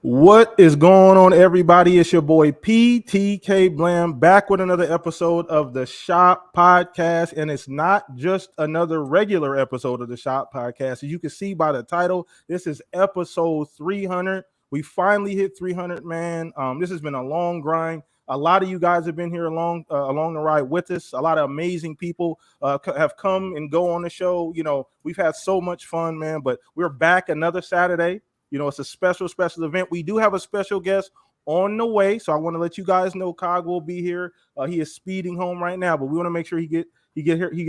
What is going on, everybody? It's your boy PTK BLAM back with another episode of the Shop Podcast. And it's not just another regular episode of the Shop Podcast. As you can see by the title, this is episode 300. We finally hit 300, man. This has been a long grind. A lot of you guys have been here along the ride with us. A lot of amazing people have come and go on the show. You know, we've had so much fun, man. But we're back another Saturday. You know, it's a special event. We do have a special guest on the way, so I want to let you guys know Cog will be here. He is speeding home right now, but we want to make sure he get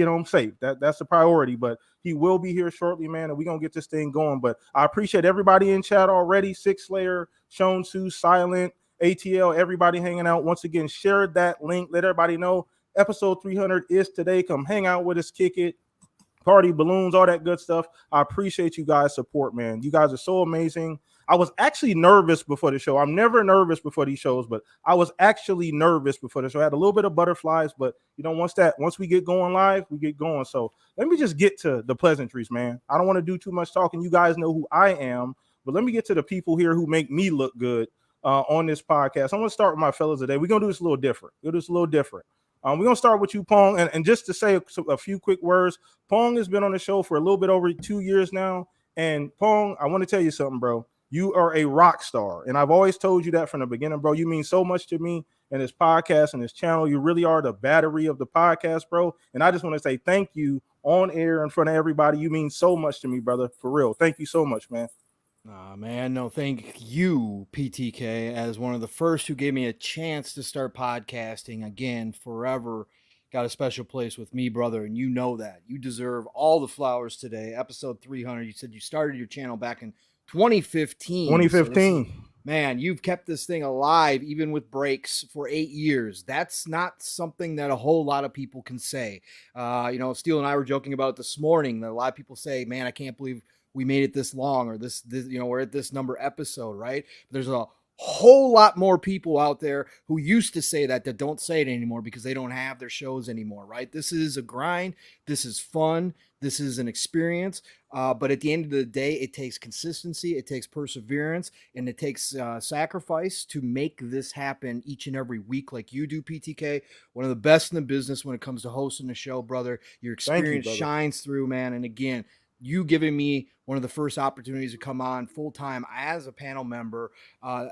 home safe. That's the priority. But he will be here shortly, man, and we're gonna get this thing going. But I appreciate everybody in chat already. Six Slayer, Shone Su, Silent, ATL, everybody hanging out. Once again, share that link. Let everybody know episode 300 is today. Come hang out with us, kick it. Party, balloons, all that good stuff. I appreciate you guys' support, man. You guys are so amazing. I was actually nervous before the show. I'm never nervous before these shows, but I was actually nervous before the show. I had a little bit of butterflies, but you know, once we get going live, we get going. So let me just get to the pleasantries, man. I don't want to do too much talking. You guys know who I am, but let me get to the people here who make me look good on this podcast. I'm gonna start with my fellas today. We're gonna do this a little different. We're going to start with you, Pong. And just to say a few quick words, Pong has been on the show for a little bit over 2 years now. And Pong, I want to tell you something, bro. You are a rock star. And I've always told you that from the beginning, bro. You mean so much to me and this podcast and this channel. You really are the battery of the podcast, bro. And I just want to say thank you on air in front of everybody. You mean so much to me, brother. For real. Thank you so much, man. Man, no, thank you, PTK, as one of the first who gave me a chance to start podcasting again forever. Got a special place with me, brother, and you know that. You deserve all the flowers today. Episode 300, you said you started your channel back in 2015. 2015. Man, you've kept this thing alive, even with breaks, for 8 years. That's not something that a whole lot of people can say. Steele and I were joking about it this morning. That a lot of people say, man, I can't believe we made it this long, or this we're at this number episode, right? There's a whole lot more people out there who used to say that don't say it anymore because they don't have their shows anymore, right? This is a grind. This is fun. This is an experience. But at the end of the day, it takes consistency, it takes perseverance, and it takes sacrifice to make this happen each and every week like you do, PTK. One of the best in the business when it comes to hosting a show, brother. Your experience shines through, man. And again, you giving me one of the first opportunities to come on full-time as a panel member,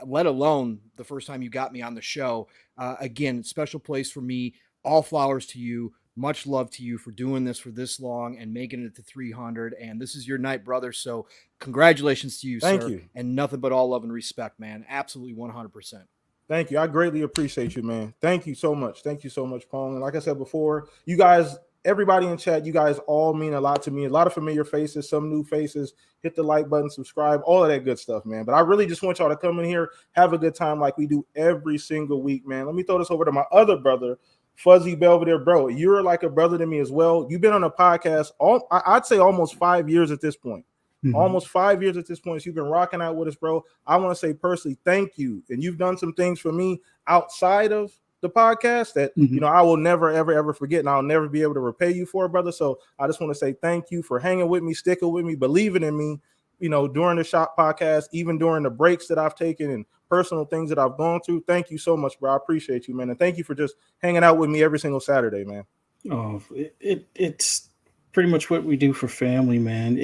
let alone the first time you got me on the show. Again, special place for me. All flowers to you. Much love to you for doing this for this long and making it to 300. And this is your night, brother. So congratulations to you, sir. Thank you. And nothing but all love and respect, man. Absolutely 100%. Thank you. I greatly appreciate you, man. Thank you so much. Thank you so much, Pong. And like I said before, you guys, everybody in chat, you guys all mean a lot to me. A lot of familiar faces, some new faces. Hit the like button, subscribe, all of that good stuff, man. But I really just want y'all to come in here, have a good time like we do every single week, man. Let me throw this over to my other brother, Fuzzy Belvedere. Bro, you're like a brother to me as well. You've been on a podcast, I'd say almost 5 years at this point. Mm-hmm. Almost 5 years at this point. So you've been rocking out with us, bro. I want to say personally, thank you. And you've done some things for me outside of the podcast that, you know, I will never, ever forget, and I'll never be able to repay you for, brother. So I just want to say thank you for hanging with me, sticking with me, believing in me, you know, during the Shop Podcast, even during the breaks that I've taken and personal things that I've gone through. Thank you so much, bro. I appreciate you, man. And thank you for just hanging out with me every single Saturday, man. Oh, it's pretty much what we do for family, man.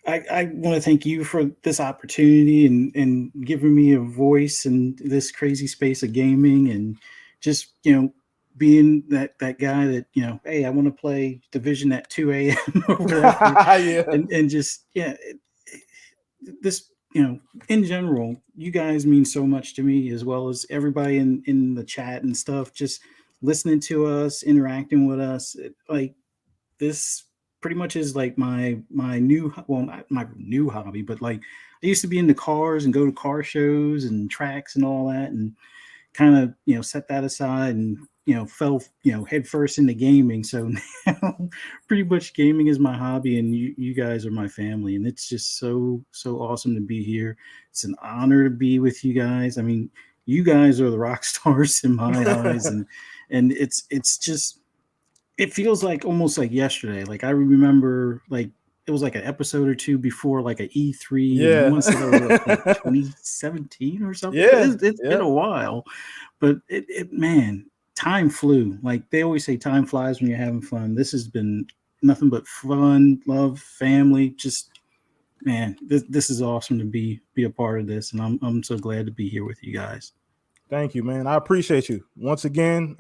I want to thank you for this opportunity and giving me a voice in this crazy space of gaming, and just, you know, being that guy that, you know, hey, I want to play Division at 2 a.m. or whatever. Yeah. And just, yeah, this, you know, in general, you guys mean so much to me, as well as everybody in the chat and stuff, just listening to us, interacting with us. Like, this pretty much is like my new, well, not my new hobby, but like I used to be into cars and go to car shows and tracks and all that, and kind of, you know, set that aside and, you know, fell, you know, head first into gaming. So now pretty much gaming is my hobby, and you guys are my family, and it's just so awesome to be here. It's an honor to be with you guys. I mean, you guys are the rock stars in my eyes, and it's just, it feels like almost like yesterday. Like, I remember, like, it was like an episode or two before like an E3, and I Yeah. want to say that was like 2017 or something. Yeah. It's been a while, but man, time flew. Like they always say, time flies when you're having fun. This has been nothing but fun, love, family. Just man, this is awesome to be a part of this, and I'm so glad to be here with you guys. Thank you, man. I appreciate you once again.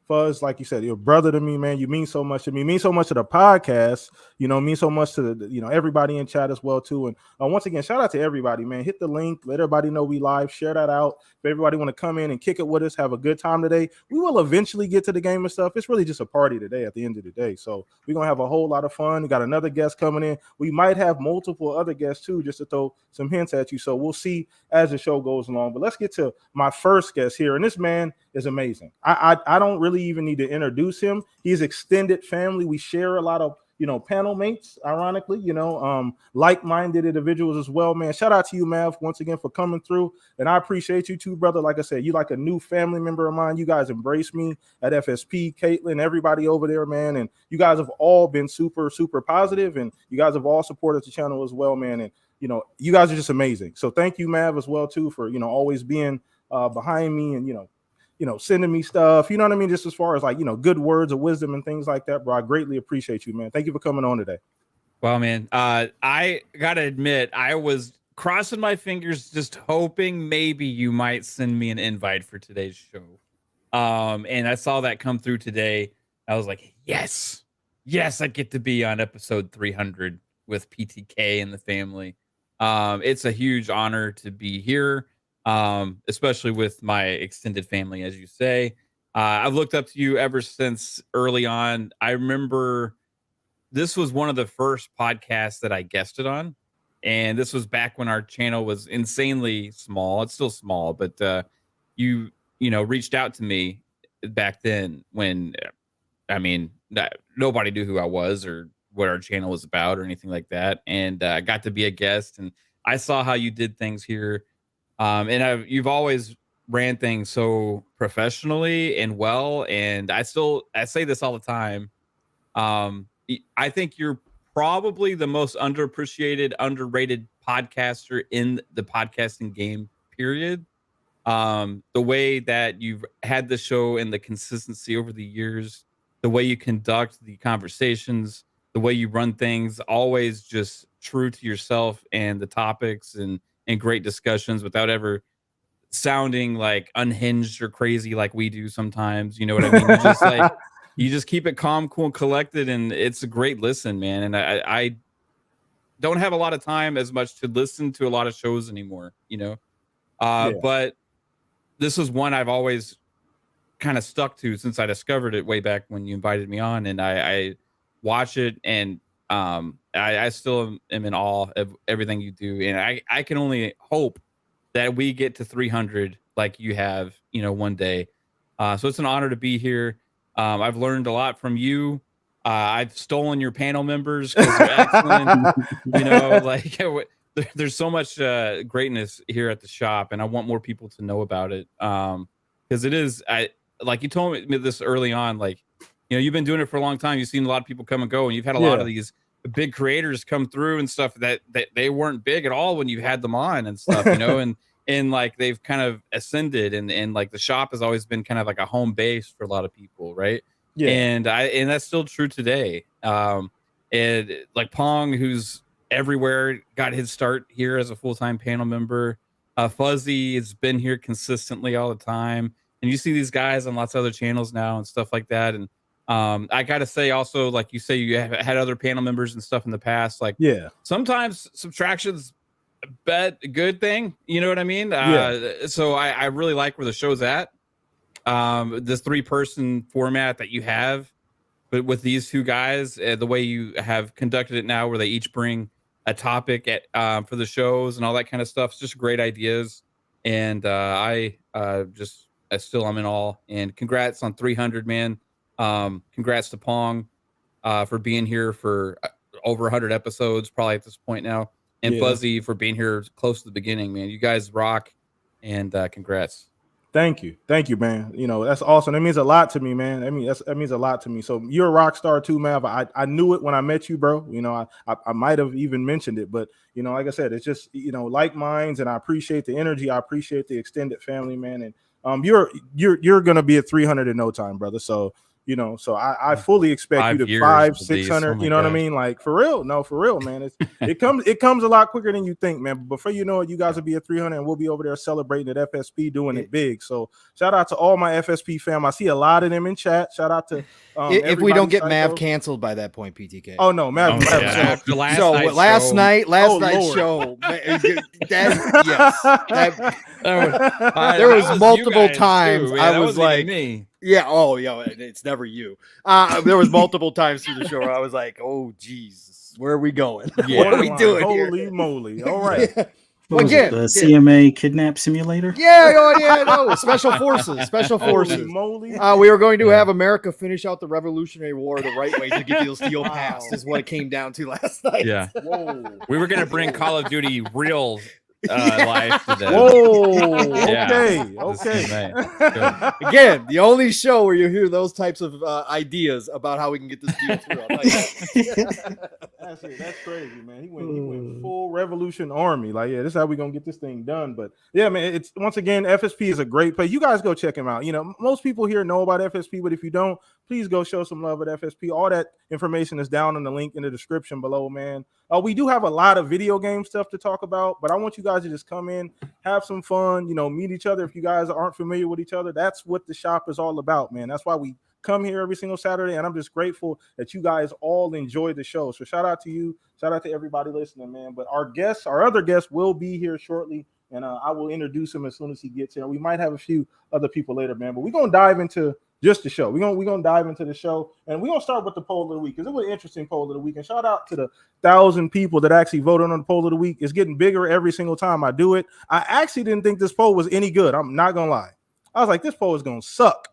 Fuzz, like you said, you're a brother to me, man. You mean so much to me. You mean so much to the podcast. Mean so much to the everybody in chat as well too. And once again, shout out to everybody, man. Hit the link, let everybody know we live. Share that out. If everybody want to come in and kick it with us, have a good time today. We will eventually get to the game and stuff. It's really just a party today at the end of the day. So we're gonna have a whole lot of fun. We got another guest coming in. We might have multiple other guests too, just to throw some hints at you. So we'll see as the show goes along. But let's get to my first guest here, and this man is amazing. I don't really even need to introduce him. He's extended family. We share a lot of panel mates, ironically, like-minded individuals as well, man. Shout out to you, Mav, once again for coming through, and I appreciate you too, brother. Like I said, you like a new family member of mine. You guys embrace me at FSP, Caitlin, everybody over there, man, and you guys have all been super positive, and you guys have all supported the channel as well, man, and you guys are just amazing. So thank you, Mav, as well too, for always being behind me and sending me stuff, you know what I mean? Just as far as like, good words of wisdom and things like that, bro. I greatly appreciate you, man. Thank you for coming on today. Well, man, I gotta admit, I was crossing my fingers, just hoping maybe you might send me an invite for today's show. And I saw that come through today. I was like, yes, I get to be on episode 300 with PTK and the family. It's a huge honor to be here. Especially with my extended family, as you say. I've looked up to you ever since early on. I remember this was one of the first podcasts that I guested on, and this was back when our channel was insanely small. It's still small, but you reached out to me back then when, nobody knew who I was or what our channel was about or anything like that, and I got to be a guest, and I saw how you did things here. And you've always ran things so professionally and well. And I say this all the time. I think you're probably the most underappreciated, underrated podcaster in the podcasting game, period. The way that you've had the show and the consistency over the years, the way you conduct the conversations, the way you run things, always just true to yourself and the topics and great discussions without ever sounding like unhinged or crazy like we do sometimes. You know what I mean? You just keep it calm, cool, and collected, and it's a great listen, man. And I don't have a lot of time as much to listen to a lot of shows anymore, but this is one I've always kind of stuck to since I discovered it way back when you invited me on, and I watch it, and I still am in awe of everything you do, and I can only hope that we get to 300 like you have, one day. So it's an honor to be here. I've learned a lot from you. I've stolen your panel members because they're excellent. There's so much greatness here at the shop, and I want more people to know about it. Because it is, like you told me this early on, like, you've been doing it for a long time. You've seen a lot of people come and go, and you've had a lot of these big creators come through and stuff that they weren't big at all when you had them on and stuff, and like they've kind of ascended, and like the shop has always been kind of like a home base for a lot of people, right? Yeah. And that's still true today. And like Pong, who's everywhere, got his start here as a full-time panel member. Fuzzy has been here consistently all the time. And you see these guys on lots of other channels now and stuff like that. And I got to say also, like you say, you have had other panel members and stuff in the past. Like, sometimes subtraction's a good thing. You know what I mean? So I really like where the show's at. This 3-person format that you have, but with these two guys, the way you have conducted it now, where they each bring a topic for the shows and all that kind of stuff. It's just great ideas. And I still am in awe, and congrats on 300, man. Congrats to Pong for being here for over 100 episodes, probably at this point now, and Fuzzy for being here close to the beginning, man. You guys rock, and congrats. Thank you, man. You know, that's awesome. That means a lot to me, man. That means a lot to me. So you're a rock star too, Mav. I knew it when I met you, bro. You know, I might have even mentioned it, but you know, like I said, it's just, you know, like minds, and I appreciate the energy. I appreciate the extended family, man. And you're gonna be at 300 in no time, brother. So you know, so I fully expect you to 500, 600. You know what I mean? Like for real, man. It comes a lot quicker than you think, man. But before you know it, you guys will be at 300, and we'll be over there celebrating at FSP, doing it big. So shout out to all my FSP fam. I see a lot of them in chat. Shout out to if we don't get Mav canceled by that point, PTK. Oh no, Mav. After last night's show. There was multiple times I was like, me. Yeah. Oh, yeah. It's never you. There was multiple times through the show where I was like, "Oh, Jesus, where are we going? Yeah. What are we doing Holy here? Moly! All right." Again, the CMA kidnap simulator. No, special forces. Holy moly. We were going to have America finish out the Revolutionary War the right way to get the steel passed. Is what it came down to last night. Yeah. Whoa. We were gonna bring Call of Duty real life to them. Whoa. Okay. Again, the only show where you hear those types of ideas about how we can get this deal through. That's crazy, man. He went full Revolution Army. Like, yeah, this is how we're gonna get this thing done. But yeah, man, it's once again, FSP is a great place. You guys go check him out. You know, most people here know about FSP, but if you don't, please go show some love at FSP. All that information is down in the link in the description below, man. We do have a lot of video game stuff to talk about, but I want you guys to just come in, have some fun, you know, meet each other. If you guys aren't familiar with each other, that's what the shop is all about, man. That's why we come here every single Saturday, and I'm just grateful that you guys all enjoy the show. So shout out to you, shout out to everybody listening, man. But our other guest will be here shortly, and I will introduce him as soon as he gets here. We might have a few other people later, man, but we're gonna dive into just the show. We're gonna dive into the show, and we're gonna start with the poll of the week, because it was an interesting poll of the week. And shout out to the 1,000 people that actually voted on the poll of the week. It's getting bigger every single time I do it. I actually didn't think this poll was any good. I'm not gonna lie. I was like, this poll is gonna suck.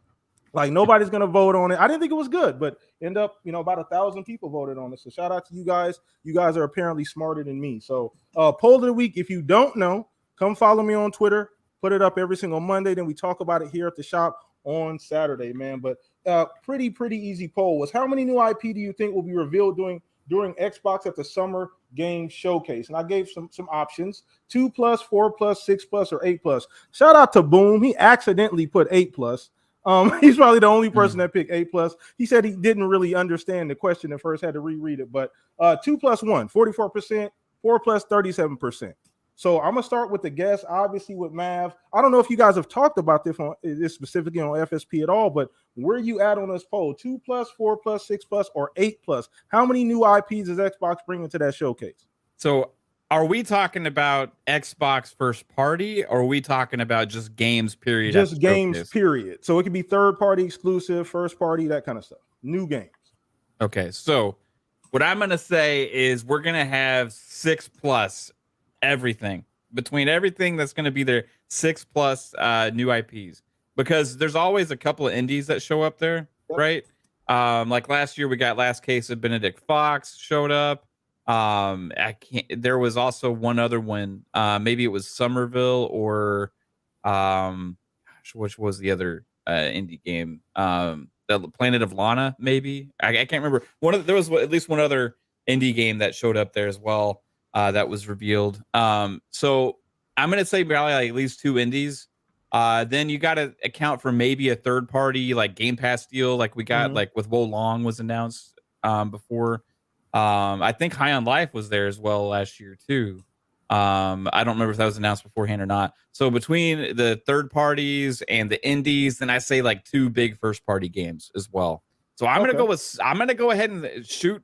Like, nobody's gonna vote on it. I didn't think it was good, but end up, you know, about 1,000 people voted on it. So shout out to you guys. You guys are apparently smarter than me. So poll of the week, if you don't know, come follow me on Twitter. Put it up every single Monday. Then we talk about it here at the shop on Saturday, man. But pretty easy poll was, how many new IP do you think will be revealed during Xbox at the Summer Game Showcase? And I gave some options: 2+, 4+, 6+, or 8+. Shout out to Boom. He accidentally put 8+. He's probably the only person that picked 8+. He said he didn't really understand the question at first, had to reread it. But 2+1, 44%, 4+, 37%. So I'm gonna start with the guest, obviously with Mav. I don't know if you guys have talked about this specifically on FSP at all, but where you at on this poll? 2+, 4+, 6+, or 8+? How many new IPs is Xbox bringing to that showcase? So are we talking about Xbox first party, or are we talking about just games period? Just games period. So it could be third party exclusive, first party, that kind of stuff. New games. Okay, so what I'm gonna say is we're gonna have 6+ everything, between everything that's going to be there, 6+ new IPs, because there's always a couple of indies that show up there, right? Like last year we got Last Case of Benedict Fox showed up. There was also one other one, maybe it was Somerville, or which was the other indie game, the Planet of Lana, maybe. I can't remember. There was at least one other indie game that showed up there as well. That was revealed. So I'm gonna say probably like at least 2 indies. Then you got to account for maybe a third party like Game Pass deal, like we got like with Wo Long was announced before. I think High on Life was there as well last year too. I don't remember if that was announced beforehand or not. So between the third parties and the indies, then I say like 2 big first party games as well. So I'm gonna go ahead and shoot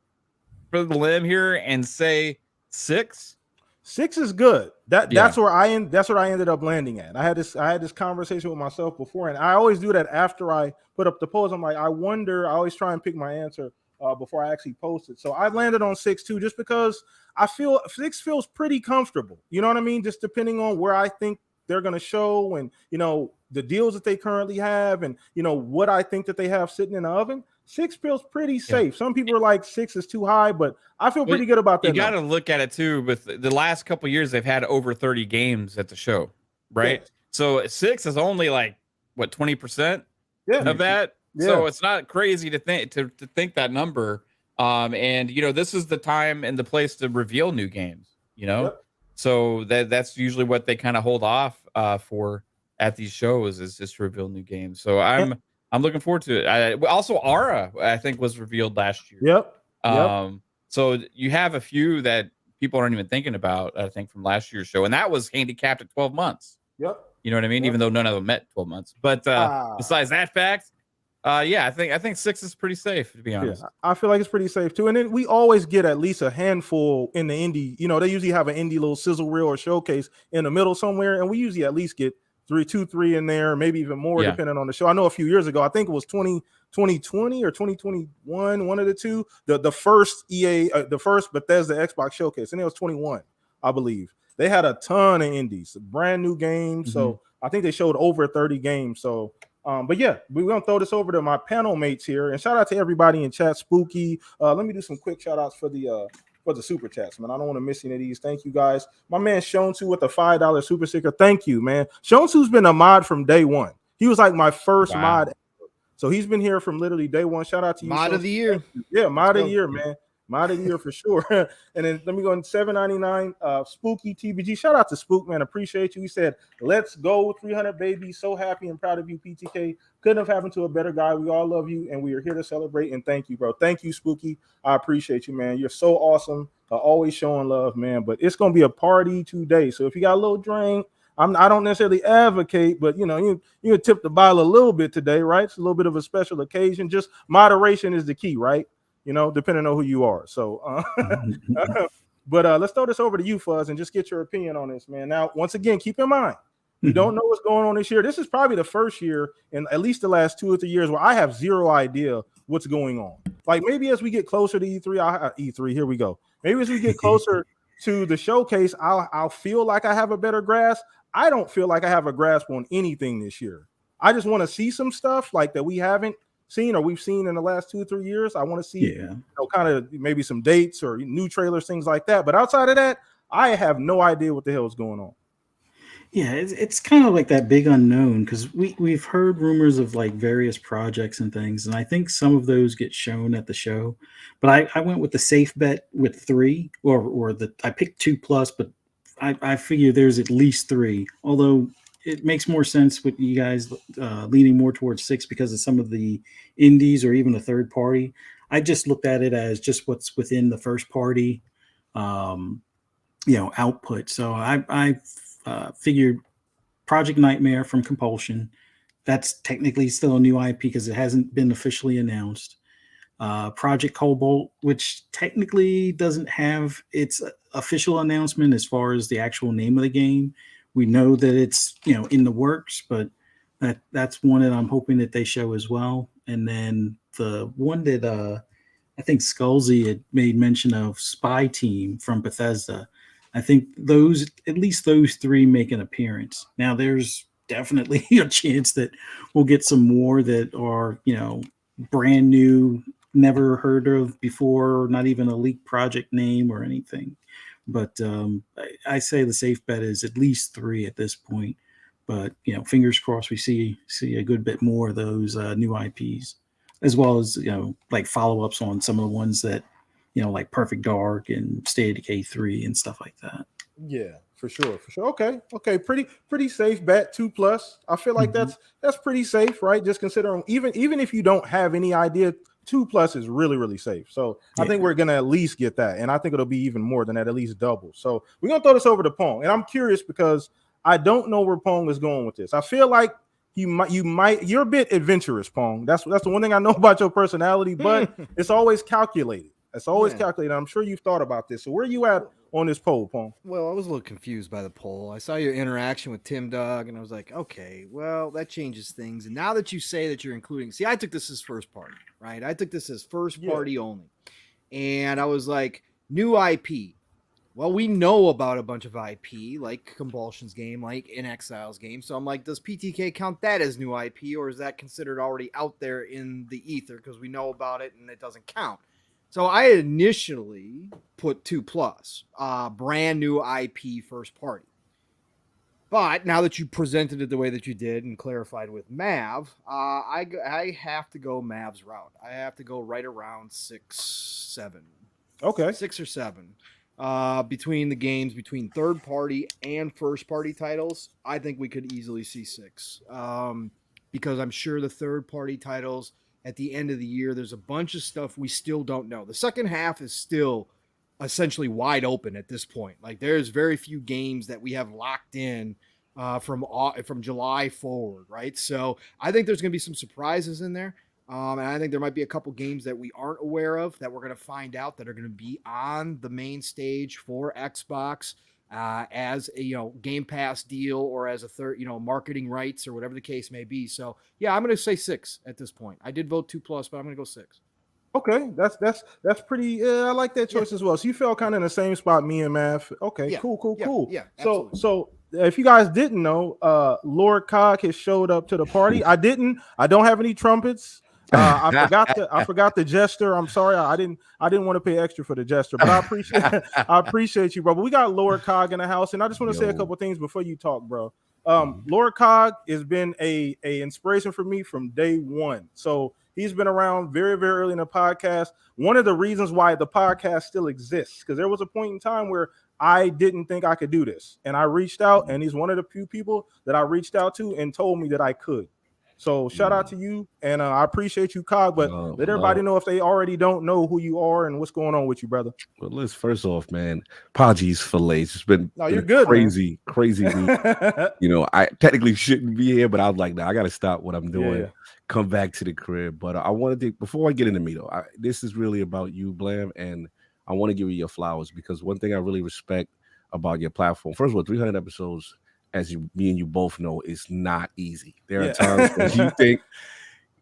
for the limb here and say 6. 6 is good. That's where I ended up landing at. I had this conversation with myself before, and I always do that after I put up the polls. I'm like, I always try and pick my answer before I actually post it. So I landed on 6 too, just because I feel 6 feels pretty comfortable. You know what I mean? Just depending on where I think they're going to show, and you know, the deals that they currently have, and you know what I think that they have sitting in the oven. 6 feels pretty safe. Some people are like 6 is too high, but I feel pretty good about that. You got to look at it too. With the last couple of years, they've had over 30 games at the show, right? Yeah. So 6 is only like what 20% Yeah. of that. Yeah. So it's not crazy to think that number. And this is the time and the place to reveal new games. Yep. So that's usually what they kind of hold off for at these shows, is just to reveal new games. So I'm looking forward to it. Also, Aura, I think, was revealed last year. Yep. So you have a few that people aren't even thinking about, I think, from last year's show, and that was handicapped at 12 months. Yep. You know what I mean? Yep. Even though none of them met 12 months. But besides that fact, yeah, I think 6 is pretty safe, to be honest. Yeah, I feel like it's pretty safe too. And then we always get at least a handful in the indie. They usually have an indie little sizzle reel or showcase in the middle somewhere, and we usually at least get 3 in there, maybe even more, depending on the show. I know a few years ago, I think it was 2020 or 2021, one of the two. The first EA, the first Bethesda Xbox showcase, and it was 21, I believe. They had a ton of indies, brand new games. So I think they showed over 30 games. So. But yeah, we're gonna throw this over to my panel mates here, and shout out to everybody in chat. Spooky, let me do some quick shout outs for the super chats, man. I don't want to miss any of these. Thank you guys. My man Shonsu with the $5 super sticker. Thank you, man. Shonsu's been a mod from day one. He was like my first mod, so he's been here from literally day one. Shout out to you, mod of the year. Yeah, mod of the year, man. Mod of the year for sure. And then let me go in $7.99. Spooky TBG. Shout out to Spook, man. Appreciate you. He said, "Let's go 300 baby. So happy and proud of you, PTK. Couldn't have happened to a better guy. We all love you, and we are here to celebrate and thank you, bro. Thank you, Spooky. I appreciate you, man. You're so awesome. Always showing love, man. But it's gonna be a party today. So if you got a little drink, I don't necessarily advocate, but you tip the bottle a little bit today, right? It's a little bit of a special occasion. Just moderation is the key, right? Depending on who you are. So, but let's throw this over to you, Fuzz, and just get your opinion on this, man. Now, once again, keep in mind, you don't know what's going on this year. This is probably the first year in at least the last 2 or 3 years where I have zero idea what's going on. Like maybe as we get closer to E3, here we go. Maybe as we get closer to the showcase, I'll feel like I have a better grasp. I don't feel like I have a grasp on anything this year. I just want to see some stuff like that we haven't seen or we've seen in the last 2 or 3 years. I want to see kind of maybe some dates or new trailers, things like that. But outside of that, I have no idea what the hell is going on. Yeah, it's kind of like that big unknown, because we've heard rumors of like various projects and things, and I think some of those get shown at the show. But I went with the safe bet with 3, or I picked 2+, but I figure there's at least 3. Although it makes more sense with you guys leaning more towards 6 because of some of the indies or even a third party. I just looked at it as just what's within the first party, output. So I figured Project Nightmare from Compulsion. That's technically still a new IP because it hasn't been officially announced. Project Cobalt, which technically doesn't have its official announcement as far as the actual name of the game. We know that it's in the works, but that's one that I'm hoping that they show as well. And then the one that I think Skullsy had made mention of, Spy Team from Bethesda. I think at least those 3 make an appearance. Now there's definitely a chance that we'll get some more that are, brand new, never heard of before, not even a leaked project name or anything. But I say the safe bet is at least 3 at this point. But fingers crossed we see a good bit more of those new IPs, as well as like follow-ups on some of the ones that like Perfect Dark and State of Decay 3 and stuff like that. Yeah, for sure. Okay, pretty safe bet, 2+. I feel like that's pretty safe, right? Just considering even if you don't have any idea, 2+ is really, really safe. So I think we're gonna at least get that, and I think it'll be even more than that, at least double. So we're gonna throw this over to Pong, and I'm curious because I don't know where Pong is going with this. I feel like you're a bit adventurous, Pong. That's the one thing I know about your personality, but it's always calculated. It's always calculated. I'm sure you've thought about this. So where are you at on this poll, Pong? Well, I was a little confused by the poll. I saw your interaction with Tim Dog, and I was like, okay, well, that changes things. And now that you say that you're including, I took this as first party, right? I took this as first party only. And I was like, new IP. Well, we know about a bunch of IP, like Compulsion's game, like In Exile's game. So I'm like, does PTK count that as new IP, or is that considered already out there in the ether because we know about it and it doesn't count? So I initially put 2+, brand new IP first party. But now that you presented it the way that you did and clarified with Mav, I have to go Mav's route. I have to go right around 6-7. Okay. 6 or 7. Between the games, between third party and first party titles, I think we could easily see 6. Because I'm sure the third party titles at the end of the year, there's a bunch of stuff we still don't know. The second half is still essentially wide open at this point. Like there's very few games that we have locked in from July forward, right? So I think there's going to be some surprises in there. And I think there might be a couple games that we aren't aware of that we're going to find out that are going to be on the main stage for Xbox as a Game Pass deal or as a third marketing rights or whatever the case may be. So yeah, I'm going to say 6 at this point. I did vote 2+, but I'm going to go 6. Okay, that's pretty. I like that choice as well. So you felt kind of in the same spot, me and Math. Okay, Yeah. cool. Yeah. So if you guys didn't know, Lord Cog has showed up to the party. I don't have any trumpets. I forgot the jester. I'm sorry. I didn't want to pay extra for the jester, but I appreciate you, bro. But we got Lord Cog in the house, and I just want to say a couple things before you talk, bro. Lord Cog has been a inspiration for me from day one. So he's been around very, very early in the podcast. One of the reasons why the podcast still exists, because there was a point in time where I didn't think I could do this. And I reached out, and he's one of the few people that I reached out to and told me that I could. So shout out to you, and I appreciate you, Cog, but let everybody know if they already don't know who you are and what's going on with you, brother. Well, let's first off, man, apologies for late. It's been you're good, crazy week. I technically shouldn't be here, but I was like, nah, I got to stop what I'm doing, come back to the crib. But I wanted to, before I get into me, though, this is really about you, Blam, and I want to give you your flowers because one thing I really respect about your platform, first of all, 300 episodes, as me and you both know, is not easy. There are times when you think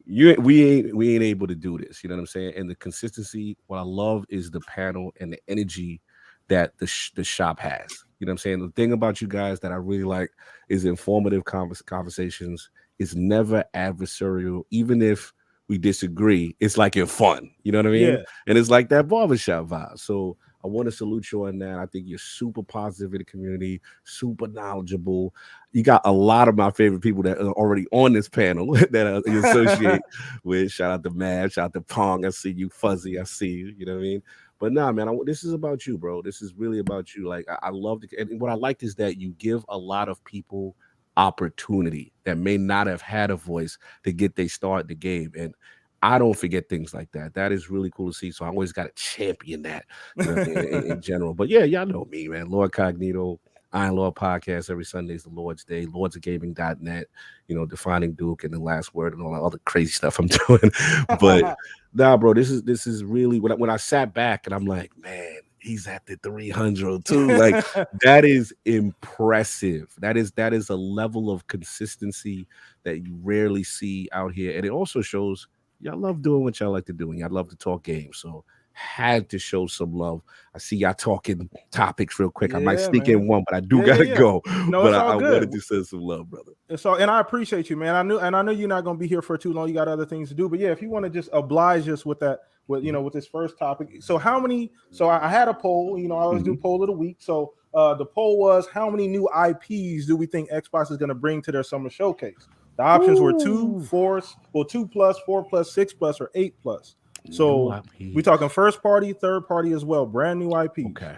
we ain't able to do this. You know what I'm saying? And the consistency, what I love is the panel and the energy that the shop has. You know what I'm saying? The thing about you guys that I really like is informative conversations. It's never adversarial, even if we disagree. It's like you're fun. You know what I mean? Yeah. And it's like that barbershop vibe. So I want to salute you on that. I think you're super positive in the community, super knowledgeable. You got a lot of my favorite people that are already on this panel that you associate with. Shout out to Mav, shout out to Pong. I see you, Fuzzy. I see you. You know what I mean? But nah, man, this is about you, bro. This is really about you. Like I love it. And what I liked is that you give a lot of people opportunity that may not have had a voice to get they start in the game. And I don't forget things like that. That is really cool to see. So I always got to champion that in general. But yeah, y'all know me, man. Lord Cognito, Iron Lord Podcast every Sunday is the Lord's Day. LordsOfGaming.net, Defining Duke and the Last Word and all that other crazy stuff I'm doing. But nah, bro, this is really when I sat back and I'm like, man, he's at the 300 too. Like that is impressive. That is a level of consistency that you rarely see out here. And it also shows y'all love doing what y'all like to do, and y'all love to talk games. So had to show some love. I see y'all talking topics real quick. I might sneak in one, but I do gotta go. No, but it's all I good. wanted to send some love, brother. And I appreciate you, man. I know you're not gonna be here for too long. You got other things to do. But yeah, if you want to just oblige us with that, with this first topic. So I had a poll. I always do poll of the week. So the poll was, how many new IPs do we think Xbox is gonna bring to their summer showcase? The options were 2, 4, 2+, 4+, 6+, or 8+. So we're talking first party, third party as well, brand new IP. Okay.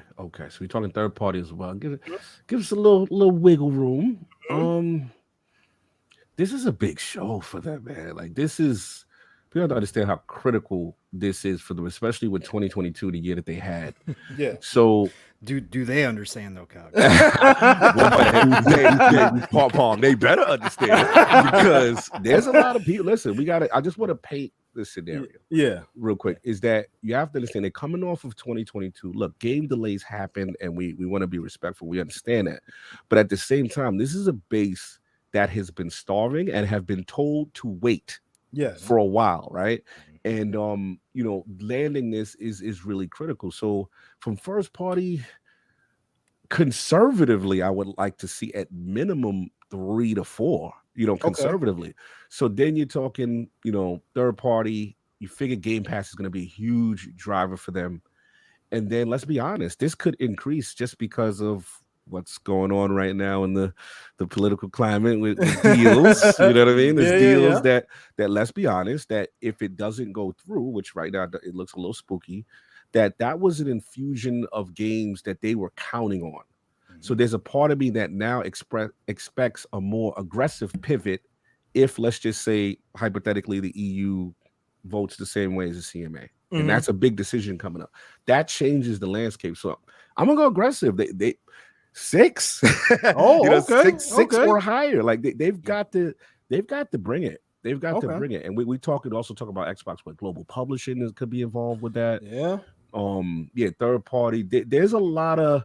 So we're talking third party as well. Give us a little wiggle room. This is a big show for them, man. Like this is, people have to understand how critical this is for them, especially with 2022, the year that they had. Yeah. So do they understand though, Cog? They better understand because there's a lot of people. Listen, I just want to paint the scenario. Yeah. Real quick, is that you have to understand they're coming off of 2022. Look, game delays happen, and we want to be respectful. We understand that. But at the same time, this is a base that has been starving and have been told to wait for a while, right? And landing this is really critical. So from first party, conservatively, I would like to see at minimum 3 to 4, conservatively. So then you're talking, third party, you figure Game Pass is going to be a huge driver for them. And then let's be honest, this could increase just because of what's going on right now in the political climate with deals. You know what I mean? There's deals that let's be honest, that if it doesn't go through, which right now it looks a little spooky, that was an infusion of games that they were counting on. So there's a part of me that now expects a more aggressive pivot if, let's just say, hypothetically, the EU votes the same way as the CMA. And that's a big decision coming up. That changes the landscape. So I'm gonna go aggressive. They 6. Okay. Six or higher. Like they've got to bring it. They've got to bring it. And we also talk about Xbox, but global publishing could be involved with that. Third party. There's a lot of,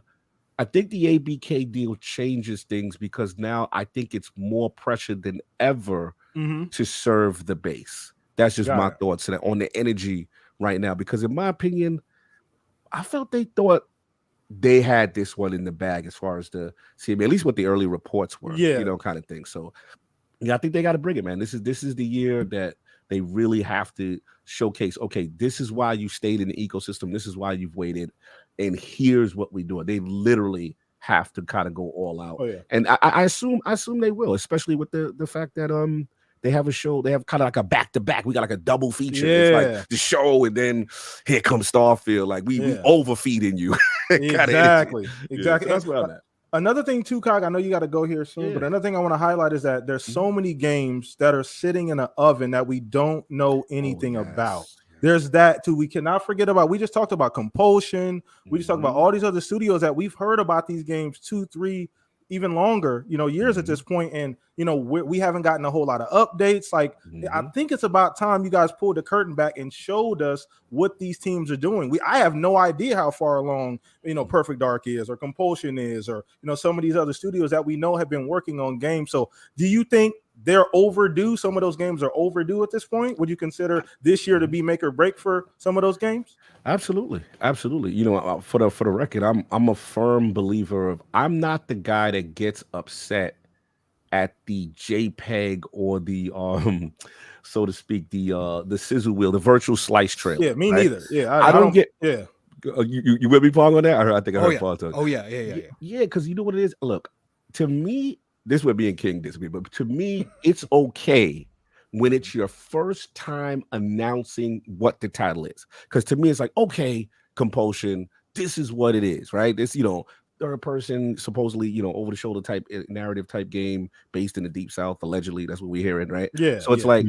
I think the ABK deal changes things because now I think it's more pressure than ever to serve the base. That's just my thoughts on the energy right now. Because in my opinion, I felt they thought they had this one in the bag as far as the CMA, at least what the early reports were, kind of thing. So I think they got to bring it, man. This is the year that they really have to showcase, okay, this is why you stayed in the ecosystem. This is why you've waited. And here's what we do. They literally have to kind of go all out. And I assume they will, especially with the fact that they have a show. They have kind of like a back-to-back. We got like a double feature. It's like the show, and then here comes Starfield. Like we overfeeding you. Exactly. So that's what I'm at. Another thing too, Cog, I know you got to go here soon, but another thing I want to highlight is that there's so many games that are sitting in an oven that we don't know anything about. There's that too. We cannot forget about. We just talked about Compulsion. We just talked about all these other studios that we've heard about these games 2, 3, even longer, years at this point, and we haven't gotten a whole lot of updates. Like I think it's about time you guys pulled the curtain back and showed us what these teams are doing. I have no idea how far along Perfect Dark is, or Compulsion is, or some of these other studios that we know have been working on games. So do you think they're overdue? Some of those games are overdue at this point. Would you consider this year to be make or break for some of those games? Absolutely. For the record, I'm a firm believer of, I'm not the guy that gets upset at the JPEG or the so to speak, the sizzle wheel, the virtual slice trailer. Yeah, me neither. Yeah, I don't get. Yeah, you with me, Pong, on that? I think I heard Paul talk. Yeah. Because you know what it is. Look, to me, this is where me and King disagree, but to me, it's okay when it's your first time announcing what the title is. Because to me, it's like, okay, Compulsion, this is what it is, right? This, third person, supposedly, over the shoulder type narrative type game based in the Deep South, allegedly. That's what we're hearing, right? Yeah. So it's like,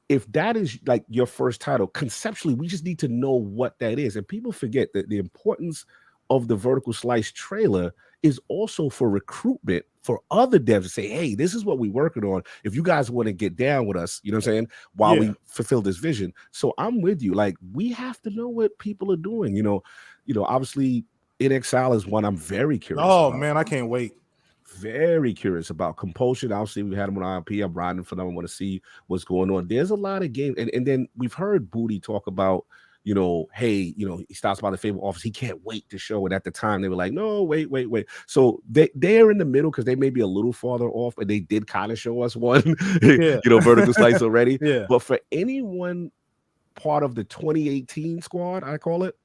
if that is like your first title, conceptually, we just need to know what that is. And people forget that the importance of the vertical slice trailer is also for recruitment for other devs to say, hey, this is what we're working on. If you guys want to get down with us, you know what I'm saying, while we fulfill this vision. So I'm with you. Like, we have to know what people are doing. Obviously, In Exile is one I'm very curious about. Man, I can't wait. Very curious about. Compulsion. Obviously, we had them on IP. I'm riding for them. I want to see what's going on. There's a lot of games. And then we've heard Booty talk about, hey, he stops by the Fable office. He can't wait to show it. At the time, they were like, no, wait. So they're in the middle because they may be a little farther off, but they did kind of show us one, vertical slice already. But for anyone part of the 2018 squad, I call it,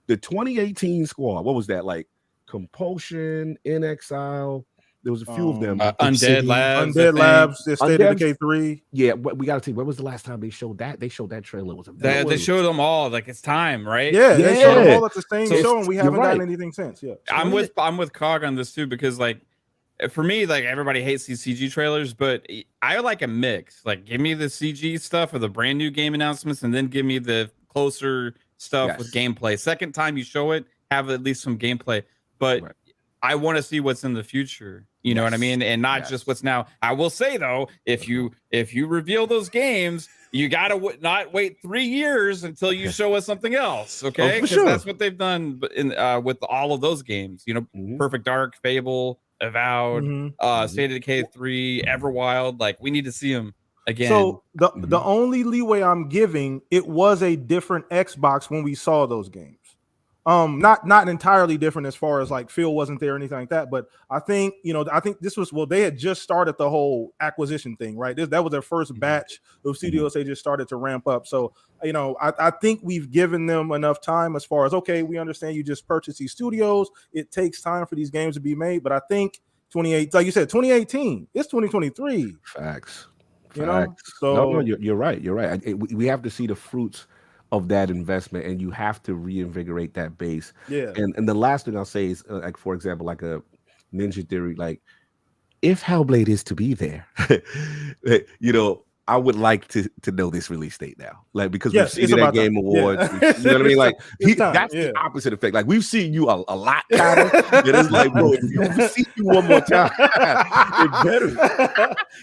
the 2018 squad, what was that? Like Compulsion, In Exile. There was a few of them. Undead Labs, the State of Decay 3. Yeah, we got to see. When was the last time they showed that? They showed that trailer. They showed them all. Like, it's time, right? Yeah, they showed them all at the same show, and we haven't gotten anything since. Yeah, I'm with Cog on this too, because like, for me, like, everybody hates these CG trailers, but I like a mix. Like, give me the CG stuff of the brand new game announcements, and then give me the closer stuff with gameplay. Second time you show it, have at least some gameplay. But I want to see what's in the future. You know what I mean? And not just what's now. I will say, though, if you reveal those games, you got to not wait 3 years until you show us something else. Okay? Because that's what they've done with all of those games. Perfect Dark, Fable, Avowed, State of Decay 3, Everwild. Like, we need to see them again. So the only leeway I'm giving, it was a different Xbox when we saw those games. Not entirely different as far as like Phil wasn't there or anything like that, but I think this was, well, they had just started the whole acquisition thing, right? That was their first batch of studios. They just started to ramp up. So, I think we've given them enough time as far as, okay, we understand you just purchased these studios. It takes time for these games to be made, but I think 28, like you said, 2018, it's 2023. Facts. So no, you're right. You're right. We have to see the fruits of that investment, and you have to reinvigorate that base. Yeah. And the last thing I'll say is, like, for example, like a Ninja Theory, like, if Hellblade is to be there, I would like to know this release date now, like, because we've seen it at Game Awards. Yeah. You know what I mean? Like, that's yeah. the opposite effect. Like, we've seen you a lot, kind of. It's like, bro, if you see you one more time,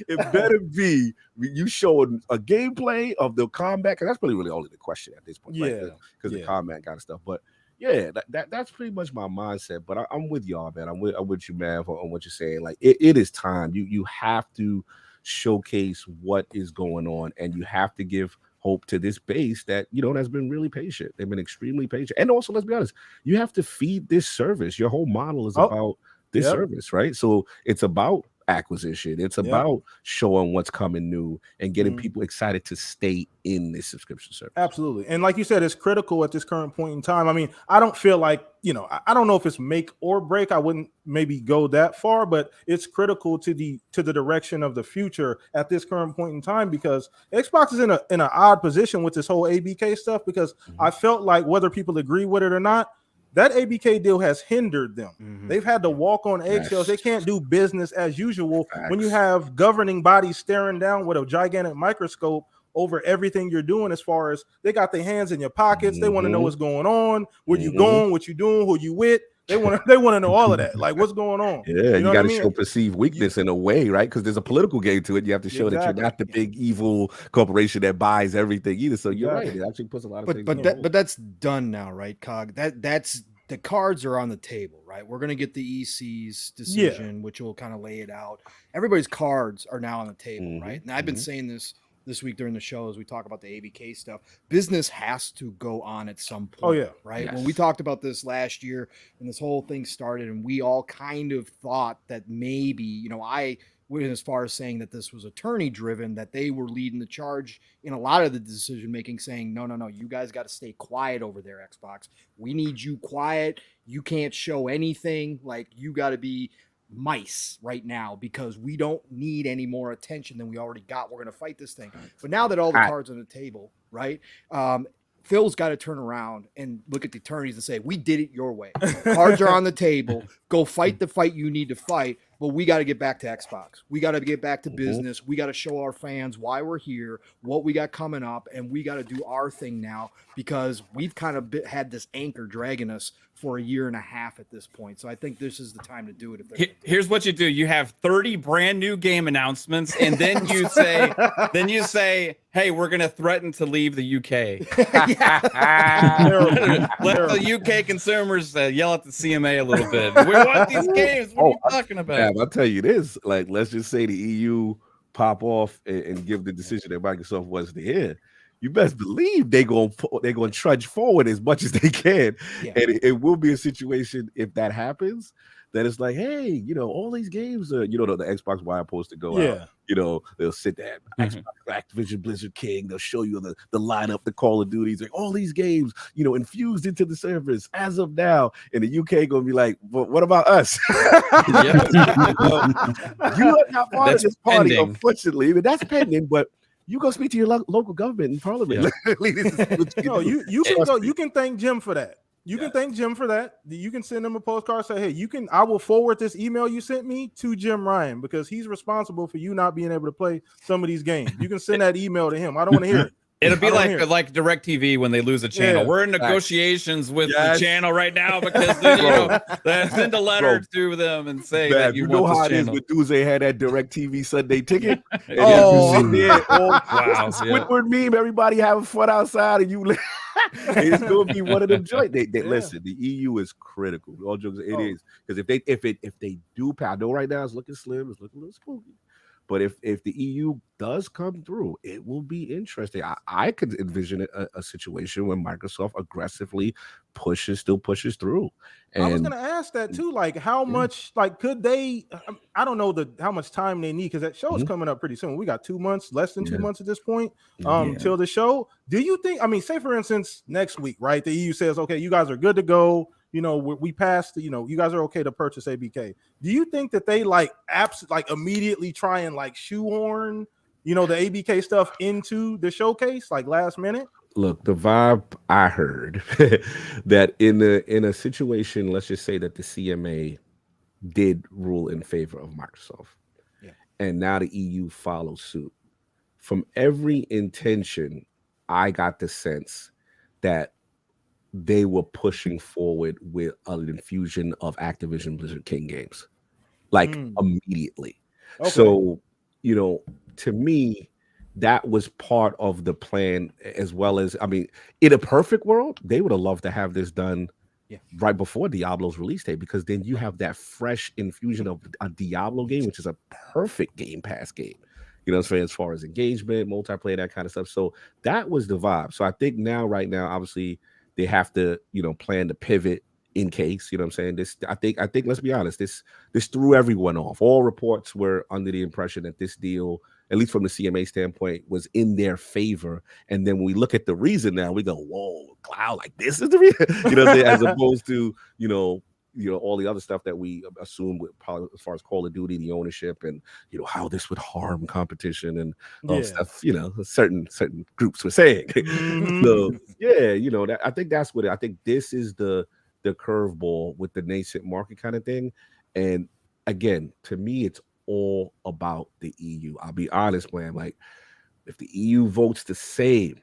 it better be you showing a gameplay of the combat, because that's really only the question at this point, because the combat kind of stuff. But yeah, that's pretty much my mindset. But I'm with y'all, man. I'm with you, man, on what you're saying. Like, it is time. You have to showcase what is going on, and you have to give hope to this base that that's been really patient. They've been extremely patient. And also, let's be honest, you have to feed this service. Your whole model is about this service, right? So it's about acquisition, it's about showing what's coming new and getting people excited to stay in this subscription service. Absolutely. And like you said, it's critical at this current point in time. I mean, I don't feel like, I don't know if it's make or break. I wouldn't maybe go that far, but it's critical to the direction of the future at this current point in time, because Xbox is in an odd position with this whole ABK stuff, because I felt like, whether people agree with it or not, that ABK deal has hindered them. They've had to walk on eggshells. They can't do business as usual when you have governing bodies staring down with a gigantic microscope over everything you're doing. As far as, they got their hands in your pockets, they want to know what's going on, where you going, what you doing, who you with. They want to know all of that. Like, what's going on? Yeah, you got to show perceived weakness in a way, right? Because there's a political game to it. You have to show that you're not the big evil corporation that buys everything either. So you're right. It actually puts a lot of things. But that's done now, right, Cog? That's the cards are on the table, right? We're gonna get the EC's decision, which will kind of lay it out. Everybody's cards are now on the table, right? And I've been saying this week during the show as we talk about the ABK stuff. Business has to go on at some point. Right. Yes. When we talked about this last year and this whole thing started, and we all kind of thought that maybe, I went as far as saying that this was attorney driven, that they were leading the charge in a lot of the decision making, saying, no, you guys got to stay quiet over there, Xbox. We need you quiet. You can't show anything. Like, you got to be mice right now, because we don't need any more attention than we already got. We're going to fight this thing. But now that all the cards on the table, right? Phil's got to turn around and look at the attorneys and say, we did it your way. Cards are on the table. Go fight the fight you need to fight. But we got to get back to Xbox. We got to get back to business. We got to show our fans why we're here, what we got coming up, and we got to do our thing now, because we've kind of had this anchor dragging us for a year and a half at this point. So I think this is the time to do it. Here's what you do. You have 30 brand new game announcements, and then you say, hey, we're going to threaten to leave the UK. Let the UK consumers yell at the CMA a little bit. We want these games. What are you talking about? I'll tell you this. Like, let's just say the EU pop off and give the decision that Microsoft was to hear. You best believe they're going to trudge forward as much as they can. Yeah. And it will be a situation, if that happens, that it's like, hey, all these games, the Xbox Wire post to go out. They'll sit there, Activision Blizzard King. They'll show you the lineup, the Call of Duties, like all these games, infused into the service as of now. And the UK going to be like, well, what about us? You are not part of this party, unfortunately. I mean, that's pending, but you go speak to your local government and parliament. No, you can go. You can thank Jim for that. You can thank Jim for that. You can send him a postcard. Say, hey, I will forward this email you sent me to Jim Ryan, because he's responsible for you not being able to play some of these games. You can send that email to him. I don't want to hear it. It'll be like DirecTV when they lose a channel. We're in negotiations with the channel right now, because they send a letter to them and say that you want how this channel. It is with Duze had that DirecTV Sunday ticket. And Squidward meme, everybody having fun outside, and you. It's gonna be one of them joints. Listen, the EU is critical. All jokes, it is, because if they do, I know right now it's looking slim, it's looking a little spooky. But if the EU does come through, it will be interesting. I could envision a situation where Microsoft aggressively still pushes through. I was And gonna ask that too. Like, how yeah. much? Like, could they? I don't know how much time they need because that show is Mhm. coming up pretty soon. We got 2 months, less than 2 Yeah. months at this point, Yeah. till the show. Do you think? I mean, say for instance, next week, right? The EU says, okay, you guys are good to go. You know, we passed. You know, you guys are okay to purchase ABK. Do you think that they like immediately try and like shoehorn, you know, the ABK stuff into the showcase like last minute? Look, the vibe I heard that in a situation, let's just say that the CMA did rule in favor of Microsoft, Yeah. and now the EU follows suit. From every intention, I got the sense that they were pushing forward with an infusion of Activision Blizzard King games, like immediately. Okay. So, you know, to me, that was part of the plan, as well as, I mean, in a perfect world, they would have loved to have this done right before Diablo's release date, because then you have that fresh infusion of a Diablo game, which is a perfect Game Pass game. You know what I'm saying? As far as engagement, multiplayer, that kind of stuff. So that was the vibe. So I think right now, obviously, they have to, you know, plan to pivot in case, you know what I'm saying? I think let's be honest, this threw everyone off. All reports were under the impression that this deal, at least from the CMA standpoint, was in their favor. And then when we look at the reason now, we go, whoa, cloud, like this is the reason, you know what I'm saying? As opposed to, you know, all the other stuff that we assume with probably as far as Call of Duty, the ownership, and you know how this would harm competition and stuff, you know, certain groups were saying. So yeah, you know, I think that's what I think this is the curveball with the nascent market kind of thing. And again, to me, it's all about the EU. I'll be honest, man. Like, if the EU votes the same,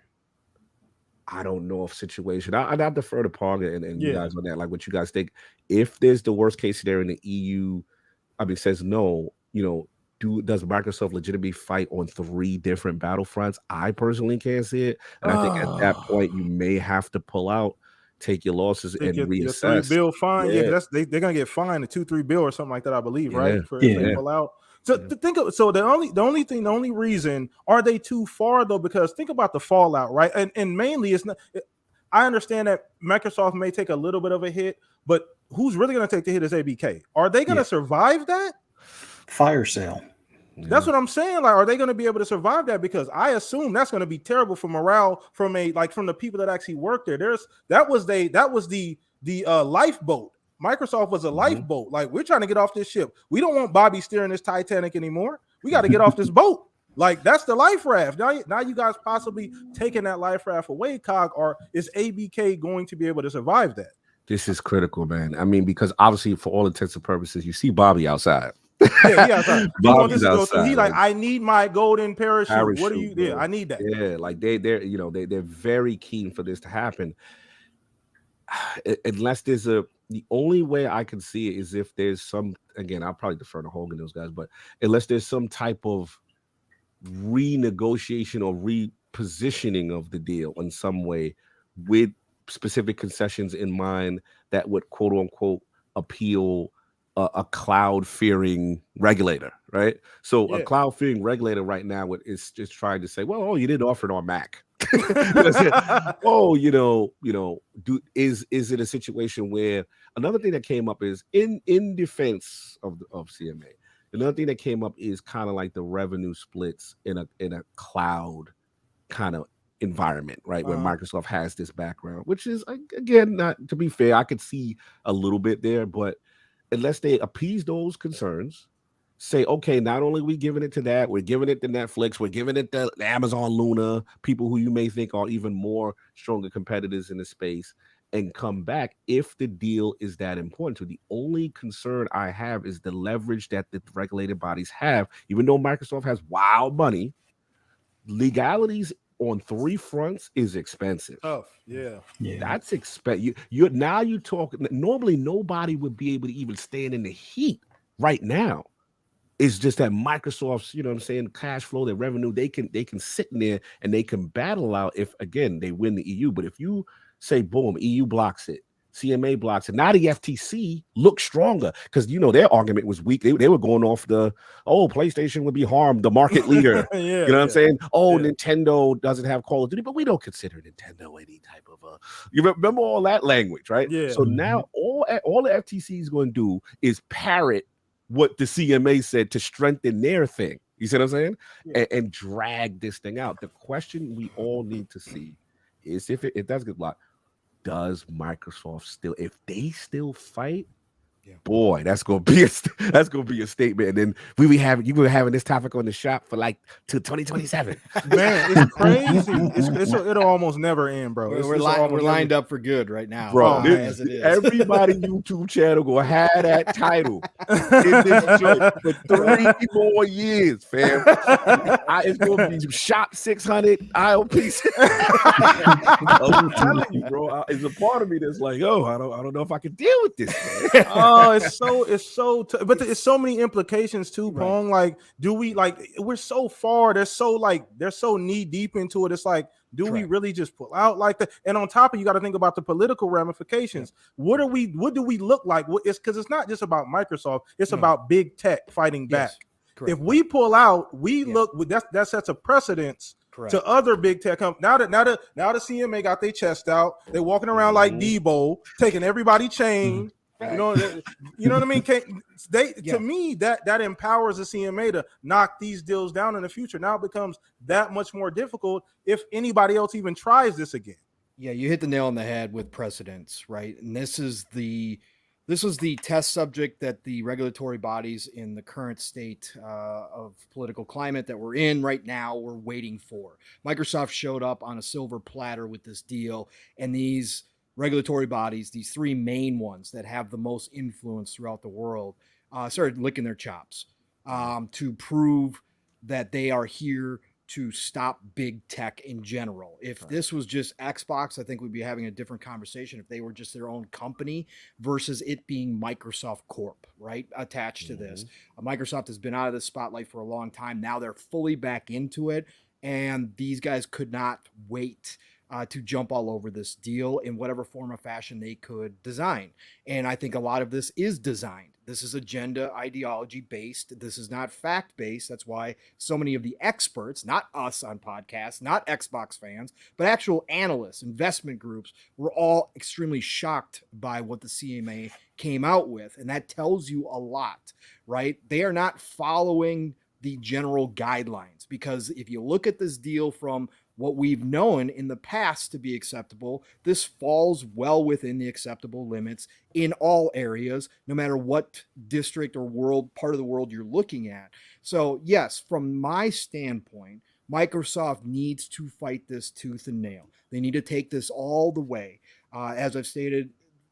I don't know if situation. I'd defer to Pong and you guys on that. Like, what you guys think? If there's the worst case scenario and the EU, I mean, says no, you know, does Microsoft legitimately fight on 3 different battlefronts? I personally can't see it, and I think at that point you may have to pull out, take your losses, and your reassess. $3 bill fine, because they're gonna get fined a 2-3 bill or something like that, I believe, right? For if they pull out. So think of the only reason, are they too far though? Because think about the fallout, right? And mainly it's not. I understand that Microsoft may take a little bit of a hit, but who's really going to take the hit is ABK. Are they going to survive that? Fire sale. That's what I'm saying. Like, are they going to be able to survive that? Because I assume that's going to be terrible for morale from the people that actually work there. That was the lifeboat. Microsoft was a lifeboat. Like, we're trying to get off this ship. We don't want Bobby steering this Titanic anymore. We got to get off this boat. Like, that's the life raft. Now you guys possibly taking that life raft away, Cog, or is ABK going to be able to survive that? This is critical, man. I mean, because obviously, for all intents and purposes, you see Bobby outside. Outside. Bobby's outside. He like, I need my golden parachute. What do you? Yeah, I need that. Yeah, like they're very keen for this to happen. Unless there's the only way I can see it is if there's some, again, I'll probably defer to Hogan, those guys, but unless there's some type of renegotiation or repositioning of the deal in some way with specific concessions in mind that would quote unquote appeal a cloud fearing regulator, right? So a cloud fearing regulator right now is just trying to say, well, you didn't offer it on Mac. Is it a situation where another thing that came up is in defense of CMA, another thing that came up is kind of like the revenue splits in a cloud kind of environment, right? Where Microsoft has this background, which is, again, not to be fair, I could see a little bit there, but unless they appease those concerns, say, okay, not only are we giving it to that, we're giving it to Netflix, we're giving it to Amazon Luna, people who you may think are even more stronger competitors in the space, and come back if the deal is that important. So the only concern I have is the leverage that the regulated bodies have. Even though Microsoft has wild money, legalities on 3 fronts is expensive. That's expensive. You talk. Normally, nobody would be able to even stand in the heat right now. It's just that Microsoft's, you know what I'm saying, cash flow, their revenue, they can sit in there and they can battle out if, again, they win the EU. But if you say, boom, EU blocks it, CMA blocks, and now the FTC looks stronger because their argument was weak. They were going off PlayStation would be harmed, the market leader. Yeah, what I'm saying? Yeah. Nintendo doesn't have Call of Duty, but we don't consider Nintendo any type of you remember all that language, right? Yeah. So now all the FTC is going to do is parrot what the CMA said to strengthen their thing. You see what I'm saying? Yeah. And drag this thing out. The question we all need to see is if that's good block. Does Microsoft still, if they still fight, boy, that's gonna be a statement. And then you were having this topic on the shop for like to 2027. Man, it's crazy. It'll almost never end, bro. We're lined up for good right now, bro. As it is. Everybody YouTube channel gonna have that title in this joke for 3 more years, fam. It's gonna be Shop 600 IOPs. I'm telling you, bro. It's a part of me that's like, I don't know if I can deal with this, man. Oh, but it's so many implications too, Pong. Like, do we we're so far, they're so knee deep into it. It's like, do we really just pull out like that? And on top of, you got to think about the political ramifications. What do we look like? It's because it's not just about Microsoft, it's about big tech fighting back. Correct. If we pull out, that sets a precedence to other big tech companies. Now the CMA got their chest out, they're walking around like Debo, taking everybody chain. You know what I mean? To me, that empowers the CMA to knock these deals down in the future. Now it becomes that much more difficult if anybody else even tries this again. Yeah, you hit the nail on the head with precedents, right? And this was the test subject that the regulatory bodies in the current state of political climate that we're in right now were waiting for. Microsoft showed up on a silver platter with this deal, and these regulatory bodies, these 3 main ones that have the most influence throughout the world, started licking their chops to prove that they are here to stop big tech in general. If this was just Xbox, I think we'd be having a different conversation if they were just their own company versus it being Microsoft Corp, right? Attached to this. Microsoft has been out of the spotlight for a long time. Now they're fully back into it, and these guys could not wait to jump all over this deal in whatever form or fashion they could design. And I think a lot of this is designed. This is agenda ideology based. This is not fact based. That's why so many of the experts, not us on podcasts, not Xbox fans, but actual analysts, investment groups, were all extremely shocked by what the CMA came out with. And that tells you a lot, right? They are not following the general guidelines, because if you look at this deal from what we've known in the past to be acceptable, this falls well within the acceptable limits in all areas, no matter what district or part of the world you're looking at. So yes, from my standpoint, Microsoft needs to fight this tooth and nail. They need to take this all the way. As I've stated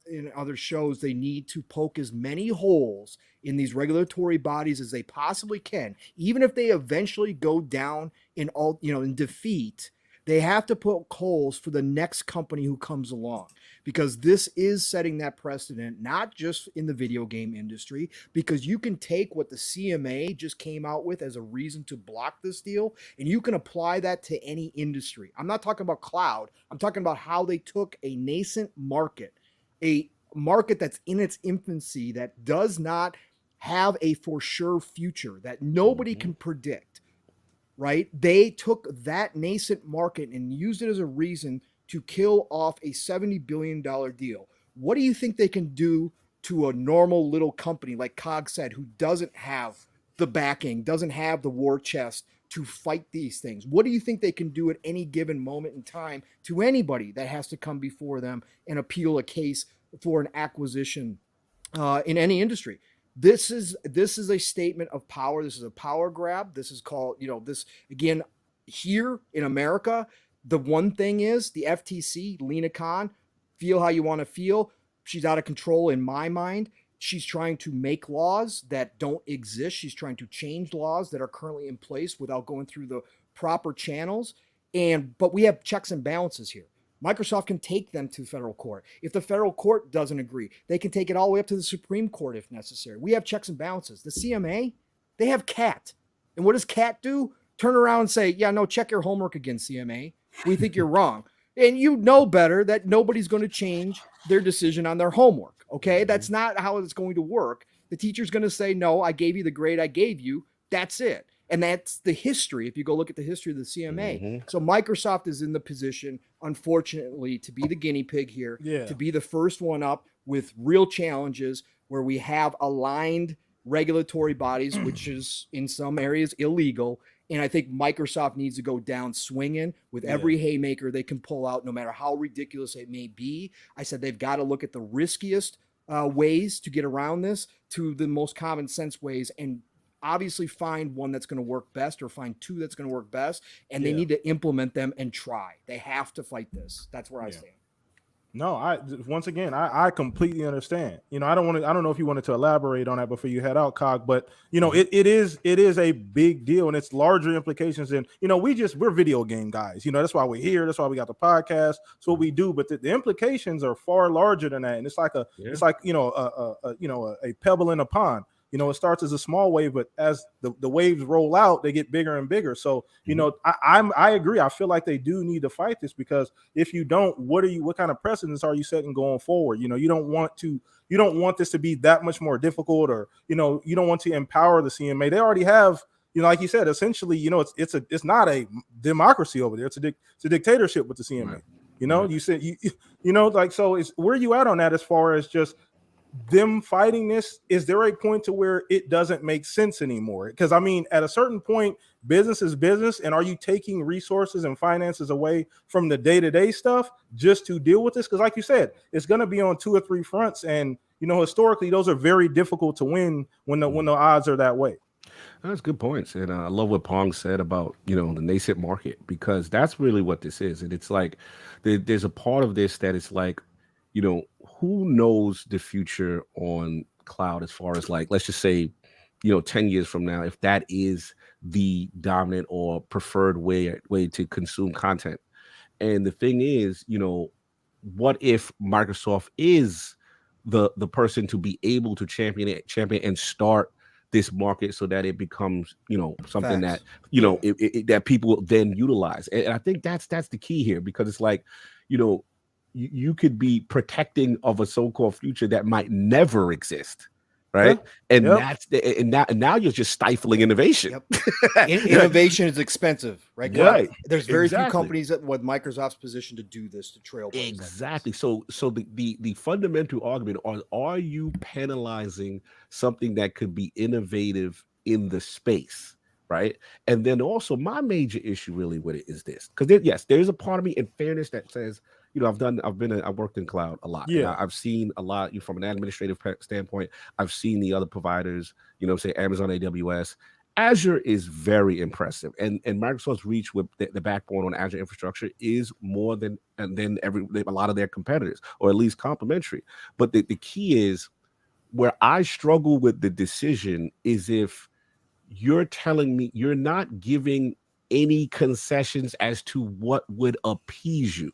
in other shows, they need to poke as many holes in these regulatory bodies as they possibly can. Even if they eventually go down in defeat, they have to poke holes for the next company who comes along, because this is setting that precedent, not just in the video game industry, because you can take what the CMA just came out with as a reason to block this deal, and you can apply that to any industry. I'm not talking about cloud. I'm talking about how they took a nascent market, a market that's in its infancy, that does not have a for sure future, that nobody can predict. Right? They took that nascent market and used it as a reason to kill off a $70 billion deal. What do you think they can do to a normal little company, like Cog said, who doesn't have the backing, doesn't have the war chest to fight these things? What do you think they can do at any given moment in time to anybody that has to come before them and appeal a case for an acquisition in any industry? This is a statement of power. This is a power grab. This is called, this again, here in America, the one thing is the FTC, Lena Khan, feel how you want to feel. She's out of control in my mind. She's trying to make laws that don't exist. She's trying to change laws that are currently in place without going through the proper channels. But we have checks and balances here. Microsoft can take them to federal court. If the federal court doesn't agree, they can take it all the way up to the Supreme Court if necessary. We have checks and balances. The CMA, they have CAT. And what does CAT do? Turn around and say, yeah, no, check your homework again, CMA. We think you're wrong. And you know better that nobody's going to change their decision on their homework. Okay. That's not how it's going to work. The teacher's going to say, no, I gave you the grade I gave you. That's it. And that's the history. If you go look at the history of the CMA. So Microsoft is in the position, unfortunately, to be the guinea pig here, to be the first one up with real challenges where we have aligned regulatory bodies, which is in some areas illegal. And I think Microsoft needs to go down swinging with every haymaker they can pull out, no matter how ridiculous it may be. I said they've got to look at the riskiest ways to get around this to the most common sense ways, and obviously find one that's going to work best, or find two that's going to work best, and they need to implement them and try. They have to fight this. That's where I stand. No, I completely understand. I don't know if you wanted to elaborate on that before you head out, Cog, but it is a big deal, and it's larger implications than, we're video game guys. That's why we're here. That's why we got the podcast. That's what we do. But the implications are far larger than that. And it's like a pebble in a pond. It starts as a small wave, but as the waves roll out, they get bigger and bigger. So, I agree. I feel like they do need to fight this, because if you don't, what kind of precedents are you setting going forward? You don't want this to be that much more difficult, or, you don't want to empower the CMA. They already have, like you said, essentially, it's not a democracy over there. It's a dictatorship with the CMA. Right. You said, so it's, where are you at on that as far as just them fighting this? Is there a point to where it doesn't make sense anymore? Because at a certain point, business is business, and are you taking resources and finances away from the day-to-day stuff just to deal with this? Because like you said, it's going to be on 2 or 3 fronts, and historically those are very difficult to win when the odds are that way. That's good points. And I love what Pong said about, the nascent market, because that's really what this is. And it's like there's a part of this that it's like, who knows the future on cloud, as far as, like, let's just say, 10 years from now, if that is the dominant or preferred way to consume content. And the thing is, what if Microsoft is the person to be able to champion and start this market so that it becomes, something Facts. that, that people will then utilize. And I think that's the key here, because it's like, you could be protecting of a so-called future that might never exist, right? Yeah. And now you're just stifling innovation. Innovation is expensive, right? Right. There's very few companies that with Microsoft's position to do this, to trailblaze. Exactly. So the fundamental argument are you penalizing something that could be innovative in the space? Right. And then also my major issue really with it is this, because there's a part of me, in fairness, that says, I've worked in cloud a lot. Yeah. I've seen a lot from an administrative standpoint. I've seen the other providers, say Amazon, AWS. Azure is very impressive. And Microsoft's reach with the backbone on Azure infrastructure is more than a lot of their competitors, or at least complementary. But the key is, where I struggle with the decision is if you're telling me you're not giving any concessions as to what would appease you.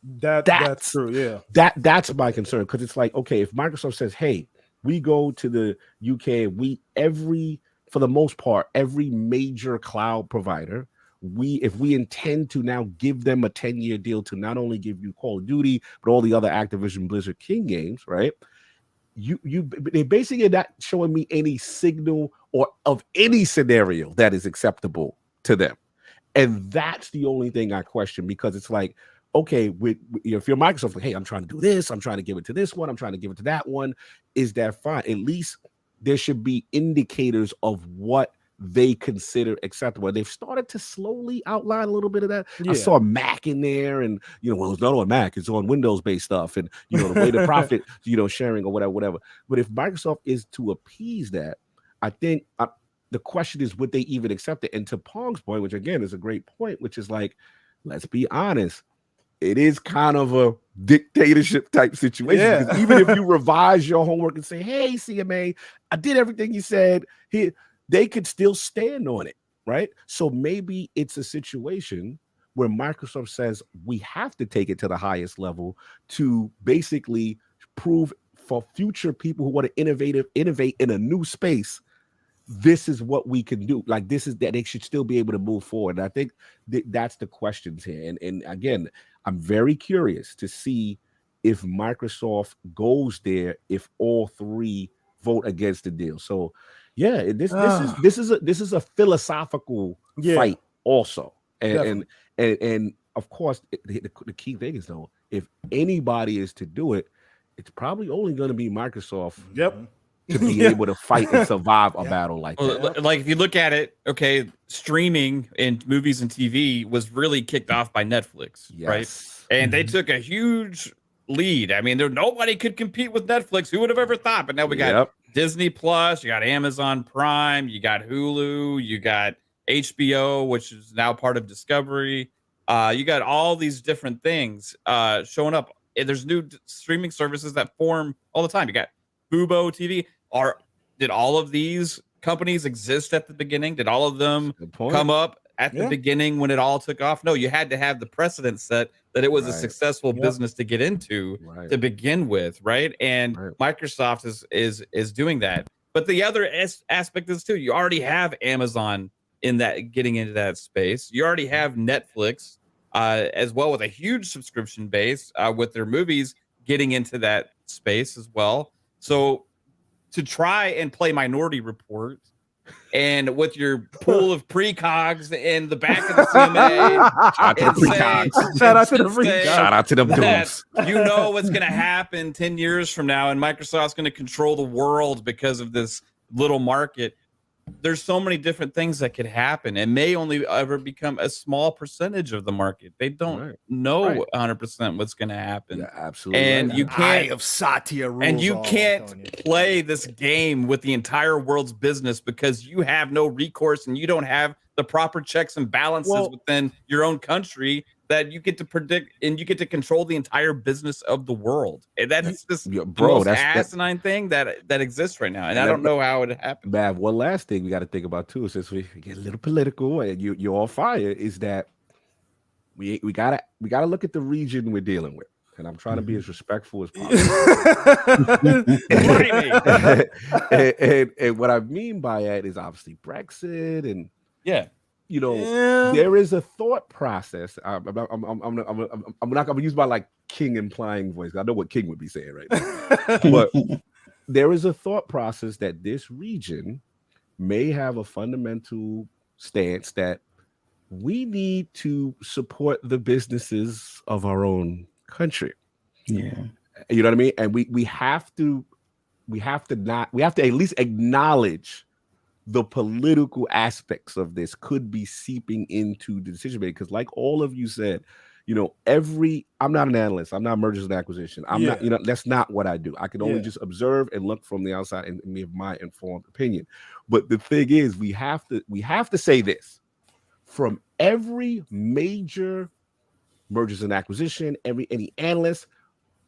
That's true. Yeah. That's my concern, because it's like, okay, if Microsoft says, hey, we go to the UK, for the most part, every major cloud provider, if we intend to now give them a 10-year deal to not only give you Call of Duty, but all the other Activision Blizzard King games, right? They basically are not showing me any signal or of any scenario that is acceptable to them. And that's the only thing I question, because it's like, okay, if you're Microsoft, like, hey, I'm trying to do this, I'm trying to give it to this one, I'm trying to give it to that one, is that fine? At least there should be indicators of what they consider acceptable. And they've started to slowly outline a little bit of that. I saw Mac in there, and well, it's not on Mac, it's on Windows-based stuff, and the way the profit, sharing or whatever. But if Microsoft is to appease that, I think the question is, would they even accept it? And to Pong's point, which again is a great point, which is like, let's be honest, it is kind of a dictatorship type situation. Because even if you revise your homework and say, hey, CMA, I did everything you said here, they could still stand on it, right? So maybe it's a situation where Microsoft says we have to take it to the highest level to basically prove for future people who want to innovate in a new space, this is what we can do. Like, this is that they should still be able to move forward. And I think that's the questions here. And again, I'm very curious to see if Microsoft goes there if all three vote against the deal. So yeah, this is a philosophical fight also. And of course the key thing is though, if anybody is to do it, it's probably only going to be Microsoft. To be able to fight and survive a battle like that. Like if you look at it, okay, streaming in movies and TV was really kicked off by Netflix, right? And they took a huge lead. I mean, nobody could compete with Netflix. Who would have ever thought? But now we got Disney Plus, you got Amazon Prime, you got Hulu, you got HBO, which is now part of Discovery. You got all these different things showing up. There's new streaming services that form all the time. You got Fubo TV. Did all of these companies exist at the beginning? Did all of them come up at the beginning when it all took off? No, you had to have the precedent set that it was a successful business to get into to begin with, right? And Microsoft is doing that. But the other aspect is too, you already have Amazon in that, getting into that space. You already have Netflix as well, with a huge subscription base with their movies getting into that space as well. So to try and play Minority Report and with your pool of precogs in the back of the CMA, shout out to them dudes. You know what's going to happen 10 years from now, and Microsoft's going to control the world because of this little market. There's so many different things that could happen. It may only ever become a small percentage of the market. They don't know 100% what's going to happen. Yeah, absolutely. And you can't of Satya rules, and you can't play this game with the entire world's business because you have no recourse and you don't have the proper checks and balances within your own country that you get to predict, and you get to control the entire business of the world. And that's just the most asinine thing that exists right now. And I don't know how it happened. Man, one last thing we got to think about too, since we get a little political and you're on fire, is that we gotta look at the region we're dealing with. And I'm trying to be as respectful as possible. and what I mean by that is obviously Brexit and you know, there is a thought process. I'm not going to use my like King implying voice. I know what King would be saying right now. But there is a thought process that this region may have a fundamental stance that we need to support the businesses of our own country. Yeah. You know what I mean? And we have to at least acknowledge the political aspects of this could be seeping into the decision making. Because like all of you said, you know, I'm not an analyst. I'm not mergers and acquisition. I'm not, you know, that's not what I do. I can only just observe and look from the outside and give my informed opinion. But the thing is, we have to say this: from every major mergers and acquisition, any analyst,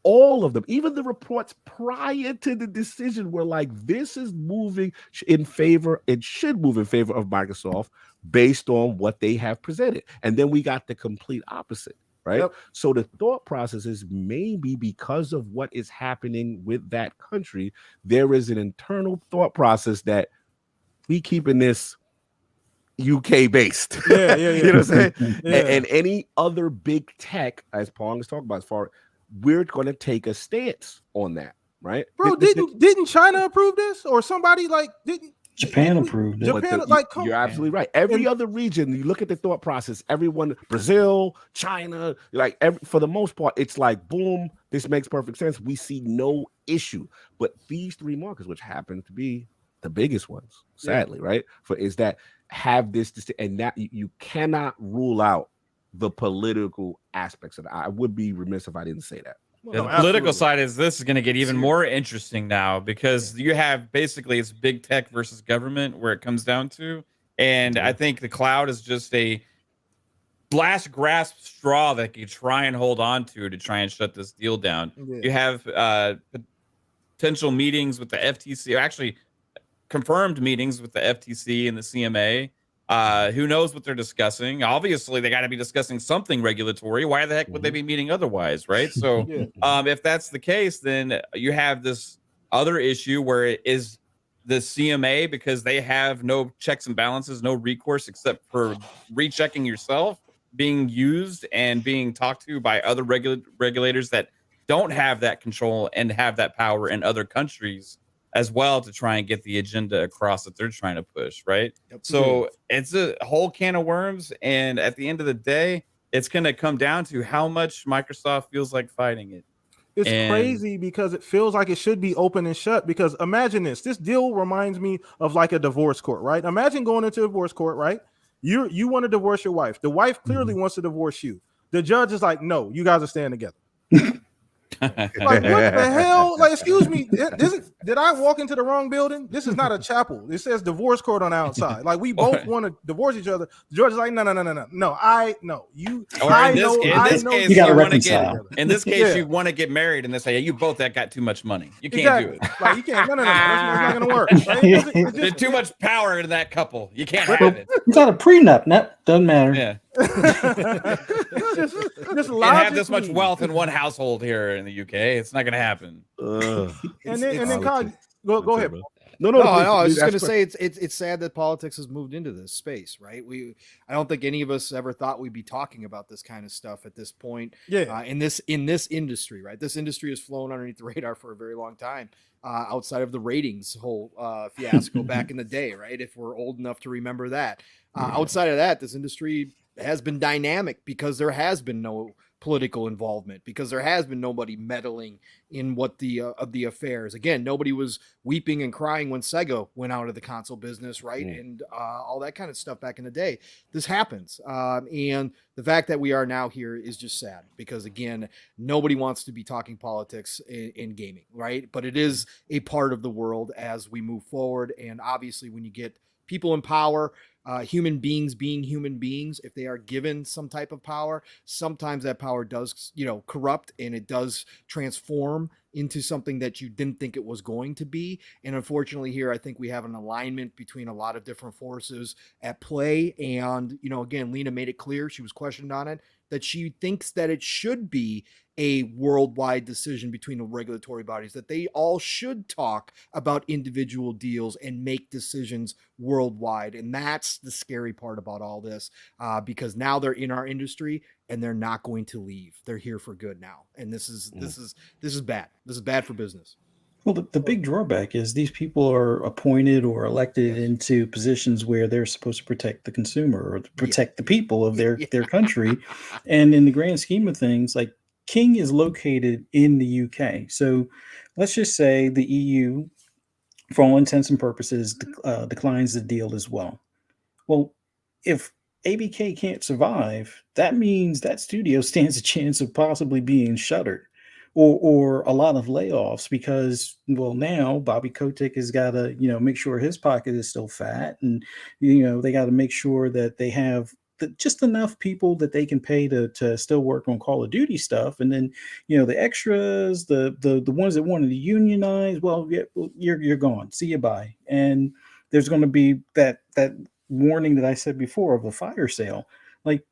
all of them, even the reports prior to the decision, were like, this is moving in favor, it should move in favor of Microsoft based on what they have presented. And then we got the complete opposite, right? Yep. So the thought process is maybe because of what is happening with that country, there is an internal thought process that we keeping this UK based. You know what I'm saying? And any other big tech, as Pong is talking about, as far we're going to take a stance on that, right? Bro, didn't China approve this, or somebody like didn't Japan approved it? You're absolutely right. Every other region, you look at the thought process. Everyone, Brazil, China, like for the most part, it's like boom, this makes perfect sense. We see no issue. But these three markets, which happen to be the biggest ones, sadly, right? Is that have this, and that you cannot rule out the political aspects of it. I would be remiss if I didn't say that. The political side is this is going to get even more interesting now, because you have basically it's big tech versus government where it comes down to. And I think the cloud is just a last grasp straw that you try and hold on to try and shut this deal down. You have potential meetings with the FTC, or actually confirmed meetings with the FTC and the CMA. Who knows what they're discussing? Obviously, they got to be discussing something regulatory. Why the heck would they be meeting otherwise, right? So, if that's the case, then you have this other issue where it is the CMA, because they have no checks and balances, no recourse except for rechecking yourself. being used and being talked to by other regulators that don't have that control and have that power in other countries as well to try and get the agenda across that they're trying to push, right? Yep. So it's a whole can of worms, and at the end of the day, it's going to come down to how much Microsoft feels like fighting it. It's And crazy because it feels like it should be open and shut. Because imagine this deal reminds me of like a divorce court, right? Imagine going into a divorce court, right? You want to divorce your wife. The wife clearly wants to divorce you. The judge is like, no, you guys are staying together. Like, what the hell? Like, excuse me, did I walk into the wrong building? This is not a chapel. It says divorce court on the outside. Like, we both want to divorce each other. The judge is like, no. You, or I in this, know, in I this know case, You gotta you want to reconcile. get. In this case, Yeah. you want to get married, and they say, "Yeah, you both that got too much money. You can't do it. Like, you can't. No. That's not gonna work. Right? It's There's just, too much power in that couple. You can't Well, have it." you got a prenup. No, doesn't matter. Yeah, just can't have this much logically. wealth in one household here in the UK. It's not going to happen. And then Kyle, go ahead. Bro. No, I was please just ask going to questions. say it's sad that politics has moved into this space, right? I don't think any of us ever thought we'd be talking about this kind of stuff at this point. Yeah. In this industry, right? This industry has flown underneath the radar for a very long time. Outside of the ratings whole fiasco back in the day, right? If we're old enough to remember that. Outside of that, this industry has been dynamic because there has been no political involvement, because there has been nobody meddling in what the of the affairs. Again, nobody was weeping and crying when Sega went out of the console business, right? And all that kind of stuff back in the day. This happens. And the fact that we are now here is just sad because, again, nobody wants to be talking politics in gaming, right? But it is a part of the world as we move forward. And obviously, when you get people in power, human beings being human beings, if they are given some type of power, sometimes that power does, corrupt, and it does transform into something that you didn't think it was going to be. And unfortunately here, I think we have an alignment between a lot of different forces at play. And, again, Lena made it clear, she was questioned on it, that she thinks that it should be a worldwide decision between the regulatory bodies, that they all should talk about individual deals and make decisions worldwide. And that's the scary part about all this, because now they're in our industry and they're not going to leave. They're here for good now. And this is bad. This is bad for business. Well, the big drawback is these people are appointed or elected into positions where they're supposed to protect the consumer or protect the people of their country. And in the grand scheme of things, like, King is located in the UK. So let's just say the EU, for all intents and purposes, declines the deal as well. Well, if ABK can't survive, that means that studio stands a chance of possibly being shuttered or a lot of layoffs because, well, now Bobby Kotick has got to, make sure his pocket is still fat. And, they got to make sure that they have just enough people that they can pay to still work on Call of Duty stuff. And then, the extras, the ones that wanted to unionize, well, yeah, you're gone. See you, bye. And there's going to be that warning that I said before of a fire sale. Like,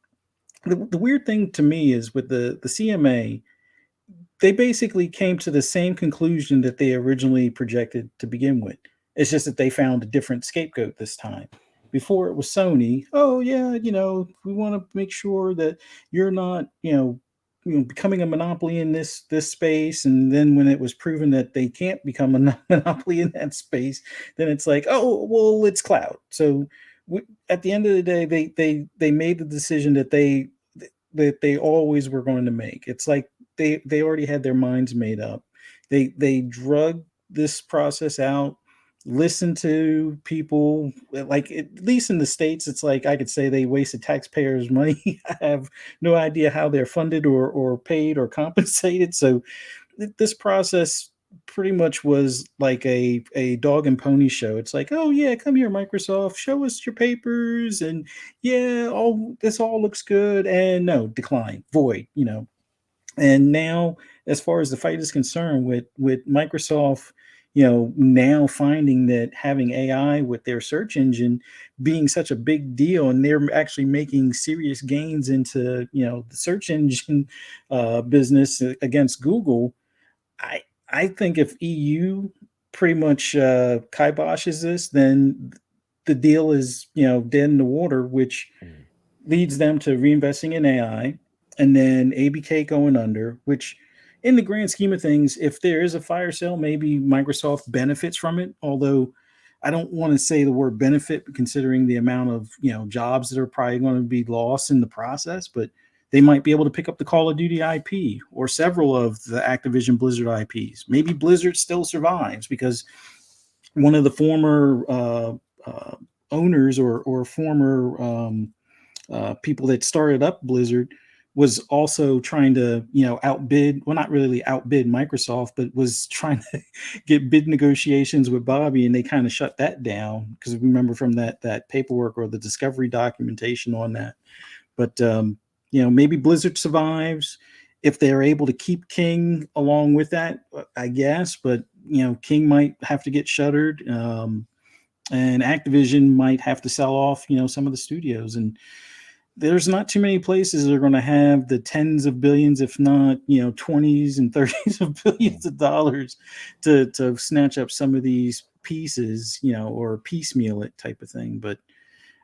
the weird thing to me is with the CMA, they basically came to the same conclusion that they originally projected to begin with. It's just that they found a different scapegoat this time. Before it was Sony. Oh yeah, we want to make sure that you're not, becoming a monopoly in this space. And then when it was proven that they can't become a monopoly in that space, then it's like, oh well, it's cloud. So at the end of the day, they made the decision that they always were going to make. It's like they already had their minds made up. They drug this process out, listened to people. Like, at least in the States, it's like I could say they wasted taxpayers' money. I have no idea how they're funded or paid or compensated. So this process pretty much was like a dog and pony show. It's like, oh yeah, come here, Microsoft, show us your papers, and yeah, this all looks good, and no, decline, void, And now, as far as the fight is concerned, with Microsoft, now finding that having AI with their search engine being such a big deal, and they're actually making serious gains into the search engine business against Google. I think if EU pretty much kiboshes this, then the deal is dead in the water, which leads them to reinvesting in AI, and then ABK going under, which in the grand scheme of things, if there is a fire sale, maybe Microsoft benefits from it. Although I don't want to say the word benefit, considering the amount of jobs that are probably going to be lost in the process, but they might be able to pick up the Call of Duty IP or several of the Activision Blizzard IPs. Maybe Blizzard still survives because one of the former owners or former people that started up Blizzard was also trying to, outbid, well, not really outbid Microsoft, but was trying to get bid negotiations with Bobby, and they kind of shut that down because remember from that paperwork or the discovery documentation on that. But maybe Blizzard survives if they're able to keep King along with that, I guess. But King might have to get shuttered, and Activision might have to sell off, some of the studios. And there's not too many places that are going to have the tens of billions, if not 20s and 30s of billions of dollars to snatch up some of these pieces, or piecemeal it type of thing. But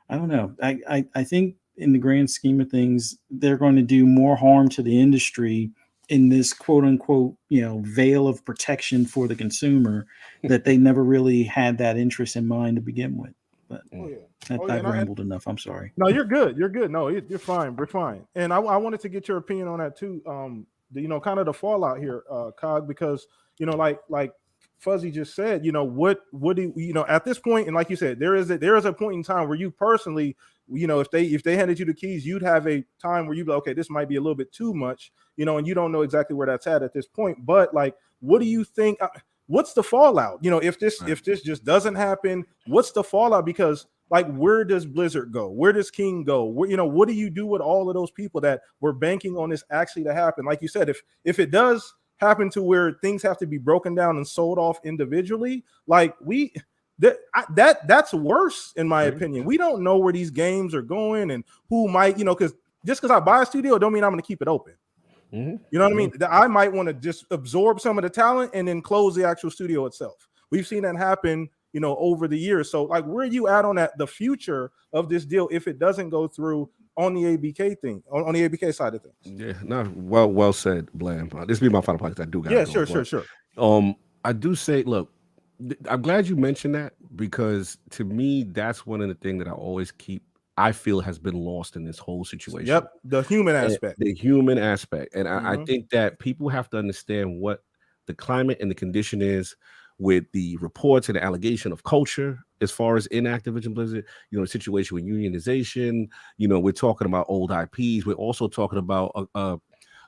I don't know. I think in the grand scheme of things, they're going to do more harm to the industry in this quote unquote, veil of protection for the consumer that they never really had that interest in mind to begin with. But I've rambled enough. I'm sorry. No, you're good. You're good. No, you're fine. We're fine. And I wanted to get your opinion on that too. Kind of the fallout here, Cog, because like Fuzzy just said, what do at this point, and like you said, there is a point in time where you personally, if they handed you the keys, you'd have a time where you'd be like, okay, this might be a little bit too much, and you don't know exactly where that's at this point. But like, what do you think? What's the fallout? If this just doesn't happen, what's the fallout? Because like, where does Blizzard go? Where does King go? What do you do with all of those people that were banking on this actually to happen? Like you said, if it does happen to where things have to be broken down and sold off individually, like that's worse in my opinion. We don't know where these games are going and who might, because just because I buy a studio don't mean I'm going to keep it open. You know what I mean? I might want to just absorb some of the talent and then close the actual studio itself. We've seen that happen, over the years. So like, where are you at on that, the future of this deal if it doesn't go through on the ABK thing, on the ABK side of things? Yeah, no, well said, Blam. This will be my final podcast. I do got sure. I do say, look, I'm glad you mentioned that, because to me, that's one of the things that I feel has been lost in this whole situation. Yep, the human aspect. And I think that people have to understand what the climate and the condition is with the reports and the allegation of culture as far as in Activision Blizzard, the situation with unionization, we're talking about old IPs. We're also talking about a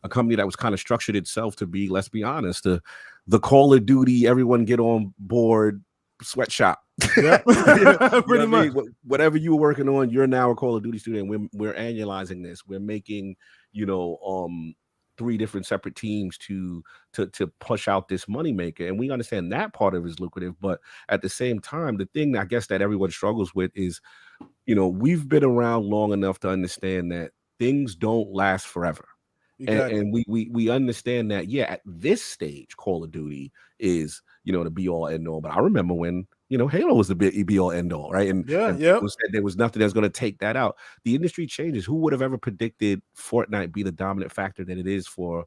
company that was kind of structured itself to be, let's be honest, the Call of Duty, everyone get on board sweatshop. Yep. Pretty much. Whatever you were working on, you're now a Call of Duty student, and we're annualizing this. We're making 3 different separate teams to push out this moneymaker, and we understand that part of it is lucrative. But at the same time, the thing I guess that everyone struggles with is, we've been around long enough to understand that things don't last forever. Exactly. And we understand that, at this stage, Call of Duty is, the be all end all. But I remember when, Halo was the be all end all, right? And people said there was nothing that's going to take that out. The industry changes. Who would have ever predicted Fortnite be the dominant factor that it is for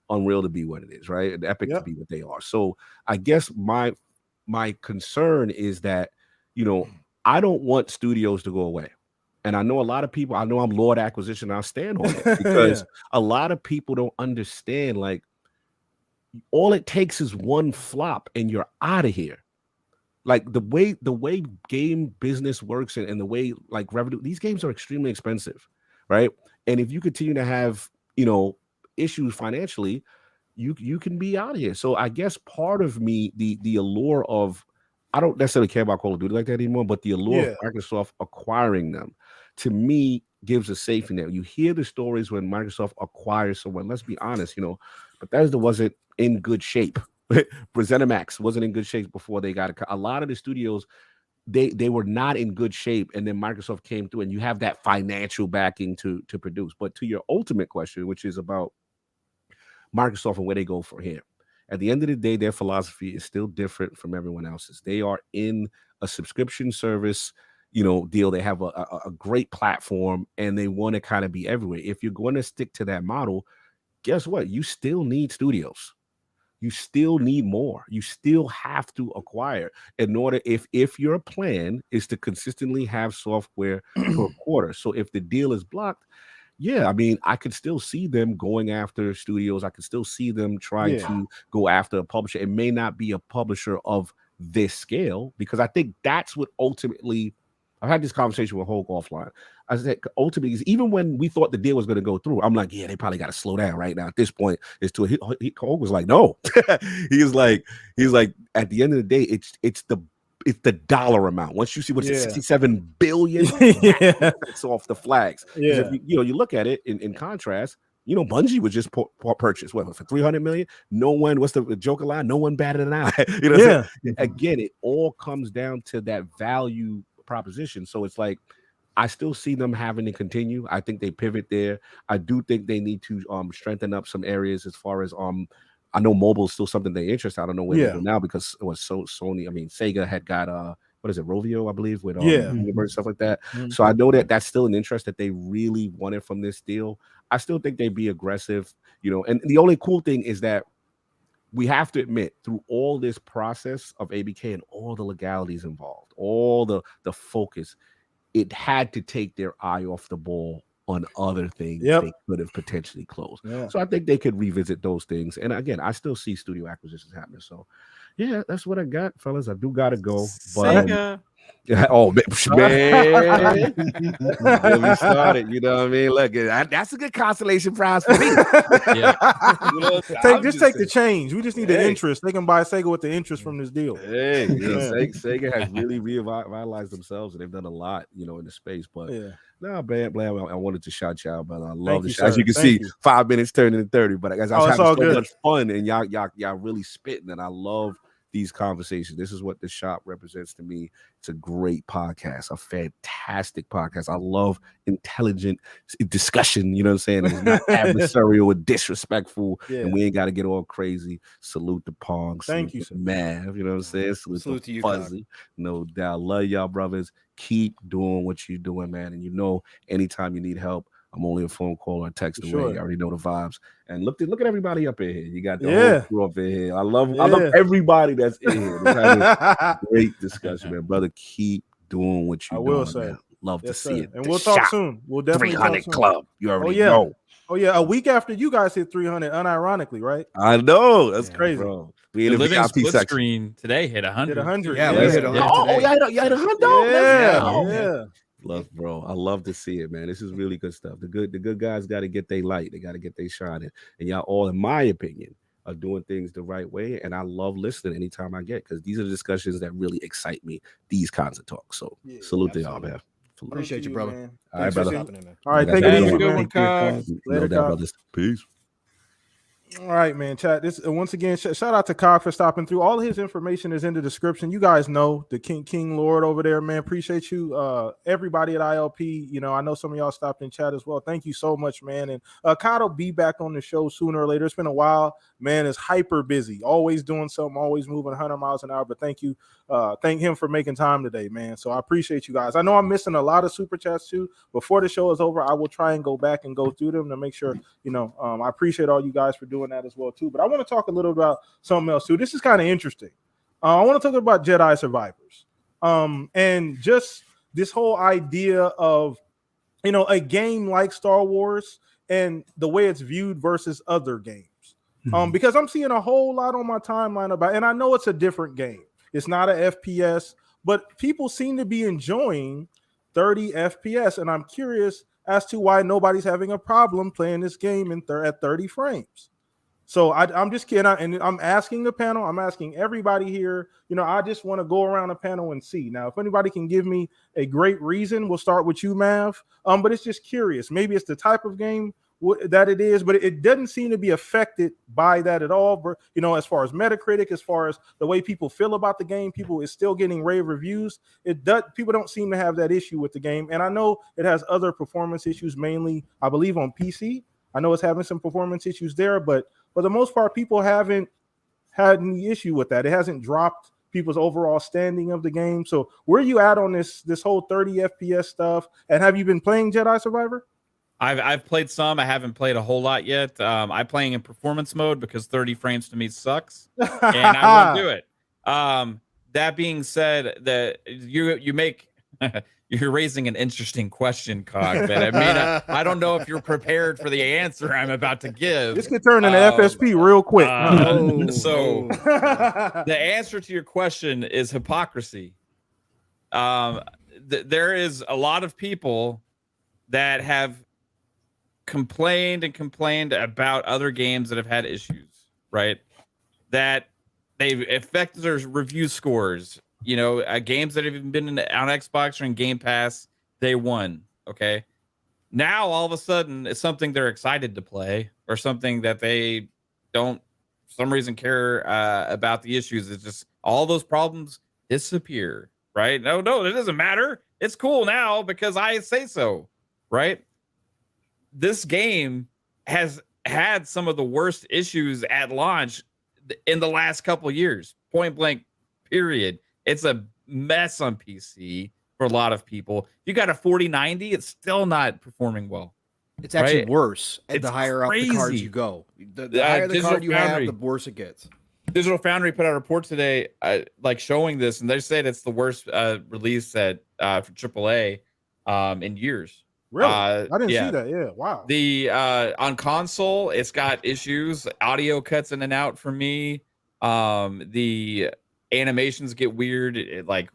Unreal to be what it is, right? And Epic to be what they are. So I guess my concern is that, I don't want studios to go away. And I know a lot of people, I know I'm Lord Acquisition, and I'll stand on it, because a lot of people don't understand, like, all it takes is one flop and you're out of here. Like the way game business works and the way like revenue, these games are extremely expensive, right? And if you continue to have, issues financially, you can be out of here. So I guess part of me, the allure of, I don't necessarily care about Call of Duty like that anymore, but the allure of Microsoft acquiring them, to me, gives a safety net. You hear the stories when Microsoft acquires someone. Let's be honest, Bethesda wasn't in good shape. ZeniMax wasn't in good shape before they got a lot of the studios. They were not in good shape, and then Microsoft came through, and you have that financial backing to produce. But to your ultimate question, which is about Microsoft and where they go from here. At the end of the day, their philosophy is still different from everyone else's. They are in a subscription service, deal. They have a great platform, and they want to kind of be everywhere. If you're going to stick to that model, guess what? You still need studios. You still need more. You still have to acquire in order, if your plan is to consistently have software per quarter. So if the deal is blocked, yeah, I mean, I could still see them going after studios. I could still see them trying to go after a publisher. It may not be a publisher of this scale, because I think that's what ultimately, I've had this conversation with Hulk offline. I said, ultimately, even when we thought the deal was going to go through, I'm like, yeah, they probably got to slow down right now. At this point, it's to Hulk was like, no. he's like, at the end of the day, it's the dollar amount. Once you see what's 67 billion, it's off the flags. If you look at it in contrast, Bungie was just purchased for 300 million. No one, what's the Joker line? No one batted an eye. Again, it all comes down to that value proposition. So it's like, I still see them having to continue. I think they pivot there. I do think they need to strengthen up some areas as far as I know mobile is still something they're interested. I don't know where they go now, because it was Sony. I mean, Sega had got what is it, Rovio, I believe, with Universe, stuff like that. So I know that that's still an interest that they really wanted from this deal. I still think they'd be aggressive, and the only cool thing is that we have to admit, through all this process of ABK and all the legalities involved, all the focus, it had to take their eye off the ball on other things they could have potentially closed. So I think they could revisit those things. And again, I still see studio acquisitions happening. So yeah, that's what I got, fellas. I do gotta go. But oh man, we started. You know what I mean? Look, that's a good consolation prize for me. Just take the change. We just need the interest. They can buy Sega with the interest from this deal. Sega has really revitalized themselves, and they've done a lot, in the space. But no, Blam, I wanted to shout you out, but I love the show. As you can see, 5 minutes turned into 30. But as I was having so much fun, and y'all really spitting, and I love these conversations. This is what the shop represents to me. It's a great podcast, a fantastic podcast. I love intelligent discussion. You know what I'm saying? It's not adversarial or disrespectful, and we ain't got to get all crazy. Salute to Pong. Thank you, Mav. You know what I'm saying? Salute to you, Fuzzy. No doubt. Love y'all, brothers. Keep doing what you're doing, man. And anytime you need help, I'm only a phone call or a text away. You already know the vibes. And look at everybody up in here. You got the whole crew up in here. I love everybody that's in here. We're having a great discussion, man. Brother, keep doing what you're doing. Man. Love to see it. And we'll talk soon. We'll definitely 300 talk soon. Club. You already know. Oh yeah, a week after you guys hit 300, unironically, right? I know. That's crazy, bro. We the living split screen today hit 100. Hit 100. Yeah, we hit 100. Oh, you had 100. Yeah. Love, bro. I love to see it, man. This is really good stuff. The good guys got to get their light. They got to get their shine in. And y'all all, in my opinion, are doing things the right way. And I love listening anytime I get, because these are the discussions that really excite me. These kinds of talks. So salute to y'all, man. Appreciate you, brother. Man. All right, brother. All right, take it easy, good man. one, Later, brothers. Peace. All right, man. Chat. This once again, shout out to Cog for stopping through. All his information is in the description. You guys know the King Lord over there, man. Appreciate you, everybody at ILP. I know some of y'all stopped in chat as well. Thank you so much, man. And Cog will be back on the show sooner or later. It's been a while, man. It's hyper busy, always doing something, always moving 100 miles an hour. But thank you, thank him for making time today, man. So I appreciate you guys. I know I'm missing a lot of super chats too. Before the show is over, I will try and go back and go through them to make sure. I appreciate all you guys for doing that as well too. But I want to talk a little about something else too. This is kind of interesting. I want to talk about Jedi survivors, and just this whole idea of a game like Star Wars and the way it's viewed versus other games. Because I'm seeing a whole lot on my timeline about, and I know it's a different game. It's not an FPS, but people seem to be enjoying 30 FPS, and I'm curious as to why nobody's having a problem playing this game at 30 frames. So I'm just kidding, and I'm asking the panel. I'm asking everybody here. I just want to go around the panel and see. Now, if anybody can give me a great reason, we'll start with you, Mav. But it's just curious. Maybe it's the type of game that it is, but it doesn't seem to be affected by that at all. But as far as Metacritic, as far as the way people feel about the game, people is still getting rave reviews. People don't seem to have that issue with the game, and I know it has other performance issues, mainly I believe on PC. I know it's having some performance issues there, but for the most part, people haven't had any issue with that. It hasn't dropped people's overall standing of the game. So where are you at on this whole 30 FPS stuff? And have you been playing Jedi Survivor? I've played some. I haven't played a whole lot yet. I'm playing in performance mode because 30 frames to me sucks, and I won't do it. That being said, that you make you're raising an interesting question, Cog. But I don't know if you're prepared for the answer I'm about to give. This could turn into FSP real quick. So the answer to your question is hypocrisy. There is a lot of people that have complained about other games that have had issues, right? That they've affected their review scores. You know, games that have even been on Xbox or in Game Pass, they won. Okay. Now, all of a sudden, it's something they're excited to play or something that they don't, for some reason, care about the issues. It's just all those problems disappear, right? No, it doesn't matter. It's cool now because I say so, right? This game has had some of the worst issues at launch in the last couple of years. Point blank, period. It's a mess on PC for a lot of people. You got a 4090, it's still not performing well. It's actually right? worse the higher up the cards crazy. you go. The higher the card you have, the worse it gets. Digital Foundry put out a report today like showing this, and they said it's the worst release for AAA in years. Really? I didn't see that. Yeah. Wow. The on console, it's got issues. Audio cuts in and out for me. The animations get weird, like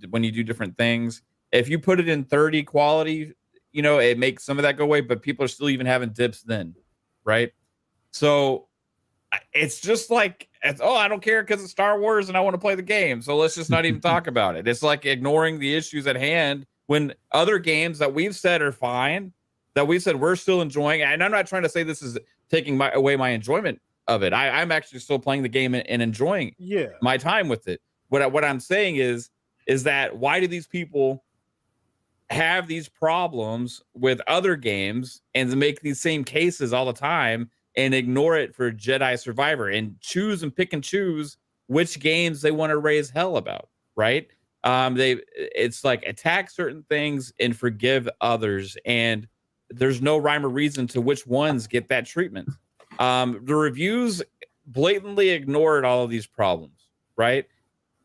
when you do different things. If you put it in 30 quality, you know, it makes some of that go away, but people are still even having dips then, right? So it's just like, I don't care because it's Star Wars and I want to play the game, so let's just not even talk about it. It's like ignoring the issues at hand when other games that we've said are fine, that we've said we're still enjoying, and I'm not trying to say this is taking away my enjoyment of it. I'm actually still playing the game and enjoying my time with it. What I'm saying is that why do these people have these problems with other games and make these same cases all the time and ignore it for Jedi Survivor and pick and choose which games they want to raise hell about, right? It's like attack certain things and forgive others, and there's no rhyme or reason to which ones get that treatment. The reviews blatantly ignored all of these problems, right?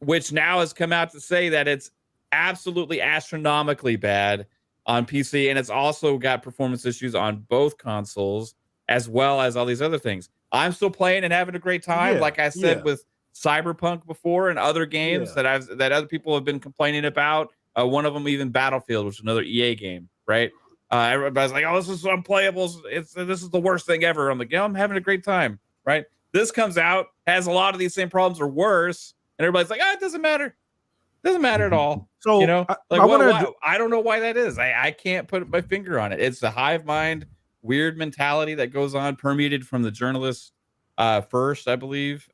Which now has come out to say that it's absolutely astronomically bad on PC, and it's also got performance issues on both consoles, as well as all these other things. I'm still playing and having a great time, like I said with Cyberpunk before and other games that other people have been complaining about. One of them even Battlefield, which is another EA game, right? Everybody's like, "Oh, this is unplayable. This is the worst thing ever." I'm like, "Yeah, I'm having a great time," right? This comes out, has a lot of these same problems or worse, and everybody's like, it doesn't matter. Doesn't matter at all. So, you know, I don't know why that is. I can't put my finger on it. It's the hive mind, weird mentality that goes on, permeated from the journalists first, I believe,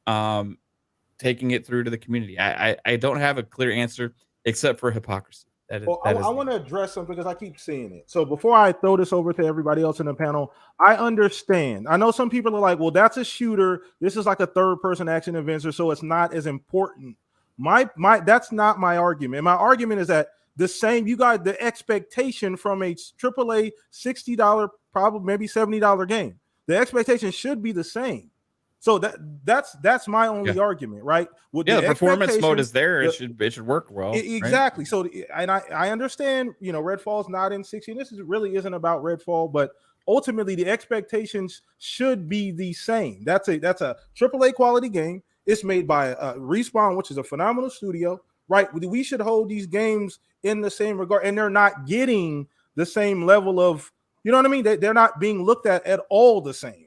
taking it through to the community. I don't have a clear answer except for hypocrisy. I want to address something because I keep seeing it. So before I throw this over to everybody else in the panel, I understand. I know some people are like, well, that's a shooter. This is like a third-person action adventure, so it's not as important. That's not my argument. My argument is that you got the expectation from a AAA $60, probably maybe $70 game. The expectation should be the same. So that's my only argument, right? The performance mode is there. It should work well. Exactly. Right? So, and I understand, Redfall's not in 60. This really isn't about Redfall, but ultimately the expectations should be the same. That's a AAA quality game. It's made by Respawn, which is a phenomenal studio, right? We should hold these games in the same regard, and they're not getting the same level of, you know what I mean? They're not being looked at all the same.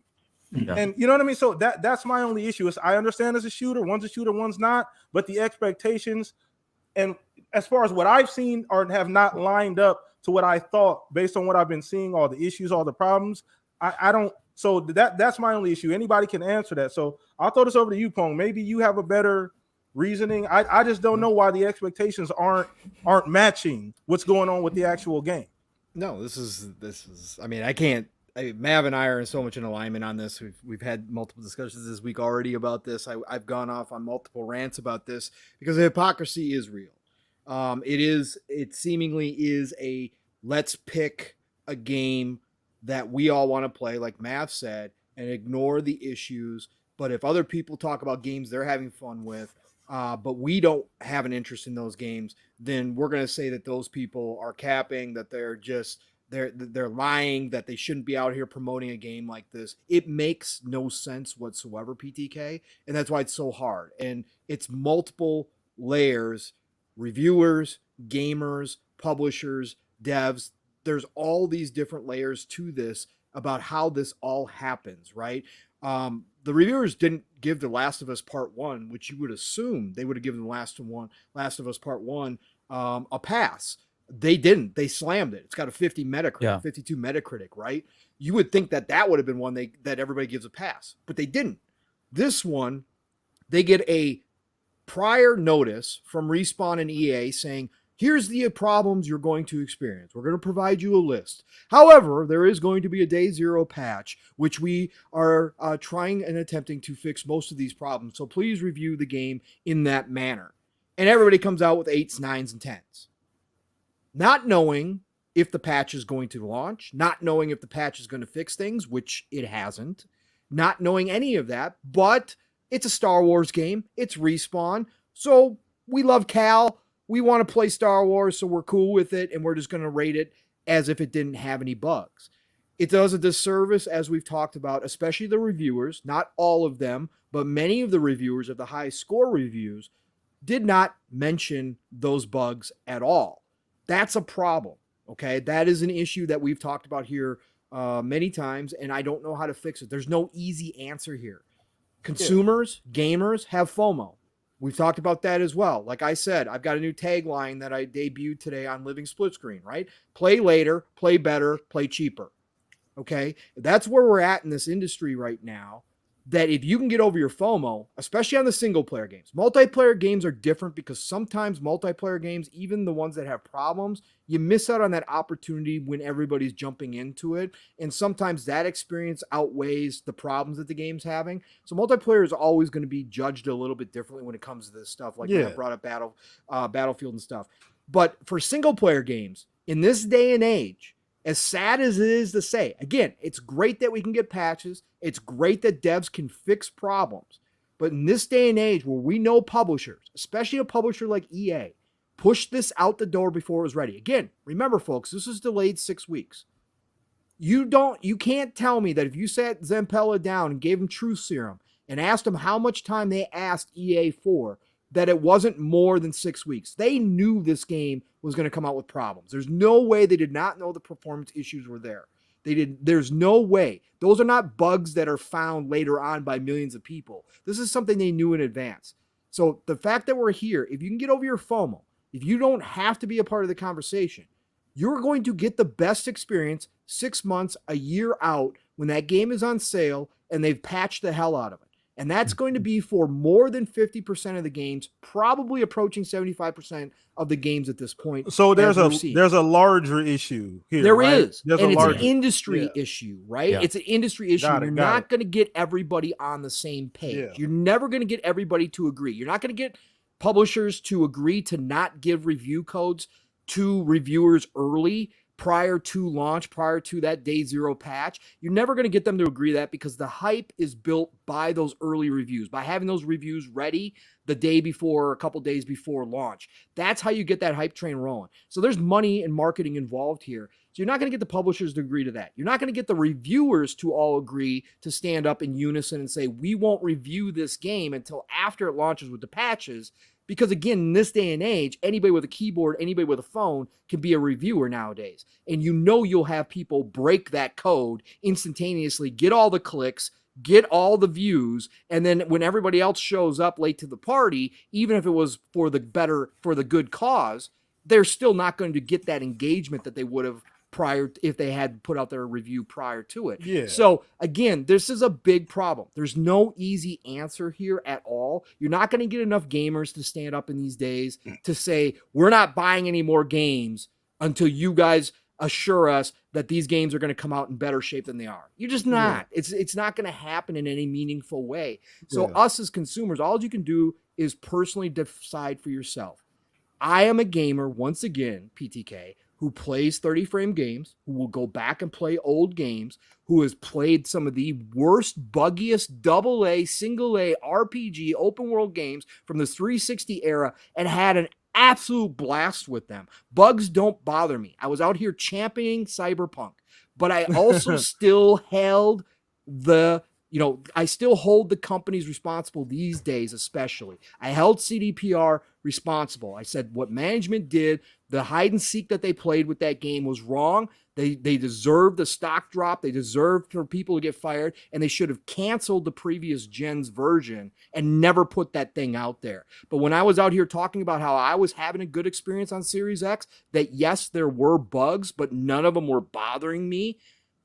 Yeah. And you know what I mean? So that's my only issue is I understand as a shooter, one's not, but the expectations, and as far as what I've seen have not lined up to what I thought based on what I've been seeing, all the issues, all the problems. I don't. So that's my only issue. Anybody can answer that. So I'll throw this over to you, Pong. Maybe you have a better reasoning. I just don't know why the expectations aren't matching what's going on with the actual game. No, this is. I mean, I can't Mav and I are in so much in alignment on this. We've had multiple discussions this week already about this. I've gone off on multiple rants about this because the hypocrisy is real. It seemingly is a let's pick a game that we all want to play, like Mav said, and ignore the issues. But if other people talk about games they're having fun with, but we don't have an interest in those games, then we're going to say that those people are capping, that they're lying, that they shouldn't be out here promoting a game like this. It makes no sense whatsoever, PTK, and that's why it's so hard. And it's multiple layers: reviewers, gamers, publishers, devs. There's all these different layers to this about how this all happens, right? The reviewers didn't give The Last of Us Part 1, which you would assume they would have given The Last of Us Part 1 a pass. They didn't. They slammed it. It's got a 50 Metacritic, 52 Metacritic, right? You would think that would have been one that everybody gives a pass, but they didn't. This one, they get a prior notice from Respawn and EA saying, here's the problems you're going to experience. We're going to provide you a list. However, there is going to be a day zero patch, which we are trying and attempting to fix most of these problems. So please review the game in that manner. And everybody comes out with 8s, 9s, and 10s. Not knowing if the patch is going to launch, not knowing if the patch is going to fix things, which it hasn't, not knowing any of that, but it's a Star Wars game. It's Respawn. So we love Cal. We want to play Star Wars, so we're cool with it, and we're just going to rate it as if it didn't have any bugs. It does a disservice, as we've talked about, especially the reviewers, not all of them, but many of the reviewers of the high score reviews did not mention those bugs at all. That's a problem, okay? That is an issue that we've talked about here many times, and I don't know how to fix it. There's no easy answer here. Consumers, gamers have FOMO. We've talked about that as well. Like I said, I've got a new tagline that I debuted today on Living Split Screen, right? Play later, play better, play cheaper. Okay? That's where we're at in this industry right now, that if you can get over your FOMO, especially on the single player games. Multiplayer games are different because sometimes multiplayer games, even the ones that have problems, you miss out on that opportunity when everybody's jumping into it. And sometimes that experience outweighs the problems that the game's having. So multiplayer is always going to be judged a little bit differently when it comes to this stuff. Like when I brought up Battlefield and stuff. But for single player games, in this day and age, as sad as it is to say, again, it's great that we can get patches. It's great that devs can fix problems. But in this day and age where we know publishers, especially a publisher like EA, pushed this out the door before it was ready. Again, remember, folks, this is delayed 6 weeks. You can't tell me that if you sat Zempella down and gave him Truth Serum and asked him how much time they asked EA for, that it wasn't more than 6 weeks. They knew this game was going to come out with problems. There's no way they did not know the performance issues were there. There's no way. Those are not bugs that are found later on by millions of people. This is something they knew in advance. So the fact that we're here, if you can get over your FOMO, if you don't have to be a part of the conversation, you're going to get the best experience 6 months, a year out when that game is on sale and they've patched the hell out of it. And that's going to be for more than 50% of the games, probably approaching 75% of the games at this point. So there's a larger issue here. There right? is. There's and a it's larger an industry issue, right? Yeah. It's an industry issue. You're not going to get everybody on the same page. Yeah. You're never going to get everybody to agree. You're not going to get publishers to agree to not give review codes to reviewers early prior to launch, prior to that day zero patch. You're never going to get them to agree that because the hype is built by those early reviews, by having those reviews ready the day before, a couple days before launch. That's how you get that hype train rolling. So there's money and marketing involved here. So you're not going to get the publishers to agree to that. You're not going to get the reviewers to all agree to stand up in unison and say, we won't review this game until after it launches with the patches. Because again, in this day and age, anybody with a keyboard, anybody with a phone can be a reviewer nowadays. And you'll have people break that code instantaneously, get all the clicks, get all the views, and then when everybody else shows up late to the party, even if it was for the good cause, they're still not going to get that engagement that they would have prior if they had put out their review prior to it. Yeah. So again, this is a big problem. There's no easy answer here at all. You're not going to get enough gamers to stand up in these days to say, we're not buying any more games until you guys assure us that these games are going to come out in better shape than they are. You're just not. It's not going to happen in any meaningful way. So us as consumers, all you can do is personally decide for yourself. I am a gamer, once again, PTK, who plays 30-frame games, who will go back and play old games, who has played some of the worst, buggiest AA, single A, RPG, open world games from the 360 era and had an absolute blast with them. Bugs don't bother me. I was out here championing Cyberpunk, but I also still held I still hold the companies responsible these days, especially. I held CDPR responsible. I said what management did, the hide and seek that they played with that game was wrong. They deserved the stock drop. They deserved for people to get fired, and they should have canceled the previous gen's version and never put that thing out there. But when I was out here talking about how I was having a good experience on Series X, that yes, there were bugs, but none of them were bothering me,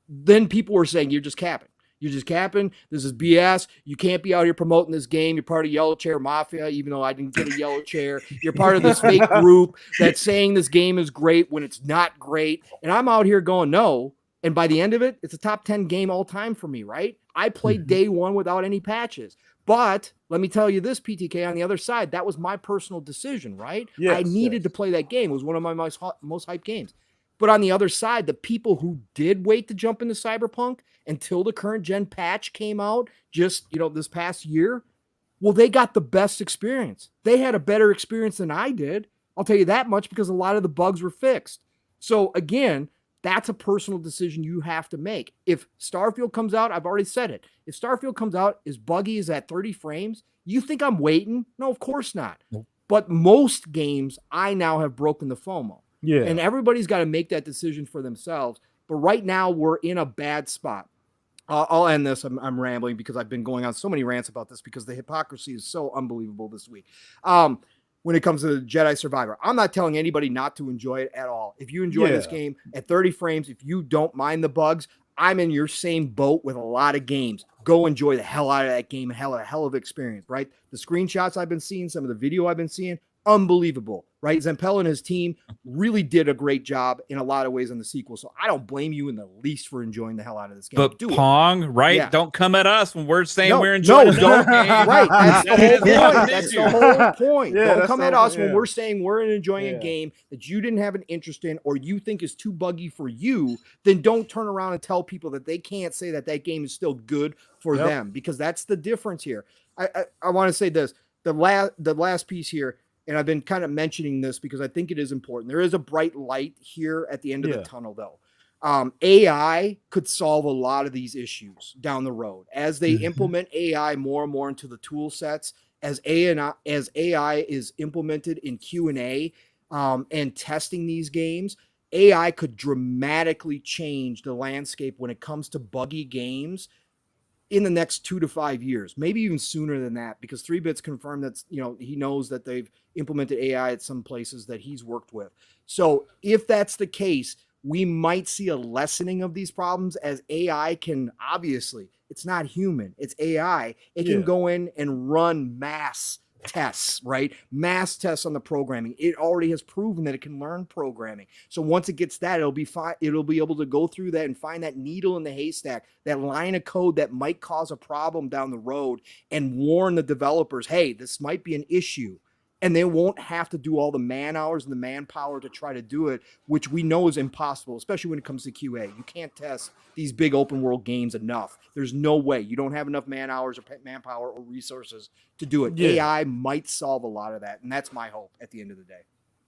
then people were saying, you're just capping. You're just capping. This is BS. You can't be out here promoting this game. You're part of Yellow Chair Mafia, even though I didn't get a yellow chair. You're part of this fake group that's saying this game is great when it's not great. And I'm out here going, no. And by the end of it, it's a top 10 game all time for me, right? I played day one without any patches. But let me tell you this, PTK, on the other side, that was my personal decision, right? I needed to play that game. It was one of my most hyped games. But on the other side, the people who did wait to jump into Cyberpunk until the current gen patch came out just, this past year, well, they got the best experience. They had a better experience than I did. I'll tell you that much because a lot of the bugs were fixed. So again, that's a personal decision you have to make. If Starfield comes out, I've already said it. If Starfield comes out as buggy as at 30 frames, you think I'm waiting? No, of course not. Nope. But most games, I now have broken the FOMO. Yeah. And everybody's got to make that decision for themselves. But right now, we're in a bad spot. I'll end this. I'm rambling because I've been going on so many rants about this because the hypocrisy is so unbelievable this week. When it comes to the Jedi Survivor, I'm not telling anybody not to enjoy it at all. If you enjoy this game at 30 frames, if you don't mind the bugs, I'm in your same boat with a lot of games. Go enjoy the hell out of that game and hell of experience, right? The screenshots I've been seeing, some of the video I've been seeing, unbelievable, right? Zempel and his team really did a great job in a lot of ways on the sequel. So I don't blame you in the least for enjoying the hell out of this game. But Pong, right? Yeah. Don't come at us when we're saying we're enjoying the game. Right. That's the whole point. That's the whole point. Yeah, don't come at us when we're saying we're enjoying a game that you didn't have an interest in or you think is too buggy for you. Then don't turn around and tell people that they can't say that that game is still good for them, because that's the difference here. I want to say this. The last piece here, and I've been kind of mentioning this because I think it is important. There is a bright light here at the end of the tunnel, though. AI could solve a lot of these issues down the road as they implement AI more and more into the tool sets. As AI is implemented in Q&A and testing these games, AI could dramatically change the landscape when it comes to buggy games in the next 2 to 5 years, maybe even sooner than that, because 3-Bits confirmed that, he knows that they've implemented AI at some places that he's worked with. So if that's the case, we might see a lessening of these problems as AI can, obviously, it's not human, it's AI. It can go in and run mass tests, right? Mass tests on the programming. It already has proven that it can learn programming. So once it gets that, it'll be fine. It'll be able to go through that and find that needle in the haystack, that line of code that might cause a problem down the road, and warn the developers, hey, this might be an issue. And they won't have to do all the man hours and the manpower to try to do it, which we know is impossible, especially when it comes to QA. You can't test these big open world games enough. There's no way. You don't have enough man hours or manpower or resources to do it. AI might solve a lot of that, and that's my hope at the end of the day.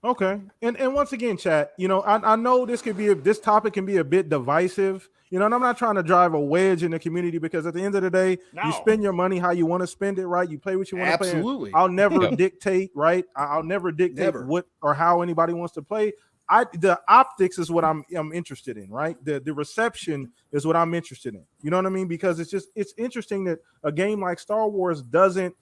Okay. And once again, chat, I know this topic can be a bit divisive, and I'm not trying to drive a wedge in the community, because at the end of the day, you spend your money how you want to spend it, right? You play what you want to play. Absolutely. I'll never dictate, right? I'll never dictate what or how anybody wants to play. The optics is what I'm interested in, right? The reception is what I'm interested in. You know what I mean? Because it's interesting that a game like Star Wars doesn't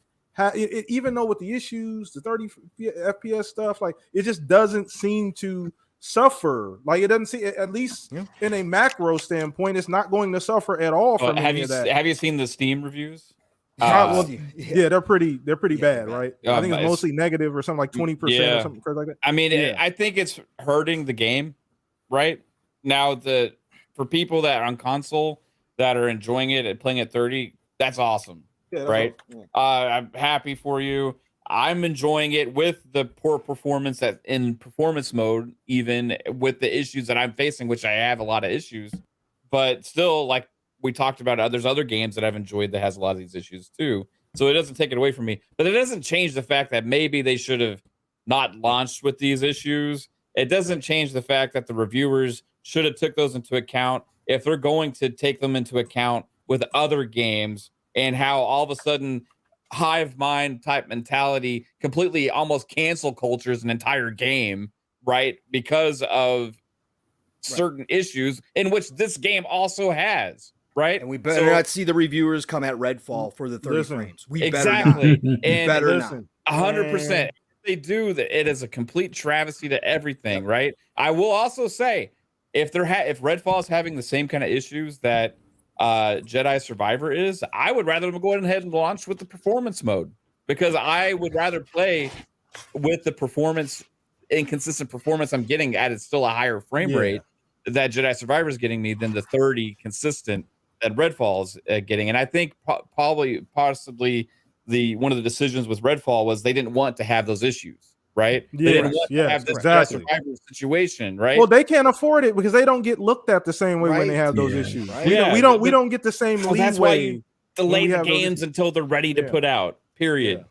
even though with the issues, the 30 FPS stuff, like it just doesn't seem to suffer. Like it doesn't see, at least in a macro standpoint, it's not going to suffer at all from any of that. Have you seen the Steam reviews? They're pretty bad, right? I think it's mostly negative or something like 20% or something like that. I mean, I think it's hurting the game right now. for people that are on console that are enjoying it and playing at 30, that's awesome. Yeah, that's Right? awesome. Yeah. I'm happy for you. I'm enjoying it with the poor performance that in performance mode, even with the issues that I'm facing, which I have a lot of issues, but still, like we talked about, there's other games that I've enjoyed that has a lot of these issues too. So it doesn't take it away from me, but it doesn't change the fact that maybe they should have not launched with these issues. It doesn't change the fact that the reviewers should have took those into account if they're going to take them into account with other games, and how all of a sudden hive mind type mentality completely almost cancel cultures an entire game, right? Because of certain issues in which this game also has, right? And we better not see the reviewers come at Redfall for the 30 Listen, frames. We exactly. better not. And Better listen, 100%. They do that. It is a complete travesty to everything, right? I will also say, if Redfall is having the same kind of issues that Jedi Survivor is, I would rather them go ahead and launch with the performance mode, because I would rather play with the performance, inconsistent performance I'm getting at. It's still a higher frame rate that Jedi Survivor is getting me than the 30 consistent that Redfall's getting. And I think possibly one of the decisions with Redfall was they didn't want to have those issues, right? They didn't want to have this Jedi Survivor situation, right? Well, they can't afford it because they don't get looked at the same way when they have those issues. Right? We don't get the same leeway. That's why you delay the games until they're ready to put out. Period.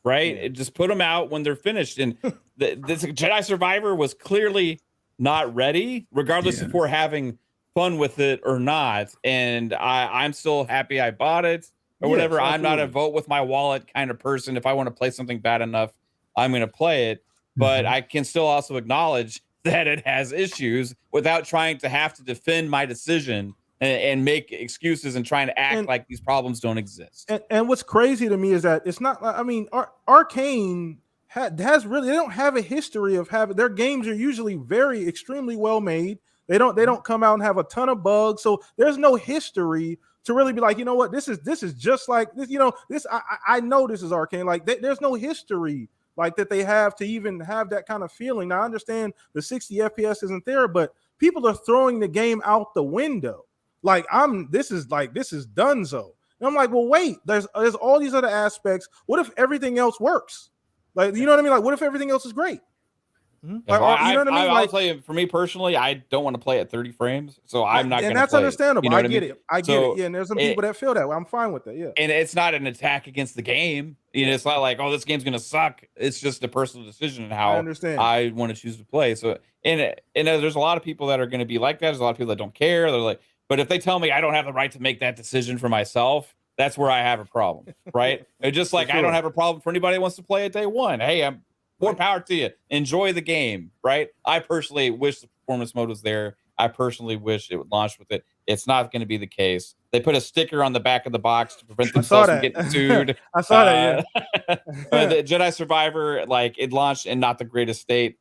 Right? Just put them out when they're finished. And this Jedi Survivor was clearly not ready, regardless if we're having fun with it or not. And I'm still happy I bought it or whatever. Absolutely. I'm not a vote with my wallet kind of person. If I want to play something bad enough, I'm going to play it. But I can still also acknowledge that it has issues without trying to have to defend my decision and make excuses and trying to act like these problems don't exist. And what's crazy to me is that it's not, I mean, Arcane has really, they don't have a history of having, their games are usually very extremely well made. They don't come out and have a ton of bugs. So there's no history to really be like, you know what, this is just like this, this, I know this is Arcane. Like there's no history like that they have to even have that kind of feeling. Now I understand the 60 FPS isn't there, but people are throwing the game out the window. Like this is donezo. And I'm like, well, wait, there's all these other aspects. What if everything else works? Like, you know what I mean? Like, what if everything else is great? Like, you know what I mean? I'll tell you, for me personally, I don't want to play at 30 frames, so I'm not going to. And that's understandable. You know I get it. I get it. Yeah, and there's some people that feel that way. I'm fine with that. Yeah. And it's not an attack against the game. It's not like, oh, this game's going to suck. It's just a personal decision and how I want to choose to play. So, and there's a lot of people that are going to be like that. There's a lot of people that don't care. They're like, but if they tell me I don't have the right to make that decision for myself, that's where I have a problem, right? It's just like I don't have a problem for anybody who wants to play it day one. Hey, I'm more power to you. Enjoy the game, right? I personally wish the performance mode was there. I personally wish it would launch with it. It's not going to be the case. They put a sticker on the back of the box to prevent themselves from getting sued. I saw that, yeah. The Jedi Survivor, like, it launched in not the greatest state,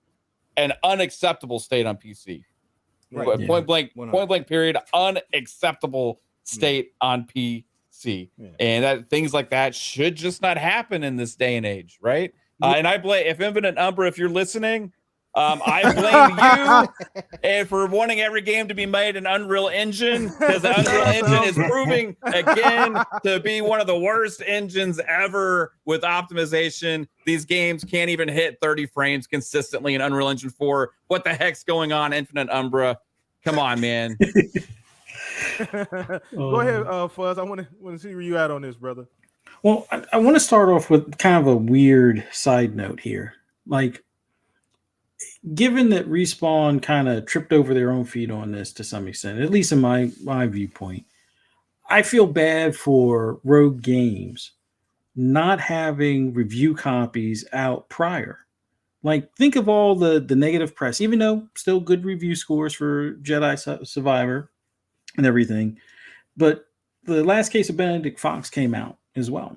an unacceptable state on PC. Right. Point blank period, unacceptable state on PC. Yeah. And things like that should just not happen in this day and age, right? And I blame, if Infinite Umbra, if you're listening, I blame you and for wanting every game to be made in Unreal Engine, because the Unreal Engine is proving again to be one of the worst engines ever with optimization. These games can't even hit 30 frames consistently in Unreal Engine 4. What the heck's going on, Infinite Umbra? Come on, man. Go ahead, Fuzz. I want to see where you at on this, brother. Well, I want to start off with kind of a weird side note here. Like, given that Respawn kind of tripped over their own feet on this to some extent, at least in my viewpoint, I feel bad for Rogue Games not having review copies out prior. Like, think of all the negative press, even though still good review scores for Jedi Survivor and everything. But the last case of Benedict Fox came out as well.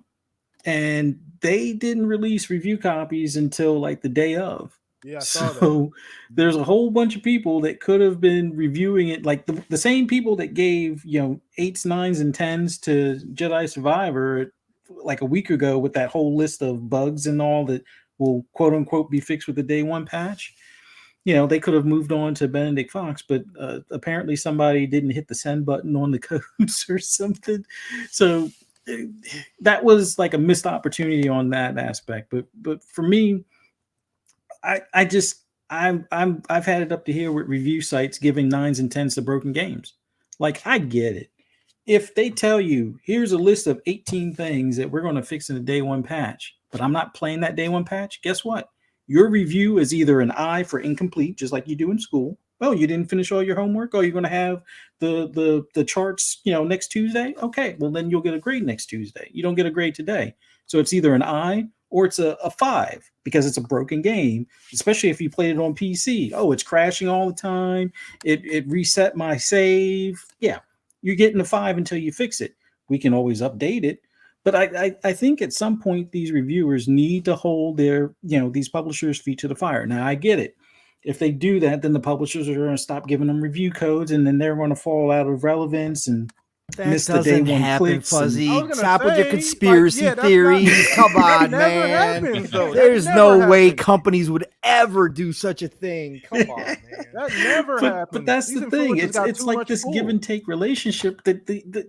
And they didn't release review copies until like the day of. Yeah, I saw so there's a whole bunch of people that could have been reviewing it, like the same people that gave 8s, 9s, and 10s to Jedi Survivor like a week ago with that whole list of bugs and all that will quote unquote be fixed with the day one patch. they could have moved on to Benedict Fox, but apparently somebody didn't hit the send button on the codes or something. So that was like a missed opportunity on that aspect. But for me, I've had it up to here with review sites giving 9s and 10s to broken games. Like, I get it. If they tell you, here's a list of 18 things that we're going to fix in the day one patch, but I'm not playing that day one patch, guess what? Your review is either an I for incomplete, just like you do in school. Oh, you didn't finish all your homework? Oh, you're going to have the charts, next Tuesday? Okay, well, then you'll get a grade next Tuesday. You don't get a grade today. So it's either an I or it's a 5 because it's a broken game, especially if you played it on PC. Oh, it's crashing all the time. It reset my save. Yeah, you're getting a 5 until you fix it. We can always update it. But I think at some point these reviewers need to hold their, these publishers' feet to the fire. Now, I get it. If they do that, then the publishers are going to stop giving them review codes, and then they're going to fall out of relevance and miss the day one clicks. Fuzzy. Stop with your conspiracy theories. Come on, man. There's no way companies would ever do such a thing. Come on, man. That never happens. But that's the thing. It's like this give and take relationship that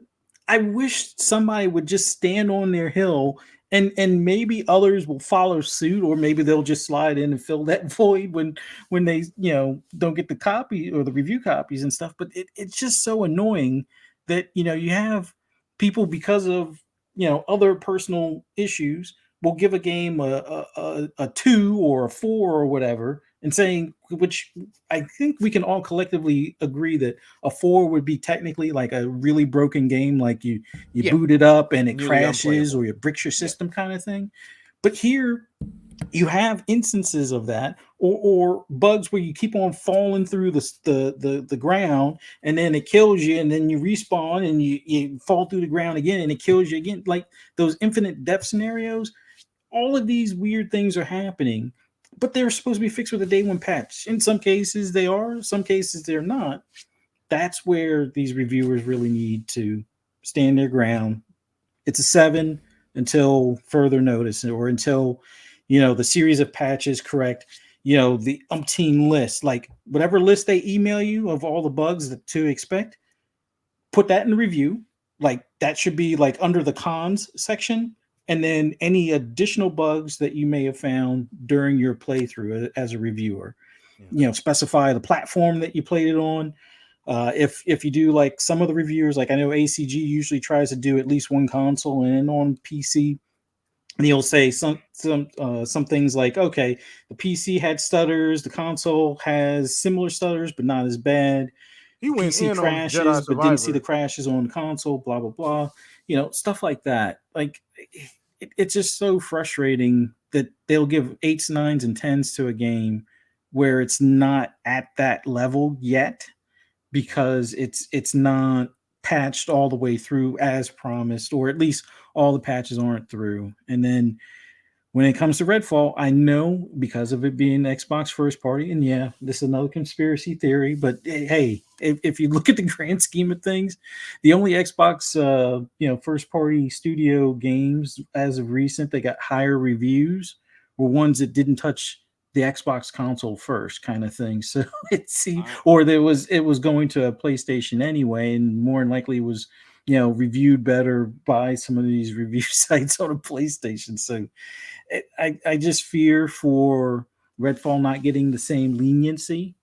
I wish somebody would just stand on their hill, and maybe others will follow suit, or maybe they'll just slide in and fill that void when they don't get the copy or the review copies and stuff. But it's just so annoying that you have people, because of other personal issues, will give a game a 2 or a 4 or whatever, and saying, which I think we can all collectively agree that a 4 would be technically like a really broken game, like you boot it up and it crashes or it bricks your system kind of thing. But here you have instances of that, or bugs where you keep on falling through the ground, and then it kills you, and then you respawn and you fall through the ground again and it kills you again. Like those infinite death scenarios, all of these weird things are happening, but they're supposed to be fixed with a day one patch. In some cases they are, some cases they're not. That's where these reviewers really need to stand their ground. It's a 7 until further notice, or until the series of patches correct the umpteen list. Like whatever list they email you of all the bugs to expect, put that in the review. Like that should be like under the cons section, and then any additional bugs that you may have found during your playthrough as a reviewer. Specify the platform that you played it on. If you do, like some of the reviewers, like I know ACG usually tries to do at least one console and on PC, and he'll say some things like, okay, the PC had stutters, the console has similar stutters but not as bad. He went PC in crashes on Jedi but didn't see the crashes on the console, blah blah blah. Stuff like that. Like it's just so frustrating that they'll give 8s, 9s, and 10s to a game where it's not at that level yet, because it's not patched all the way through as promised, or at least all the patches aren't through. And then when it comes to Redfall, I know, because of it being Xbox first party, and yeah, this is another conspiracy theory, but hey, if you look at the grand scheme of things, the only Xbox first party studio games as of recent that got higher reviews were ones that didn't touch the Xbox console first, kind of thing. So or it was going to a PlayStation anyway, and more than likely was reviewed better by some of these review sites on a PlayStation. So I just fear for Redfall not getting the same leniency.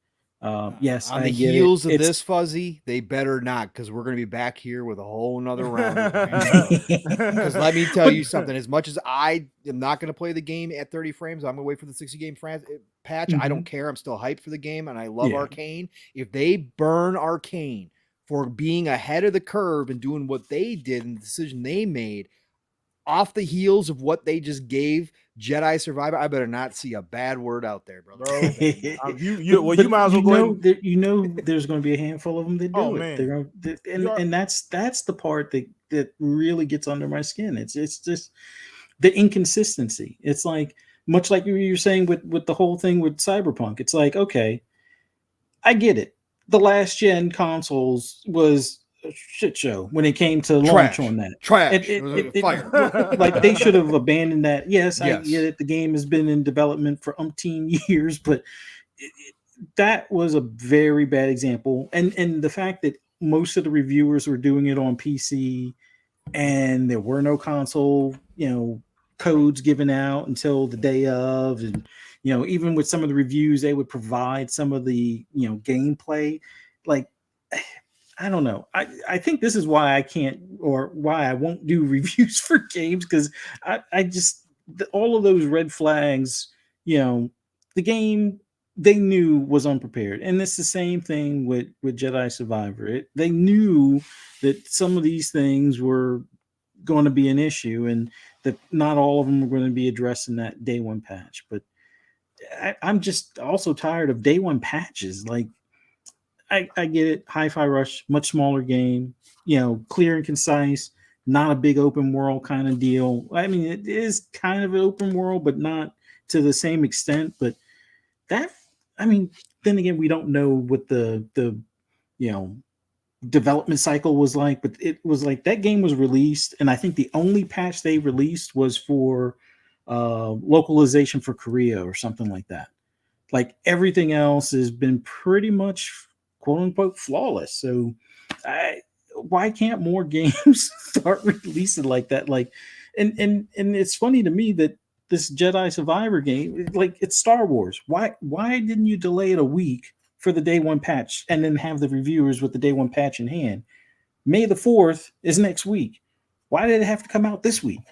Yes, on the heels of this, Fuzzy, they better not, because we're going to be back here with a whole nother round. Because let me tell you something. As much as I am not going to play the game at 30 frames, I'm going to wait for the 60 game patch. Mm-hmm. I don't care. I'm still hyped for the game, and I love Arcane. If they burn Arcane for being ahead of the curve and doing what they did and the decision they made off the heels of what they just gave Jedi Survivor, I better not see a bad word out there, brother. You might as well go ahead. There's going to be a handful of them that do it. And that's the part that really gets under my skin. It's just the inconsistency. It's like, much like you were saying with the whole thing with Cyberpunk. It's like, okay, I get it. The last gen consoles was a shit show when it came to launch on that. Trash. Fire. Like they should have abandoned that. Yes, I get it. The game has been in development for umpteen years, but that was a very bad example, and the fact that most of the reviewers were doing it on PC, and there were no console, codes given out until the day of, and even with some of the reviews, they would provide some of the gameplay. Like, I don't know. I think this is why I can't, or why I won't do reviews for games, because I just, all of those red flags, the game they knew was unprepared. And it's the same thing with Jedi Survivor. They knew that some of these things were going to be an issue, and that not all of them were going to be addressed in that day one patch. But I'm just also tired of day one patches. Like, I get it. Hi-Fi Rush, much smaller game, clear and concise, not a big open world kind of deal. I mean, it is kind of an open world, but not to the same extent. But then again, we don't know what the development cycle was like, but it was like that game was released, and I think the only patch they released was for localization for Korea or something like that. Like, everything else has been pretty much quote unquote flawless. So why can't more games start releasing like that? Like, and it's funny to me that this Jedi Survivor game, like, it's Star Wars. Why didn't you delay it a week for the day one patch and then have the reviewers with the day one patch in hand? May the 4th is next week. Why did it have to come out this week?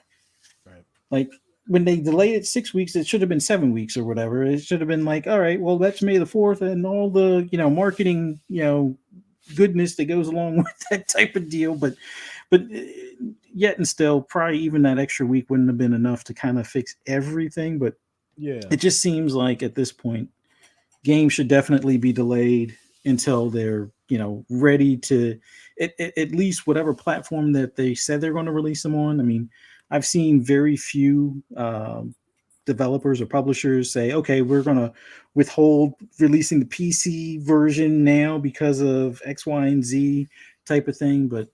Right. Like, when they delayed it 6 weeks, it should have been 7 weeks or whatever. It should have been like, all right, well, that's May the 4th, and all the, marketing, goodness that goes along with that type of deal. But yet and still, probably even that extra week wouldn't have been enough to kind of fix everything. But yeah, it just seems like at this point, games should definitely be delayed until they're, ready to at least whatever platform that they said they're going to release them on. I mean, I've seen very few developers or publishers say, okay, we're going to withhold releasing the PC version now because of X, Y, and Z type of thing. But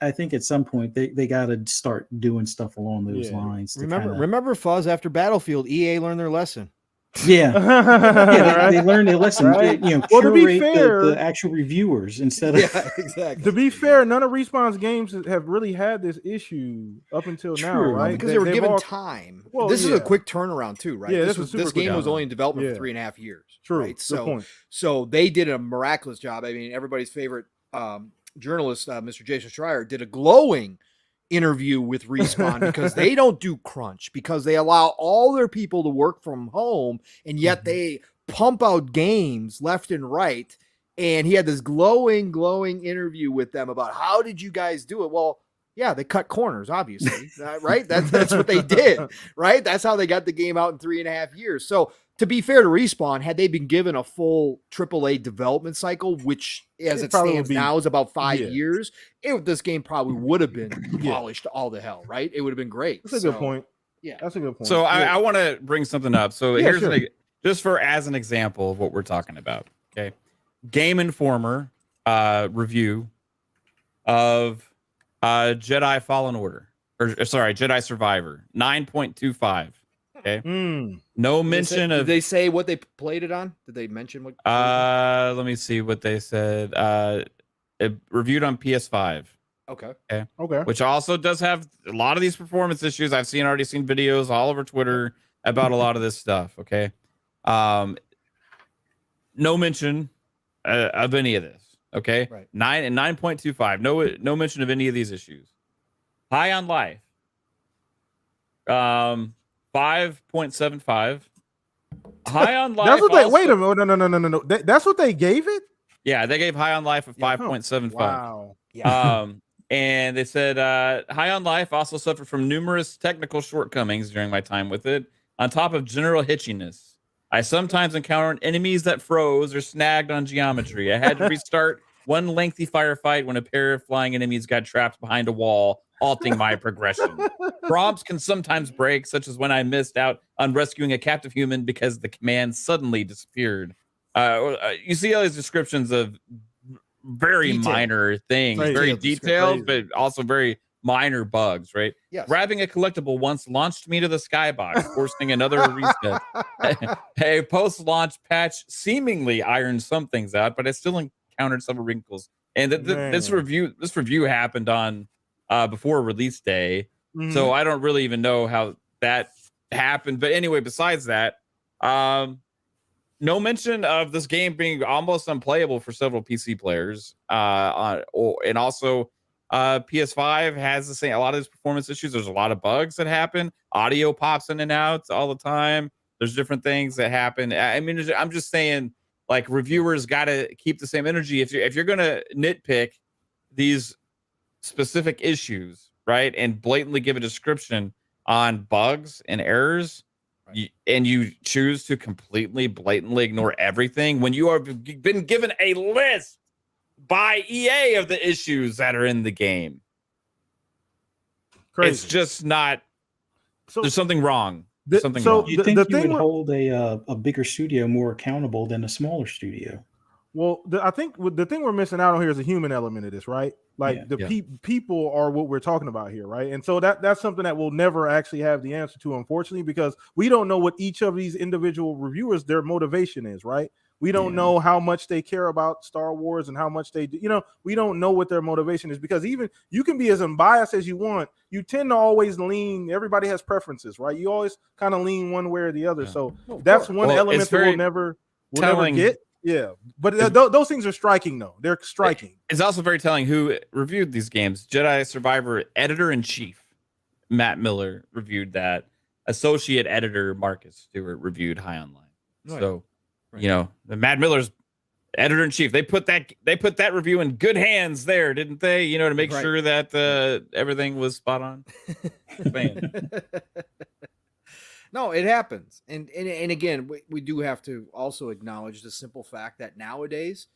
I think at some point they got to start doing stuff along those lines. Remember Fuzz, after Battlefield, EA learned their lesson. Yeah, they learned their lesson. Right? Well, to be fair, the actual reviewers instead of exactly. To be fair, none of Respawn's games have really had this issue up until now, right? Because they were given time. Well, this is a quick turnaround too, right? Yeah, this game was only in development for 3.5 years. True. Right? Good point. So they did a miraculous job. I mean, everybody's favorite journalist, Mr. Jason Schreier, did a glowing interview with Respawn because they don't do crunch, because they allow all their people to work from home, and yet they pump out games left and right. And he had this glowing interview with them about, how did you guys do it? Well, yeah, they cut corners, obviously, right? That's what they did, right? That's how they got the game out in 3.5 years. So, to be fair to Respawn, had they been given a full AAA development cycle, which as it stands now is about 5 years, this game probably would have been polished to all the hell, right? It would have been great. That's a good point. Yeah, that's a good point. So I want to bring something up. So here's just as an example of what we're talking about. Okay, Game Informer review of Jedi Fallen Order, or sorry, Jedi Survivor 9.25. Okay. No mention of. Did they say what they played it on? Did they mention what? Let me see what they said. It reviewed on PS5. Okay. Which also does have a lot of these performance issues. I've already seen videos all over Twitter about a lot of this stuff. Okay. No mention of any of this. Okay. Right. 9.25. No mention of any of these issues. High on Life. 5.75. High on Life. That's what they. Wait a minute. No. That's what they gave it. Yeah, they gave High on Life a 5.75. Wow. Yeah. And they said High on Life also suffered from numerous technical shortcomings during my time with it, on top of general hitchiness. I sometimes encountered enemies that froze or snagged on geometry. I had to restart one lengthy firefight when a pair of flying enemies got trapped behind a wall, halting my progression. Prompts can sometimes break, such as when I missed out on rescuing a captive human because the command suddenly disappeared. You see all these descriptions of very minor things, very detailed, but also very minor bugs, right? Yes. Grabbing a collectible once launched me to the skybox, forcing another reset. A post-launch patch seemingly ironed some things out, but I still encountered some wrinkles. And this review happened on before release day, so I don't really even know how that happened. But anyway, besides that, no mention of this game being almost unplayable for several PC players. And also, PS5 has the same, a lot of these performance issues. There's a lot of bugs that happen. Audio pops in and out all the time. There's different things that happen. I mean, I'm just saying, like, reviewers got to keep the same energy. If you're gonna nitpick these specific issues, right, and blatantly give a description on bugs and errors, and you choose to completely blatantly ignore everything when you have been given a list by EA of the issues that are in the game. Crazy. It's just not. So there's something wrong. the- Something so wrong. You The- think the you thing would with- hold a bigger studio more accountable than a smaller studio? Well, I think the thing we're missing out on here is a human element of this, right? Like people are what we're talking about here, right? And so that's something that we'll never actually have the answer to, unfortunately, because we don't know what each of these individual reviewers, their motivation is, right? We don't know how much they care about Star Wars and how much they do. We don't know what their motivation is, because even you can be as unbiased as you want. You tend to always lean. Everybody has preferences, right? You always kind of lean one way or the other. So that's one element that we'll never get. Yeah, but those things are striking, though. They're striking. It's also very telling who reviewed these games. Jedi Survivor editor-in-chief Matt Miller reviewed that. Associate editor Marcus Stewart reviewed High on Life. Right. So, the Matt Miller's editor-in-chief. They put that review in good hands there, didn't they? To make sure that everything was spot on. Man. No, it happens. And again, we do have to also acknowledge the simple fact that nowadays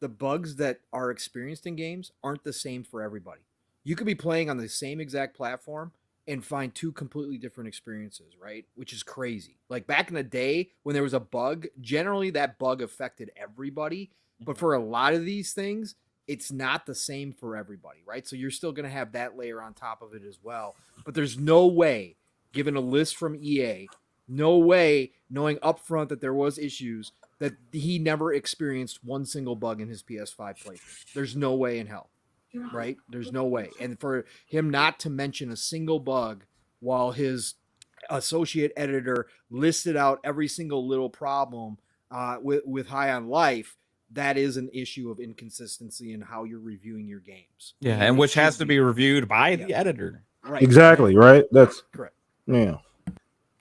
the bugs that are experienced in games aren't the same for everybody. You could be playing on the same exact platform and find two completely different experiences, right? Which is crazy. Like back in the day when there was a bug, generally that bug affected everybody. But for a lot of these things, it's not the same for everybody, right? So you're still going to have that layer on top of it as well. But there's no way, given a list from EA, no way knowing upfront that there was issues, that he never experienced one single bug in his PS5 playthrough. There's no way in hell, right? There's no way. And for him not to mention a single bug while his associate editor listed out every single little problem with High on Life, that is an issue of inconsistency in how you're reviewing your games. Yeah, and which has to be reviewed by the editor. Right. Exactly, right? That's correct. Yeah.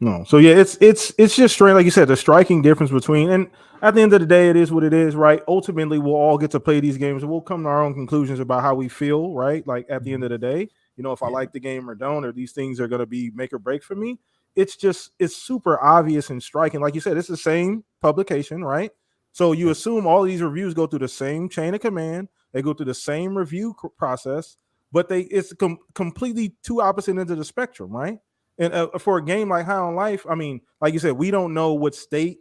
No. So yeah, it's just strange, like you said, the striking difference between, and at the end of the day, it is what it is, right? Ultimately, we'll all get to play these games and we'll come to our own conclusions about how we feel, right? Like at the end of the day, if I like the game or don't, or these things are gonna be make or break for me. It's super obvious and striking. Like you said, it's the same publication, right? So you assume all these reviews go through the same chain of command, they go through the same review process, but it's completely two opposite ends of the spectrum, right? And for a game like High on Life, I mean, like you said, we don't know what state,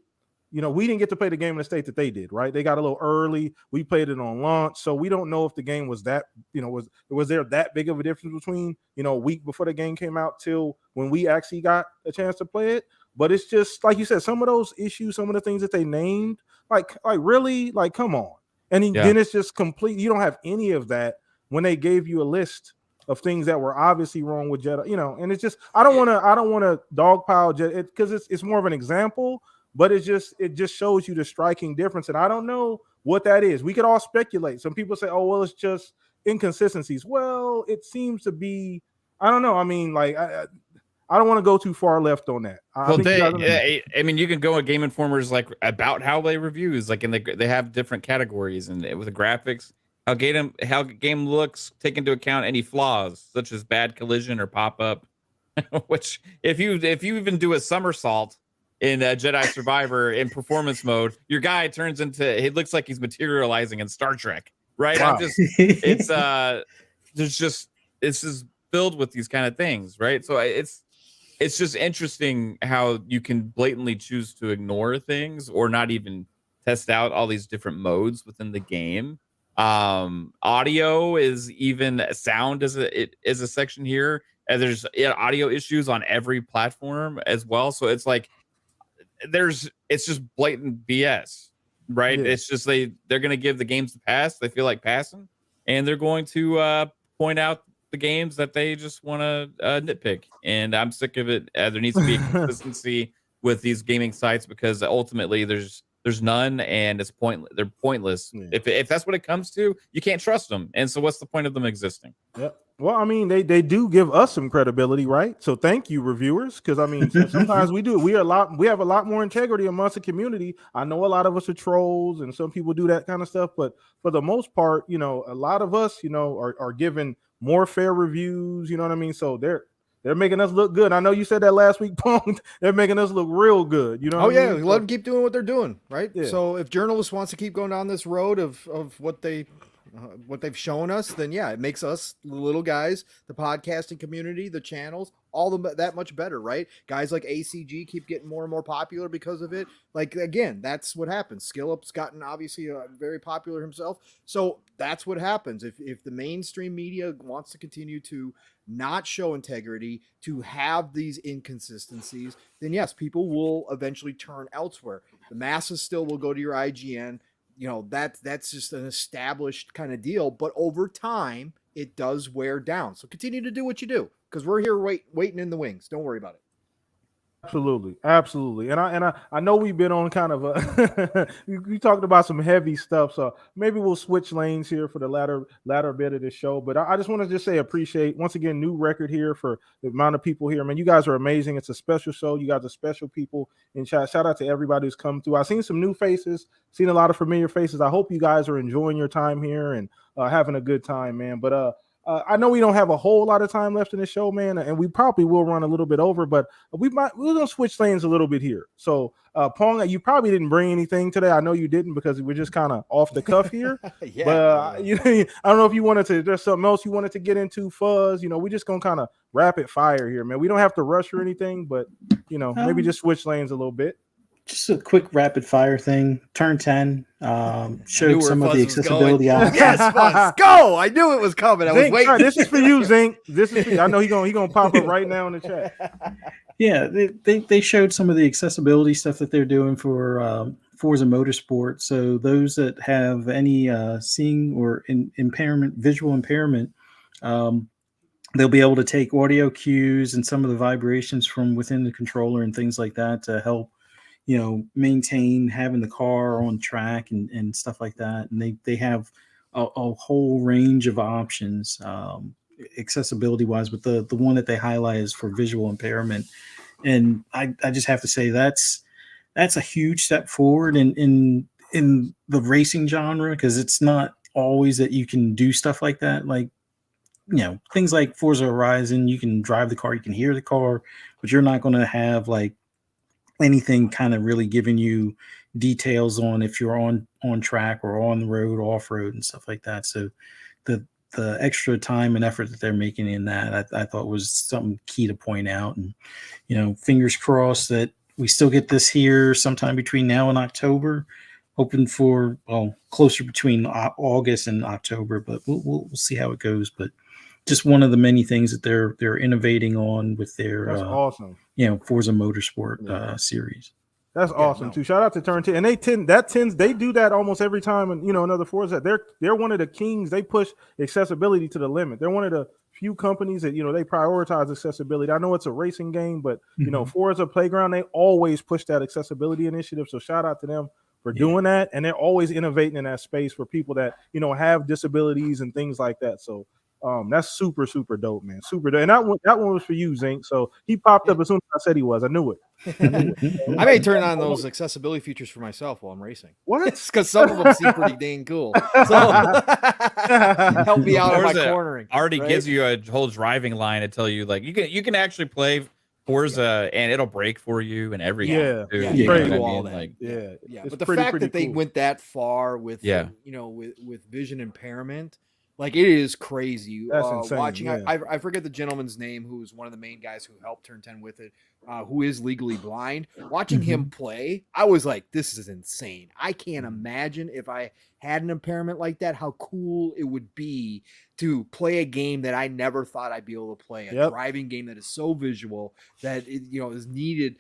we didn't get to play the game in the state that they did, right? They got a little early. We played it on launch. So we don't know if the game was that, was there that big of a difference between, a week before the game came out till when we actually got a chance to play it. But it's just, like you said, some of those issues, some of the things that they named, like really, like, come on. And then it's just complete. You don't have any of that when they gave you a list of things that were obviously wrong with Jedi, and it's just, I don't want to dogpile Jedi because it's more of an example, but it just shows you the striking difference. And I don't know what that is. We could all speculate. Some people say, oh, well, it's just inconsistencies. Well, it seems to be, I don't know. I mean, like, I don't want to go too far left on that. I mean, you can go at Game Informer's like about how they reviews, like, and they have different categories, and with the graphics, how game looks, take into account any flaws such as bad collision or pop up. Which, if you even do a somersault in Jedi Survivor in performance mode, your guy turns into, it looks like he's materializing in Star Trek, right? Wow. It's just filled with these kind of things, right? So it's just interesting how you can blatantly choose to ignore things or not even test out all these different modes within the game. Audio is even sound is a section here, and there's audio issues on every platform as well. So it's like it's just blatant BS, right? Yeah. It's just they're going to give the games the pass they feel like passing, and they're going to point out the games that they just want to nitpick. And I'm sick of it. There needs to be a consistency with these gaming sites, because ultimately there's none, and it's pointless. They're pointless. Yeah. If that's what it comes to, you can't trust them. And so what's the point of them existing? Yep. Well, I mean, they do give us some credibility, right? So thank you, reviewers, because I mean, sometimes we do. We have a lot more integrity amongst the community. I know a lot of us are trolls, and some people do that kind of stuff, but for the most part, a lot of us, are given more fair reviews. You know what I mean? So they're making us look good. I know you said that last week, Pong. They're making us look real good. You know? Oh what I yeah, mean? let them keep doing what they're doing, right? Yeah. So if journalists wants to keep going down this road of what they've shown us, then yeah, it makes us the little guys, the podcasting community, the channels, that much better, right? Guys like ACG keep getting more and more popular because of it. Like, again, that's what happens. Skillup's gotten obviously very popular himself, so that's what happens if the mainstream media wants to continue to not show integrity, to have these inconsistencies, then yes, people will eventually turn elsewhere. The masses still will go to your IGN. That's just an established kind of deal, but over time it does wear down. So continue to do what you do, because we're here waiting in the wings. Don't worry about it. Absolutely. And I know we've been on kind of a we talked about some heavy stuff, so maybe we'll switch lanes here for the latter bit of the show. But I just want to just say appreciate once again, new record here for the amount of people here. Man, you guys are amazing. It's a special show. You guys are special people in chat. Shout out to everybody who's come through. I've seen some new faces, seen a lot of familiar faces. I hope you guys are enjoying your time here and having a good time, man. But I know we don't have a whole lot of time left in the show, man, and we probably will run a little bit over, but we're gonna switch lanes a little bit here. So, Pong, you probably didn't bring anything today. I know you didn't, because we're just kind of off the cuff here. Yeah. But I don't know if you wanted to. There's something else you wanted to get into, Fuzz. We're just gonna kind of rapid fire here, man. We don't have to rush or anything, but maybe just switch lanes a little bit. Just a quick rapid fire thing. Turn 10 showed some of the accessibility options. Yes, Fuzz, go! I knew it was coming. I was Zink, waiting. this is for you, Zink. This is for you. I know he gonna pop up right now in the chat. Yeah, they showed some of the accessibility stuff that they're doing for Forza Motorsport. So those that have any seeing or visual impairment, they'll be able to take audio cues and some of the vibrations from within the controller and things like that to help maintain having the car on track and stuff like that. And they have a whole range of options accessibility wise, but the one that they highlight is for visual impairment. And I just have to say that's a huge step forward in the racing genre, because it's not always that you can do stuff like that. Like, things like Forza Horizon, you can drive the car, you can hear the car, but you're not going to have like anything kind of really giving you details on if you're on track or on the road, off road and stuff like that. So the extra time and effort that they're making in that, I thought was something key to point out. And, fingers crossed that we still get this here sometime between now and October, hoping for, closer between August and October, but we'll see how it goes. But just one of the many things that they're innovating on with their That's awesome. Forza Motorsport series. That's awesome too. Shout out to Turn 10, and they do that almost every time. And another Forza, they're one of the kings. They push accessibility to the limit. They're one of the few companies that they prioritize accessibility. I know it's a racing game, but Forza Playground, they always push that accessibility initiative. So shout out to them for doing that, and they're always innovating in that space for people that have disabilities and things like that. So that's super, super dope, man. Super dope. And that one was for you, Zink. So he popped up as soon as I said he was. I knew it. I may turn on those accessibility features for myself while I'm racing. What? Because some of them seem pretty dang cool. So help me out on my cornering. Already gives you a whole driving line to tell you, like, you can actually play Forza and it'll break for you and everything. Yeah. But the fact that they went that far with with vision impairment, Like it is crazy. That's insane, Watching, yeah. I forget the gentleman's name who was one of the main guys who helped turn 10 with it, who is legally blind. Watching him play, I was like, this is insane. I can't imagine if I had an impairment like that, how cool it would be to play a game that I never thought I'd be able to play. A driving game that is so visual that it, is needed.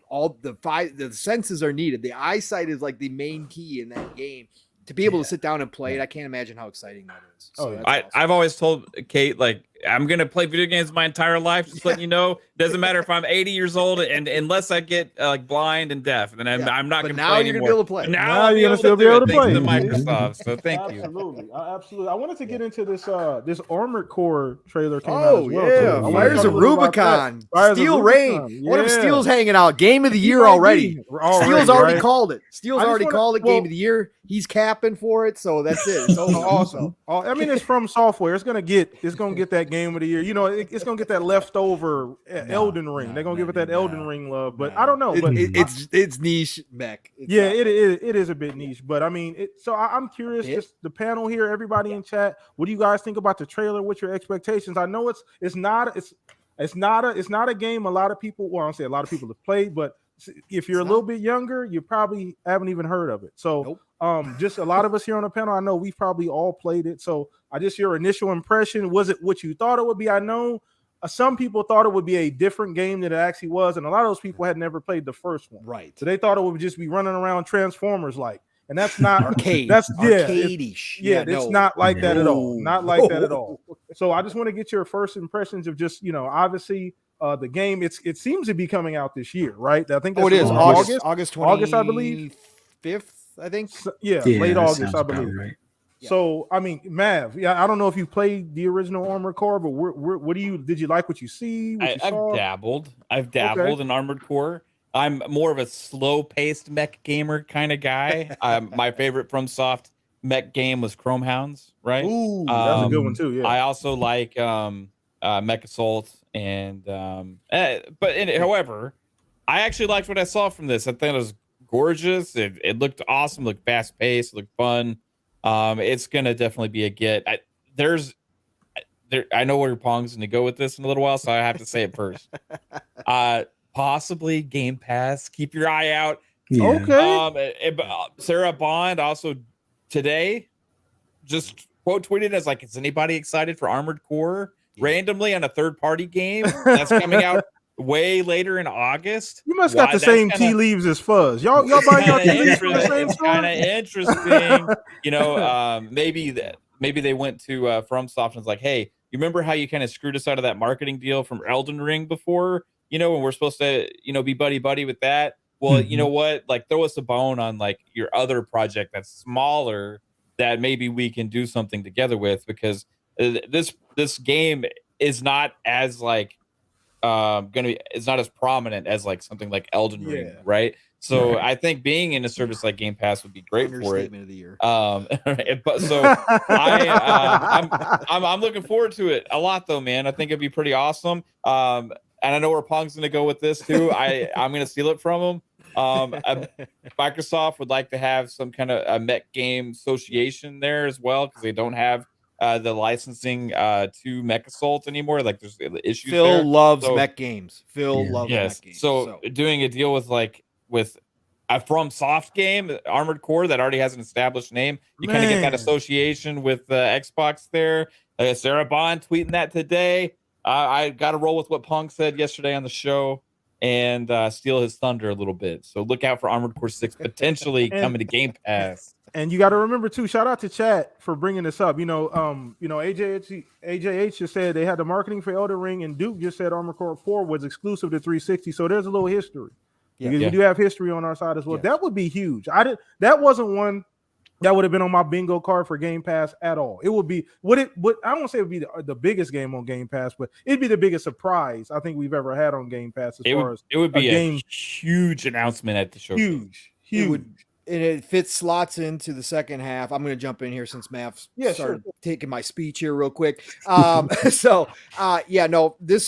All the senses are needed. The eyesight is like the main key in that game. To be able to sit down and play it, I can't imagine how exciting that is. So awesome. I've always told Kate, like, I'm going to play video games my entire life. Just letting you know, doesn't matter if I'm 80 years old and unless I get like blind and deaf, then I'm not going to play now you're anymore. going to be able to play. Now you're going to still be able to play. Thanks to Microsoft. So thank you. Absolutely. I wanted to get into this this Armored Core trailer came out as well. Fires of Rubicon. Steel Rain. One of Steel's hanging out. Game of the year already. Steel's already called it. Steel's already called it Game of the Year. He's capping for it, so that's it. It's awesome. I mean, it's from software. It's gonna get that Game of the Year. It's gonna get that leftover Elden Ring. They're gonna give it that Elden Ring love. But I don't know. But it's niche, mech. It is a bit niche. But I mean, so I'm curious. Just the panel here, everybody in chat. What do you guys think about the trailer? What's your expectations? I know it's not a game a lot of people. Well, I don't say a lot of people have played, but if you're a little bit younger, you probably haven't even heard of it. So, just a lot of us here on the panel, I know we've probably all played it. So, your initial impression, was it what you thought it would be? I know some people thought it would be a different game than it actually was, and a lot of those people had never played the first one. Right. So they thought it would just be running around Transformers like, and that's not arcade. That's arcade-ish. It's not like that at all. Not like that at all. So I just want to get your first impressions of just obviously. The game, it seems to be coming out this year, right? I think it is August 20, I believe. 5th, I think. So, late August, I believe. Right. So, I mean, Mav, I don't know if you played the original Armored Core, but what did you like what you see? I've dabbled in Armored Core. I'm more of a slow-paced mech gamer kind of guy. My favorite FromSoft mech game was Chrome Hounds, right? Ooh, that's a good one too. Yeah. I also like Mech Assault. And however, I actually liked what I saw from this. I think it was gorgeous. It looked awesome, looked fast paced, looked fun. It's gonna definitely be a get. I know where Pong's gonna go with this in a little while, so I have to say it first. Possibly Game Pass. Keep your eye out. Yeah. Okay. Sarah Bond also today just quote tweeted as like, is anybody excited for Armored Core? Randomly on a third-party game that's coming out way later in August. You must got the same tea leaves as Fuzz. Y'all buying your tea leaves from the same It's kind of interesting. Maybe they went to FromSoft and was like, hey, you remember how you kind of screwed us out of that marketing deal from Elden Ring before? When we're supposed to, be buddy with that. Well, you know what? Like, throw us a bone on like your other project that's smaller that maybe we can do something together with, because this game is not as like it's not as prominent as like something like Elden Ring, right? So I think being in a service like Game Pass would be great for it. Of the year. But so I'm looking forward to it a lot though, man. I think it'd be pretty awesome. And I know where Pong's gonna go with this too. I'm gonna steal it from him. Microsoft would like to have some kind of a mech game association there as well, because they don't have the licensing to Mech Assault anymore. Like there's issues. Phil loves mech games. Phil loves mech games. So doing a deal with a FromSoft game, Armored Core, that already has an established name, you kind of get that association with Xbox there. Sarah Bond tweeting that today. I got to roll with what Punk said yesterday on the show and steal his thunder a little bit. So look out for Armored Core 6 potentially coming to Game Pass. And you got to remember too, shout out to chat for bringing this up. AJH just said they had the marketing for Elden Ring, and Duke just said Armored Core 4 was exclusive to 360. So there's a little history. Because we do have history on our side as well. Yes. That would be huge. That wasn't one that would have been on my bingo card for Game Pass at all. It would be I don't want to say it would be the biggest game on Game Pass, but it'd be the biggest surprise I think we've ever had on Game Pass. It would be a huge announcement at the show. Huge. It fits slots into the second half. I'm going to jump in here since Mav started taking my speech here real quick. This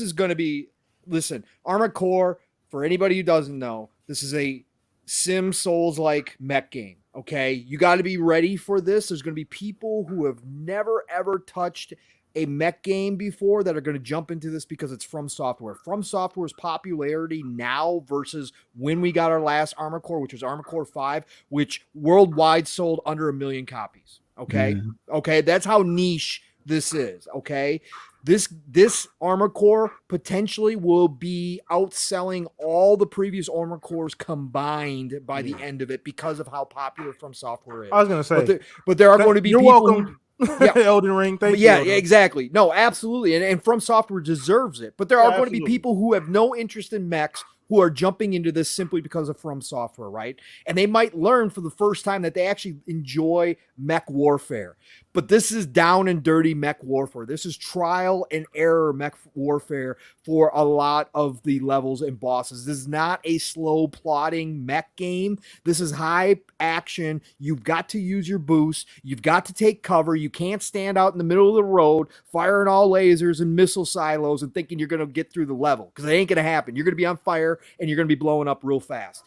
is going to be, listen, Armored Core, for anybody who doesn't know, this is a Sim Souls-like mech game. Okay, you got to be ready for this. There's going to be people who have never ever touched a mech game before that are going to jump into this because it's From Software. From Software's popularity now versus when we got our last Armor Core, which was Armor Core 5, which worldwide sold under 1 million copies. Okay, okay, that's how niche this is. Okay, this Armor Core potentially will be outselling all the previous Armor Cores combined by the end of it because of how popular From Software is. I was gonna say, but there are going to be you're people welcome. Yeah. Elden Ring, thank you. Yeah, Elden Ring. exactly. No, absolutely. And From Software deserves it. But there are going to be absolutely. people who have no interest in mechs who are jumping into this simply because of From Software, right? And they might learn for the first time that they actually enjoy mech warfare. But this is down and dirty mech warfare. This is trial and error mech warfare for a lot of the levels and bosses. This is not a slow plotting mech game. This is high action. You've got to use your boost. You've got to take cover. You can't stand out in the middle of the road firing all lasers and missile silos and thinking you're going to get through the level, because it ain't going to happen. You're going to be on fire and you're going to be blowing up real fast.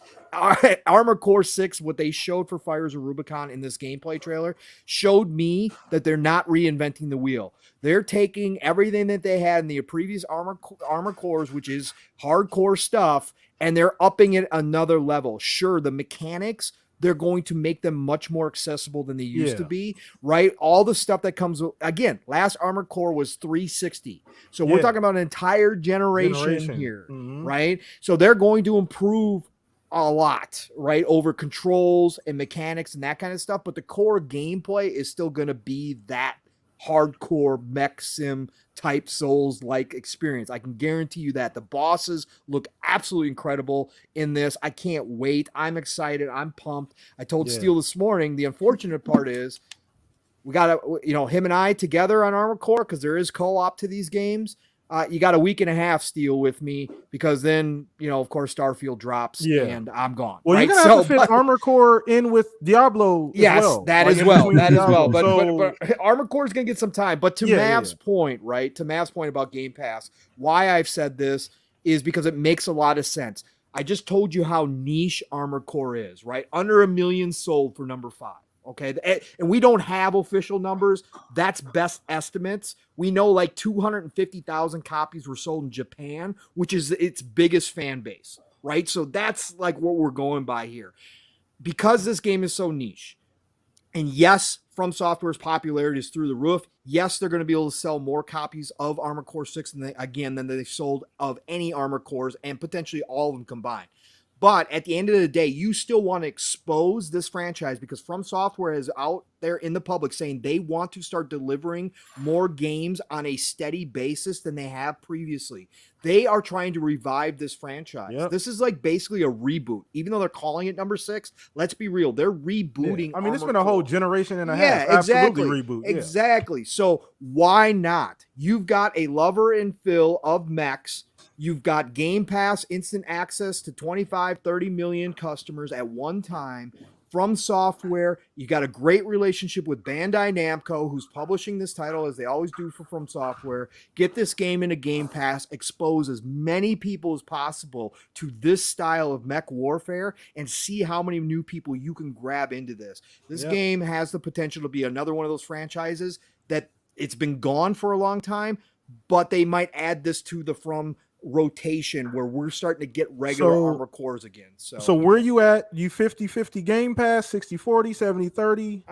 Armor Core 6, what they showed for Fires of Rubicon in this gameplay trailer, showed me that they're not reinventing the wheel. They're taking everything that they had in the previous armor cores, which is hardcore stuff, and they're upping it another level. Sure, the mechanics, they're going to make them much more accessible than they used to be, right? All the stuff that comes, again, last Armor Core was 360. So we're talking about an entire generation here, right? So they're going to improve a lot, right, over controls and mechanics and that kind of stuff, but the core gameplay is still going to be that hardcore mech sim type Souls-like experience. I can guarantee you that. The bosses look absolutely incredible in this. I can't wait. I'm excited. I'm pumped. I told Steele this morning, the unfortunate part is we got to, him and I together on Armor Core, because there is co-op to these games. You got a week and a half, Steele, with me, because then, of course, Starfield drops and I'm gone. Well, right? you're going to have to fit Armor Core in with Diablo as well. That as well. But Armor Core is going to get some time. But to Mav's point, right? To Mav's point about Game Pass, why I've said this is because it makes a lot of sense. I just told you how niche Armor Core is, right? Under 1 million sold for number 5. Okay, and we don't have official numbers. That's best estimates. We know like 250,000 copies were sold in Japan, which is its biggest fan base, right? So that's like what we're going by here. Because this game is so niche, and yes, From Software's popularity is through the roof. Yes, they're going to be able to sell more copies of Armor Core 6 than they've sold of any Armor Cores, and potentially all of them combined. But at the end of the day, you still want to expose this franchise, because From Software is out there in the public saying they want to start delivering more games on a steady basis than they have previously. They are trying to revive this franchise. This is like basically a reboot. Even though they're calling it number 6, let's be real. They're rebooting. I mean, it's been a whole generation and a half. Exactly. Absolutely reboot. Exactly. So why not? You've got a lover and fill of mechs. You've got Game Pass instant access to 25, 30 million customers at one time. From Software, you got a great relationship with Bandai Namco, who's publishing this title, as they always do for From Software. Get this game into Game Pass, expose as many people as possible to this style of mech warfare, and see how many new people you can grab into this. This game has the potential to be another one of those franchises that it's been gone for a long time, but they might add this to the From rotation where we're starting to get regular Armor Cores again. So where you at? You 50-50 Game Pass, 60-40, 70-30?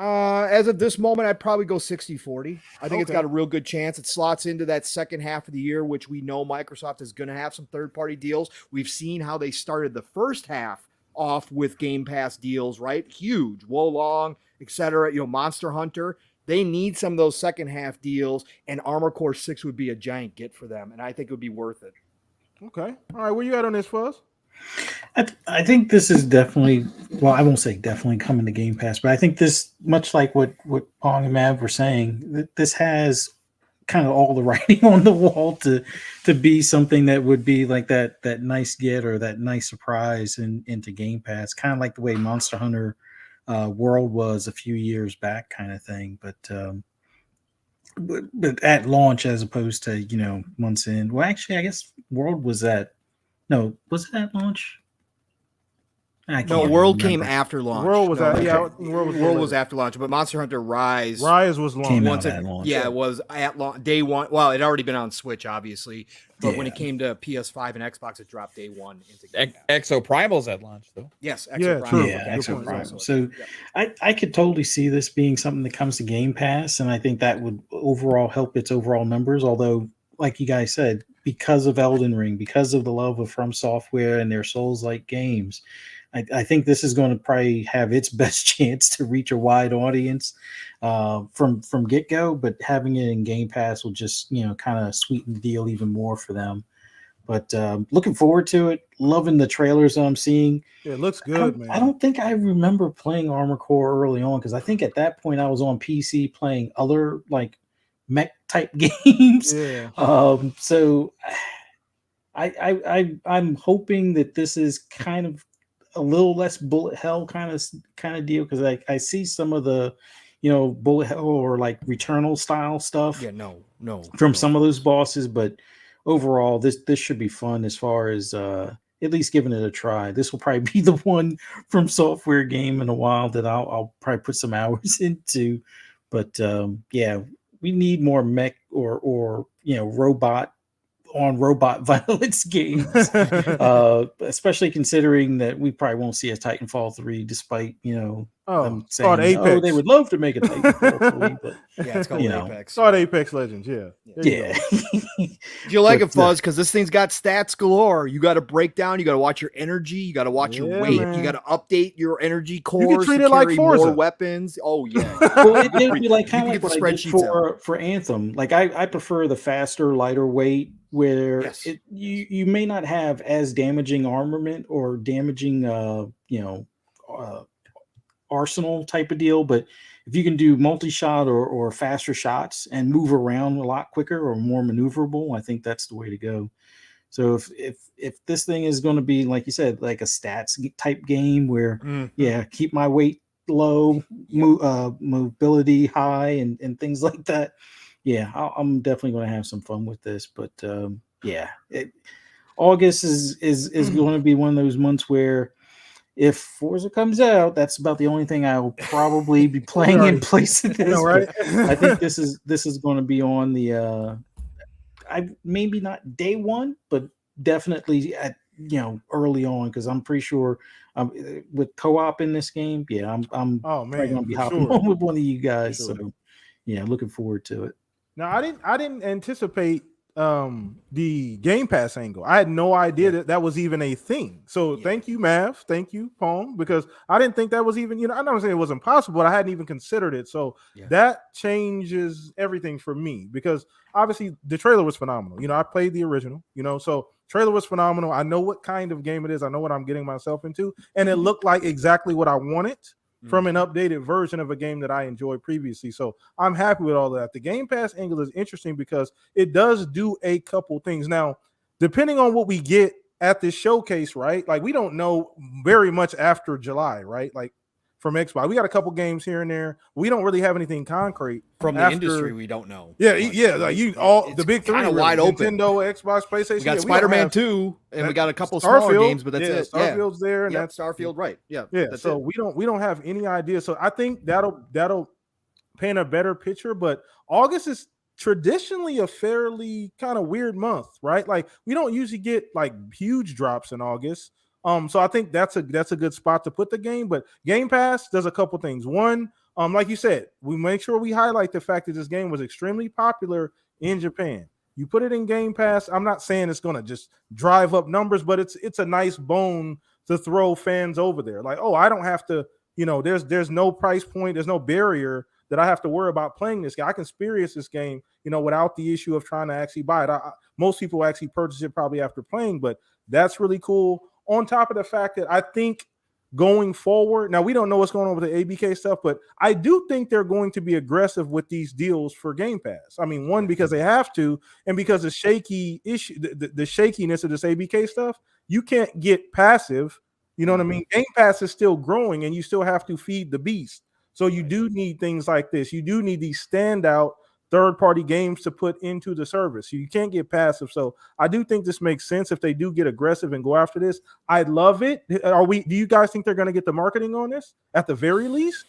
As of this moment, I'd probably go 60-40. I think it's got a real good chance. It slots into that second half of the year, which we know Microsoft is going to have some third-party deals. We've seen how they started the first half off with Game Pass deals, right? Huge. Wolong, etc. Monster Hunter. They need some of those second half deals, and Armor Core 6 would be a giant get for them, and I think it would be worth it. Okay. All right. Where you at on this, Fuzz? I think this is definitely, well, I won't say definitely coming to Game Pass, but I think this, much like what Pong and Mav were saying, this has kind of all the writing on the wall to be something that would be like that nice get or that nice surprise into Game Pass, kind of like the way Monster Hunter World was a few years back, kind of thing. But at launch, as opposed to months in. Well, actually, I guess World was was it at launch? I No, can't World remember. came after launch. World was no, at- yeah, okay. World was World was later. after launch, but Monster Hunter Rise Rise was long. Came out once at it, launch. yeah, it was at day one. Well, it had already been on Switch, obviously, but when it Yeah. came to PS5 and Xbox, it dropped day one into Game Pass. Exo Primals at launch though. Yes, Yeah, Exo Prime. true. Yeah, Good Exo point. Prime. Also, So yeah. I could totally see this being something that comes to Game Pass, and I think that would overall help its overall numbers. Although, like you guys said, because of Elden Ring, because of the love of From Software and their Souls-like games, I think this is going to probably have its best chance to reach a wide audience from get-go. But having it in Game Pass will just kind of sweeten the deal even more for them. But looking forward to it. Loving the trailers that I'm seeing. Yeah, it looks good, man. I don't think I remember playing Armored Core early on because I think at that point I was on PC playing other like mech type games. Yeah. So I'm hoping that this is kind of a little less bullet hell kind of deal because I see some of the bullet hell or like Returnal style stuff Yeah, no. from some of those bosses, but overall this should be fun as far as at least giving it a try. This will probably be the one From Software game in a while that I'll probably put some hours into. But yeah, we need more mech or robot on robot violence games, especially considering that we probably won't see a Titanfall 3 despite them it's called saying Apex. they would love to make a Titanfall 3, but Yeah, it's called Apex. It's called Apex Legends. Yeah. There you yeah. go. Do you like But, it, Fuzz? Because this thing's got stats galore. You got to break down. You got to watch your energy. You got to watch your Yeah, weight. man. You got to update your energy cores. treat to it like carry Forza. more weapons. Oh yeah. Well, it would be like You kind can of like get the what I did spreadsheets for Anthem. Like I prefer the faster, lighter weight, where Yes. you may not have as damaging armament or damaging arsenal type of deal, but if you can do multi-shot or faster shots and move around a lot quicker or more maneuverable, I think that's the way to go. So if this thing is going to be, like you said, like a stats type game where keep my weight low, mobility high, and things like that, I'm definitely going to have some fun with this. But August is going to be one of those months where if Forza comes out, that's about the only thing I will probably be playing in place of this. Right? I think this is going to be on the maybe not day one, but definitely at early on, because I'm pretty sure with co-op in this game, I'm probably going to be hopping on with one of you guys. Sure. So looking forward to it. Now I didn't anticipate the Game Pass angle. I had no idea that was even a thing. So thank you, Mav. Thank you, Pong, because I didn't think that was even, I'm not saying it wasn't possible, but I hadn't even considered it. So that changes everything for me, because obviously the trailer was phenomenal. I played the original, so trailer was phenomenal. I know what kind of game it is. I know what I'm getting myself into, and it looked like exactly what I wanted from an updated version of a game that I enjoyed previously. So I'm happy with all that. The Game Pass angle is interesting because it does do a couple things. Now, depending on what we get at this showcase, right? Like, we don't know very much after July, right? Like, from Xbox, we got a couple games here and there. We don't really have anything concrete from the industry. We don't know. Like the big three, kind of wide open. Nintendo, Xbox, PlayStation. We got Spider-Man 2, and we got a couple smaller games, but that's it. Starfield's there, and that's Starfield, right? Yeah. So we don't have any idea. So I think that'll paint a better picture. But August is traditionally a fairly kind of weird month, right? Like, we don't usually get like huge drops in August. So I think that's a good spot to put the game. But Game Pass does a couple things. One, like you said, we make sure we highlight the fact that this game was extremely popular in Japan. You put it in Game Pass. I'm not saying it's going to just drive up numbers, but it's a nice bone to throw fans over there. Like, oh, I don't have to, there's no price point, there's no barrier that I have to worry about playing this game. I can experience this game, without the issue of trying to actually buy it. Most people actually purchase it probably after playing, but that's really cool. On top of the fact that I think going forward, now we don't know what's going on with the ABK stuff, but I do think they're going to be aggressive with these deals for Game Pass. I mean, one, because they have to, and because the shaky issue, the shakiness of this ABK stuff, you can't get passive. You know what I mean? Game Pass is still growing, and you still have to feed the beast. So you do need things like this. You do need these standout third-party games to put into the service. You can't get passive. So I do think this makes sense if they do get aggressive and go after this. I love it. Do you guys think they're going to get the marketing on this at the very least?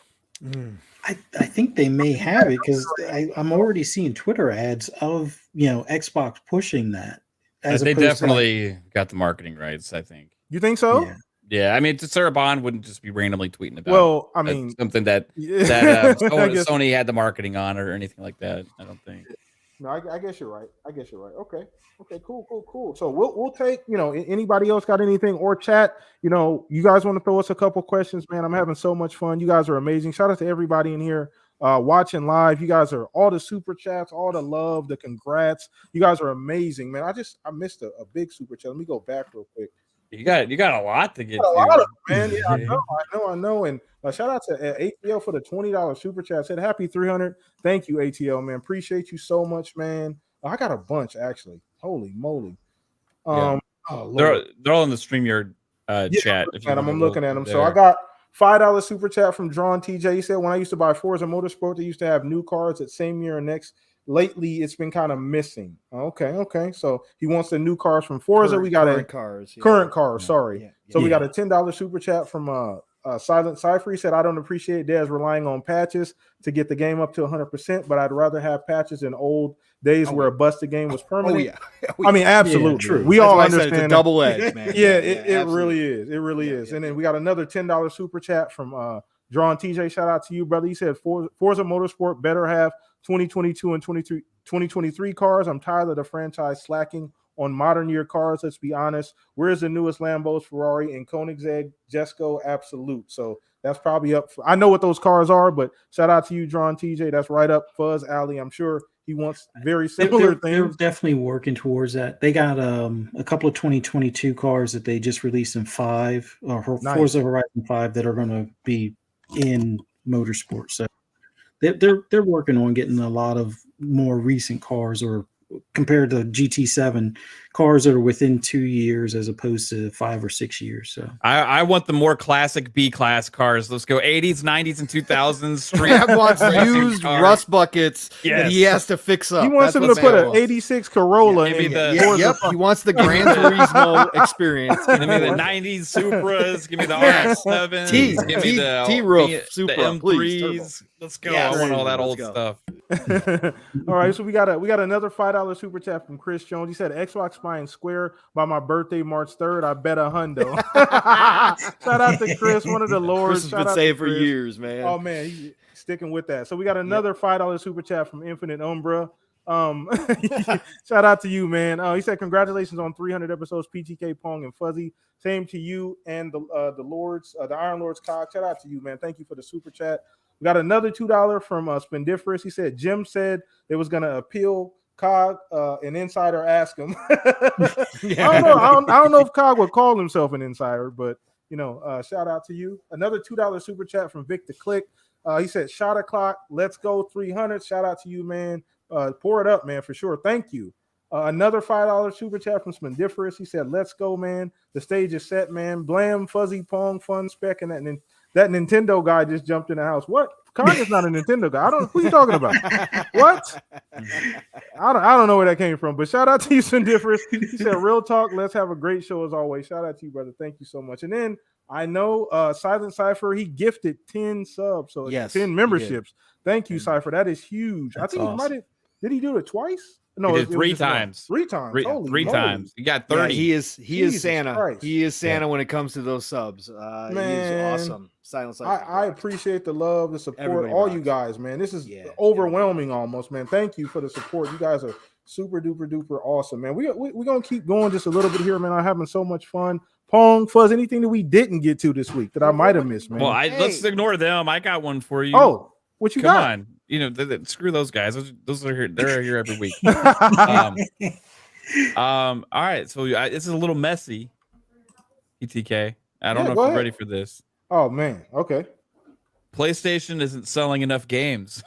I think they may have it because I'm already seeing Twitter ads of Xbox pushing that. They definitely got the marketing rights, I think. You think so? Yeah. Yeah, I mean, Sarah Bond wouldn't just be randomly tweeting about. Well, I mean, something that Sony had the marketing on or anything like that. I don't think. No, I guess you're right. Okay, cool. So we'll take, anybody else got anything or chat? You guys want to throw us a couple questions, man? I'm having so much fun. You guys are amazing. Shout out to everybody in here watching live. You guys are all the super chats, all the love, the congrats. You guys are amazing, man. I missed a big super chat. Let me go back real quick. You got a lot to get. A lot of man. Yeah, I know. And shout out to ATL for the $20 super chat. Said happy 300. Thank you, ATL, man. Appreciate you so much, man. I got a bunch actually. Holy moly. They're all in the StreamYard chat. I'm looking at them. So I got $5 super chat from Drawn TJ. He said, when I used to buy Forza Motorsport, they used to have new cars that same year and next. Lately, it's been kind of missing. Okay. So he wants the new cars from Forza. We got current cars. Sorry. Yeah. So we got a $10 super chat from Silent Cypher. He said, I don't appreciate Dez relying on patches to get the game up to 100%, but I'd rather have patches in old days where a busted game was permanent. I mean, absolutely. Yeah, true. We all understand it's a double edge, man. It really is. It really is. And then we got another $10 super chat from Drawn TJ. Shout out to you, brother. He said, Forza Motorsport better have 2022 and 2023 cars. I'm tired of the franchise slacking on modern year cars. Let's be honest. Where's the newest Lambos, Ferrari, and Koenigsegg Jesko Absolute? So that's probably up. I know what those cars are, but shout out to you, Drawn TJ. That's right up Fuzz Alley. I'm sure he wants very similar things. They're definitely working towards that. They got a couple of 2022 cars that they just released in Forza Horizon 5 that are going to be in motorsport. So they're working on getting a lot of more recent cars, or compared to GT7 cars that are within 2 years as opposed to 5 or 6 years. So I want the more classic B class cars. Let's go 80s, 90s, and 2000s. Brad wants used rust buckets that he has to fix up. He wants him to put an 86 Corolla in. He wants the Gran Turismo experience. Give me the 90s Supras. Give me the RX-7s. Give me the T-Roof Supra, the M3s. Let's go. I want all that old stuff. All right, so we got another $5 super chat from Chris Jones. He said, Xbox buying Square by my birthday, March 3rd. I bet a hundo. Shout out to Chris, one of the lords. Chris has been saying for years, man. Oh man, he's sticking with that. So we got another $5 super chat from Infinite Umbra. Shout out to you, man. He said, congratulations on 300 episodes, PTK, Pong, and Fuzzy. Same to you and the Lords, the Iron Lords Cog. Shout out to you, man. Thank you for the super chat. We got another $2 from Spendiferous. He said Jim said they was gonna appeal Cog. An insider asked him. I don't know if Cog would call himself an insider, but shout out to you. Another $2 super chat from Victor Click. He said shot o'clock. Let's go 300. Shout out to you, man. Pour it up, man, for sure. Thank you. Another $5 super chat from Spendiferous. He said, let's go, man. The stage is set, man. Blam, Fuzzy, Pong, Fun, Spec, and that Nintendo guy just jumped in the house. What? Kanye's not a Nintendo guy. Who are you talking about? What? I don't know where that came from, but shout out to you, Spendiferous. He said, real talk. Let's have a great show as always. Shout out to you, brother. Thank you so much. And then I know Silent Cypher, he gifted 10 subs, so 10 memberships. Thank you, Cypher. That is huge. That's I think awesome. Did he do it twice? No, he did three times. Three times. Three times. You got 30. Yeah, he is Santa. Christ. He is Santa when it comes to those subs. Man, he is awesome. Silent Cypher. I appreciate the love, the support, all you guys, man. This is overwhelming almost, man. Thank you for the support. You guys are super duper duper awesome, man. We're gonna keep going just a little bit here, man. I'm having so much fun. Pong, Fuzz, anything that we didn't get to this week that I might have missed, man? Well, let's ignore them. I got one for you. Oh, what you got? Come on. Screw those guys. Those are here. They're here every week. All right. So this is a little messy. ETK. I don't know if you're ready for this. Oh man. Okay. PlayStation isn't selling enough games.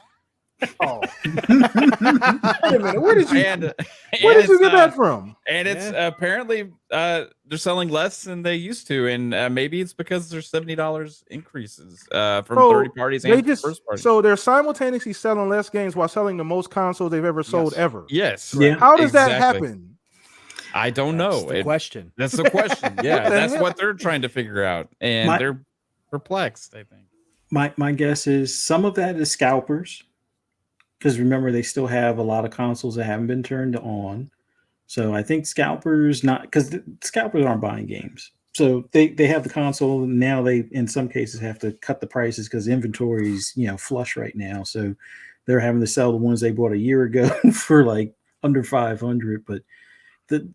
Oh, wait a minute. Where did you and get that from? And it's apparently they're selling less than they used to, and maybe it's because there's $70 increases from third parties and first parties. So they're simultaneously selling less games while selling the most consoles they've ever sold ever. Yes. Yeah. How does that happen? I don't know. That's the question. That's the question. Yeah, that's hell? what they're trying to figure out, and they're perplexed, I think. My guess is some of that is scalpers, because remember they still have a lot of consoles that haven't been turned on. So I think scalpers, not because the scalpers aren't buying games. So they have the console, and now they in some cases have to cut the prices because inventory's flush right now. So they're having to sell the ones they bought a year ago for like under 500. But that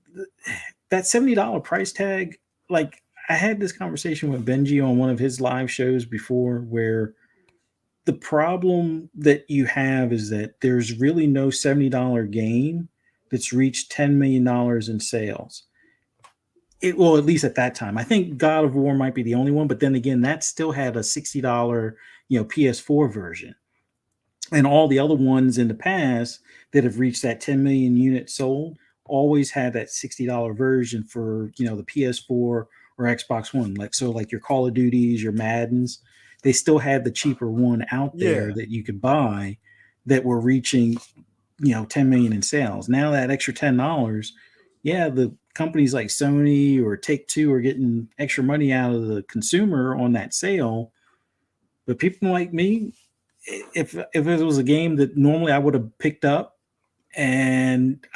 $70 price tag, like I had this conversation with Benji on one of his live shows before, where the problem that you have is that there's really no $70 game that's reached $10 million in sales. Well, at least at that time. I think God of War might be the only one, but then again, that still had a $60, PS4 version. And all the other ones in the past that have reached that 10 million units sold always had that $60 version for, the PS4 or Xbox One. Like your Call of Duties, your Maddens, they still had the cheaper one out there that you could buy that were reaching 10 million in sales. Now that extra $10, the companies like Sony or Take-Two are getting extra money out of the consumer on that sale. But people like me, if it was a game that normally I would have picked up, and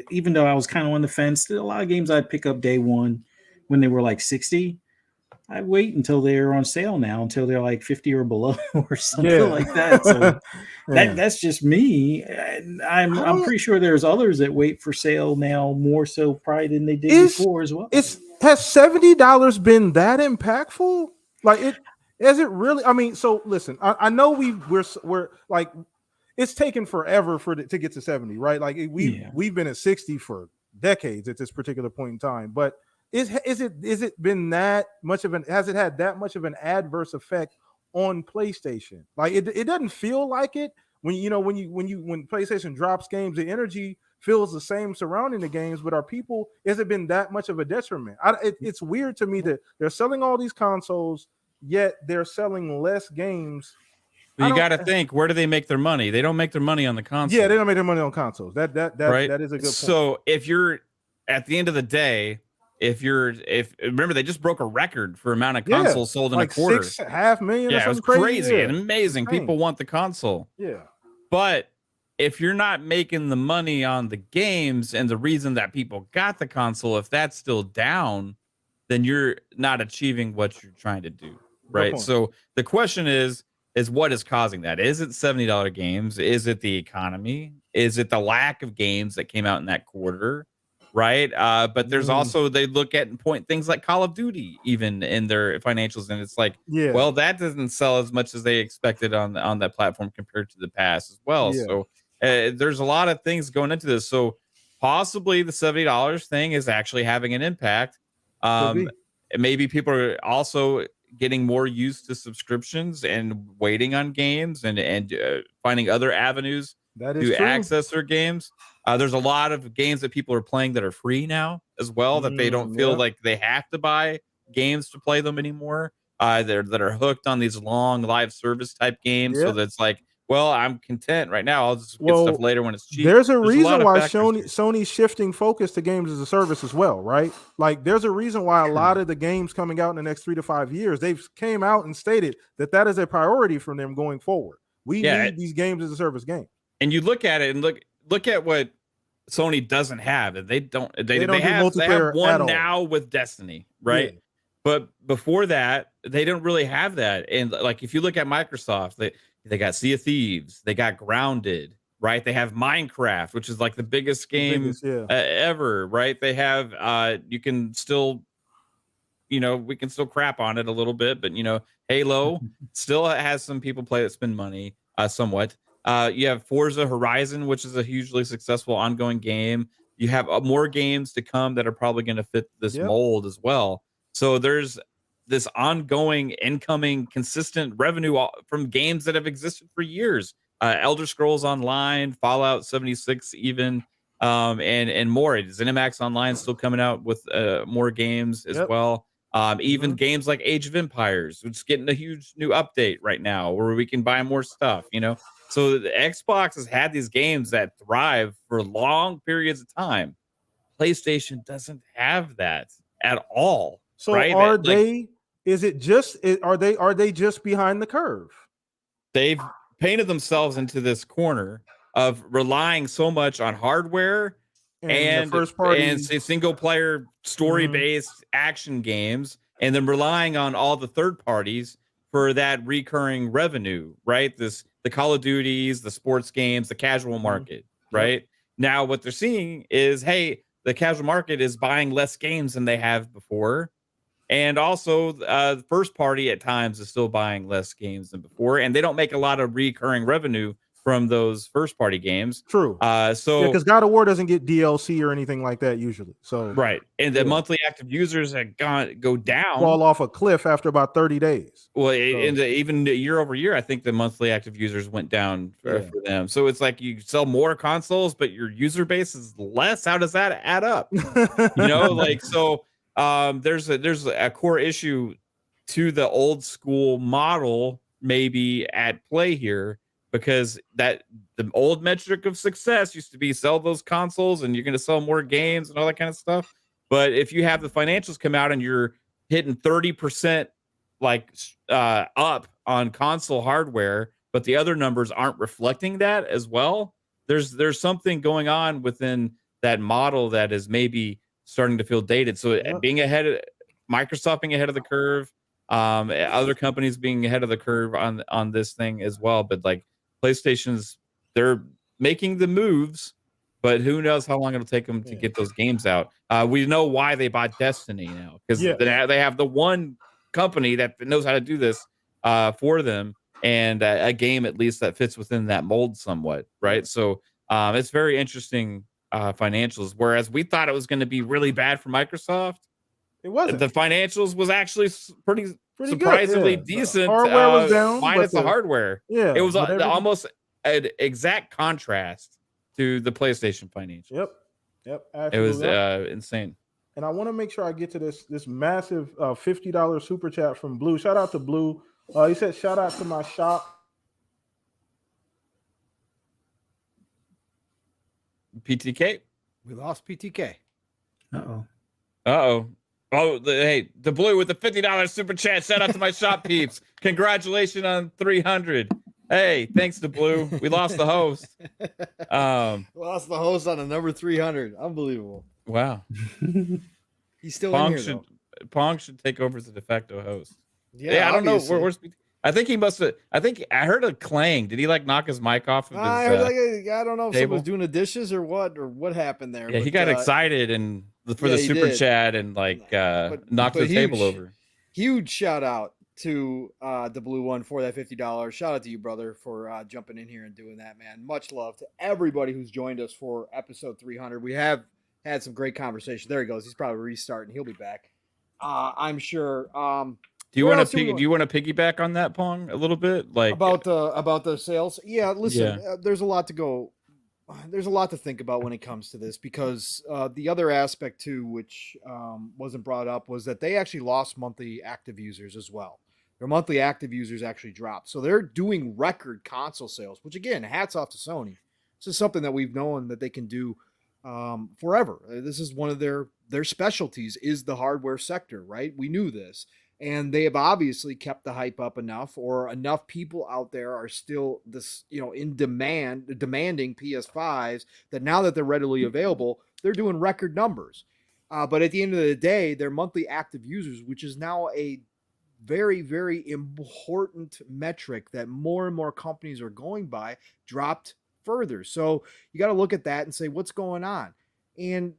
even though I was kind of on the fence, a lot of games I'd pick up day one when they were like 60. I wait until they're on sale now, until they're like 50 or below or something like that. So that's just me. I'm pretty sure there's others that wait for sale now more so probably than they did before as well. Has $70 been that impactful? Like is it really? I mean, so listen, I know we're like, it's taken forever to get to 70, right? Like we've been at 60 for decades at this particular point in time, but has it been that much of has it had that much of an adverse effect on PlayStation? Like it doesn't feel like it when PlayStation drops games, the energy feels the same surrounding the games, but has it been that much of a detriment? It's weird to me that they're selling all these consoles, yet they're selling less games. But you got to think, where do they make their money? They don't make their money on the console. Yeah, they don't make their money on consoles. That is a good point. So if you're at the end of the day, if remember they just broke a record for amount of consoles sold in a quarter, 6.5 million. Yeah, it was crazy and amazing. People want the console. Yeah, but if you're not making the money on the games, and the reason that people got the console, if that's still down, then you're not achieving what you're trying to do, right? So the question is what is causing that? Is it $70 games? Is it the economy? Is it the lack of games that came out in that quarter? Right. But there's also, they look at and point things like Call of Duty even in their financials. And it's like, well, that doesn't sell as much as they expected on that platform compared to the past as well. Yeah. So there's a lot of things going into this. So possibly the $70 thing is actually having an impact. Maybe people are also getting more used to subscriptions and waiting on games and finding other avenues to access their games. There's a lot of games that people are playing that are free now as well, that they don't feel like they have to buy games to play them anymore. That are hooked on these long live service type games. So that's like, well, I'm content right now. I'll just get stuff later when it's cheap. There's a reason why Sony's shifting focus to games as a service as well, right? Like there's a reason why a lot of the games coming out in the next 3 to 5 years, they've came out and stated that is a priority for them going forward. We need these games as a service game. And you look at it and look at what Sony doesn't have. They have one now with Destiny, right? Yeah. But before that, they don't really have that. And like if you look at Microsoft, they got Sea of Thieves, they got Grounded, right? They have Minecraft, which is like the biggest game ever, right? They have you can still, we can still crap on it a little bit, but Halo still has some people play that spend money somewhat. You have Forza Horizon, which is a hugely successful ongoing game. You have more games to come that are probably going to fit this mold as well. So there's this ongoing, incoming, consistent revenue from games that have existed for years Elder Scrolls Online, Fallout 76, even, and more. ZeniMax Online still coming out with more games as well. Even games like Age of Empires, which is getting a huge new update right now, where we can buy more stuff. So the Xbox has had these games that thrive for long periods of time. PlayStation doesn't have that at all. So right? are they? Is it just? Are they just behind the curve? They've painted themselves into this corner of relying so much on hardware and first party and single player story based action games, and then relying on all the third parties for that recurring revenue, right? The Call of Duties, the sports games, the casual market, right? Now what they're seeing is, hey, the casual market is buying less games than they have before. And also, the first party at times is still buying less games than before, and they don't make a lot of recurring revenue from those first party games. True. Because God of War doesn't get DLC or anything like that usually. So right, and the monthly active users have go down, fall off a cliff after about 30 days. Well, even year over year, I think the monthly active users went down for them. So it's like you sell more consoles, but your user base is less. How does that add up? So. There's a core issue to the old school model maybe at play here, because that the old metric of success used to be sell those consoles and you're going to sell more games and all that kind of stuff. But if you have the financials come out and you're hitting 30% up on console hardware, but the other numbers aren't reflecting that as well, there's something going on within that model that is maybe starting to feel dated. So being ahead, Microsoft being ahead of the curve, other companies being ahead of the curve on this thing as well. But like PlayStation's, they're making the moves, but who knows how long it'll take them to get those games out. We know why they bought Destiny now, because they have the one company that knows how to do this for them, and a game at least that fits within that mold somewhat, right? So it's very interesting. Financials, whereas we thought it was going to be really bad for Microsoft. It wasn't. The financials was actually pretty good. surprisingly Yeah. decent. The hardware was down, minus the hardware. Yeah, it was almost an exact contrast to the PlayStation financials. Yep. Absolutely. It was insane. And I want to make sure I get to this massive $50 super chat from Blue. Shout out to Blue. He said, "Shout out to my shop." PTK. We lost PTK. Oh, the Blue with the $50 super chat. Shout out to my shop peeps. Congratulations on 300. Hey, thanks to Blue. We lost the host. Lost the host on a number 300. Unbelievable. Wow. He's still in here, though. Pong should take over as the de facto host. Yeah, I don't know. Where's I think he must have. I think I heard a clang. Did he knock his mic off? I heard I don't know if someone was doing the dishes or what happened there. Yeah, he got excited and for the super chat and knocked the table over. Huge shout out to the Blue One for that $50. Shout out to you, brother, for jumping in here and doing that, man. Much love to everybody who's joined us for episode 300. We have had some great conversation. There he goes. He's probably restarting. He'll be back, I'm sure. Do you want to piggyback on that, Pong, a little bit, about the sales? Yeah, listen, there's a lot to go. There's a lot to think about when it comes to this, because the other aspect too, which wasn't brought up, was that they actually lost monthly active users as well. Their monthly active users actually dropped, so they're doing record console sales. Which again, hats off to Sony. This is something that we've known that they can do forever. This is one of their specialties, is the hardware sector, right? We knew this. And they have obviously kept the hype up enough, or enough people out there are still in demanding PS5s, that now that they're readily available, they're doing record numbers. But at the end of the day, their monthly active users, which is now a very, very important metric that more and more companies are going by, dropped further. So you got to look at that and say, what's going on? And,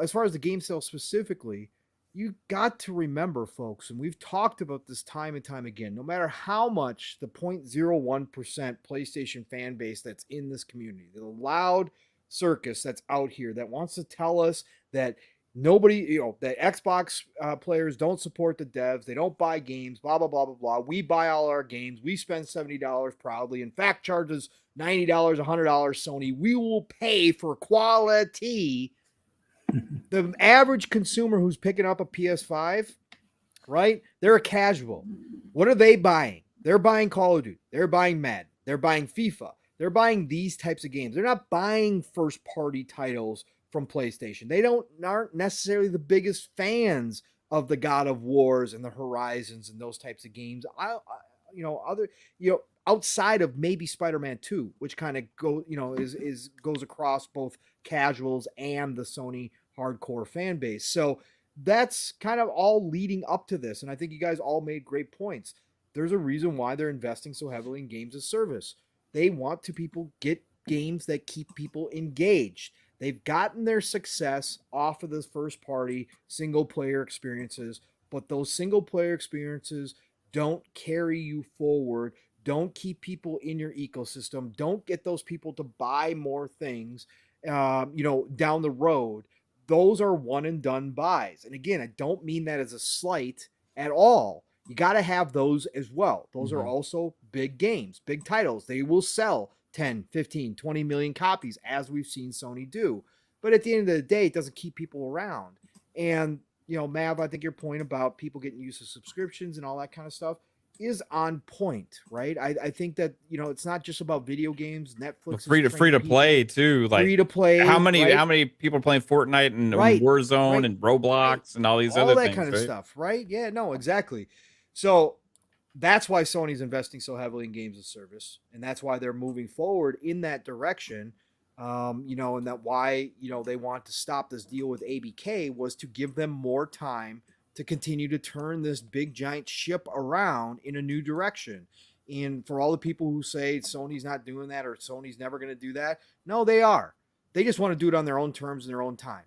as far as the game sales specifically, you got to remember, folks, and we've talked about this time and time again, no matter how much the 0.01% PlayStation fan base that's in this community, the loud circus that's out here that wants to tell us that Nobody, the Xbox players don't support the devs. They don't buy games, blah, blah, blah, blah, blah. We buy all our games. We spend $70 proudly. In fact, charges $90, $100, Sony. We will pay for quality. The average consumer who's picking up a PS5, right? They're a casual. What are they buying? They're buying Call of Duty. They're buying Madden. They're buying FIFA. They're buying these types of games. They're not buying first-party titles from PlayStation. They aren't necessarily the biggest fans of the God of Wars and the Horizons and those types of games. Outside of maybe Spider-Man 2, which kind of goes across both casuals and the Sony hardcore fan base. So that's kind of all leading up to this. And I think you guys all made great points. There's a reason why they're investing so heavily in games as service. They want to get games that keep people engaged. They've gotten their success off of this first party single player experiences, but those single player experiences don't carry you forward, don't keep people in your ecosystem, don't get those people to buy more things, down the road. Those are one and done buys. And again, I don't mean that as a slight at all. You got to have those as well. Those are also big games, big titles. They will sell 10, 15, 20 million copies, as we've seen Sony do. But at the end of the day, it doesn't keep people around. And, Mav, I think your point about people getting used to subscriptions and all that kind of stuff is on point, right? I think that, it's not just about video games. Netflix free to play too. Like free to play. How many people are playing Fortnite and Warzone and Roblox and all these other things, kind of stuff, right? Yeah, no, exactly. So that's why Sony's investing so heavily in games as service, and that's why they're moving forward in that direction. And that why they want to stop this deal with ABK was to give them more time to continue to turn this big giant ship around in a new direction. And for all the people who say Sony's not doing that or Sony's never going to do that, no, they are. They just want to do it on their own terms and their own time.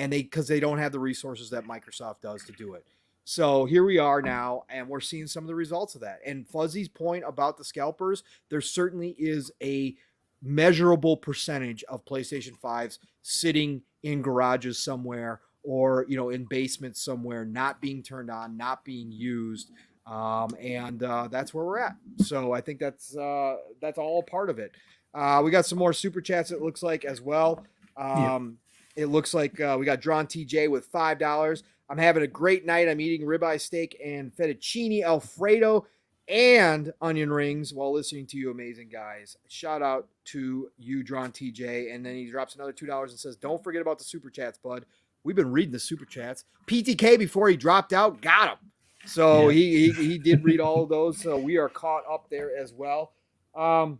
Because they don't have the resources that Microsoft does to do it. So here we are now, and we're seeing some of the results of that. And Fuzzy's point about the scalpers, there certainly is a measurable percentage of PlayStation 5s sitting in garages somewhere or, in basements somewhere, not being turned on, not being used. And that's where we're at. So I think that's all part of it. We got some more super chats, it looks like, as well. It looks like we got Drawn TJ with $5. I'm having a great night. I'm eating ribeye steak and fettuccine Alfredo and onion rings while listening to you amazing guys. Shout out to you, Drawn TJ. And then he drops another $2 and says, don't forget about the super chats, bud. We've been reading the super chats. PTK, before he dropped out, got him. So he did read all of those. So we are caught up there as well. I don't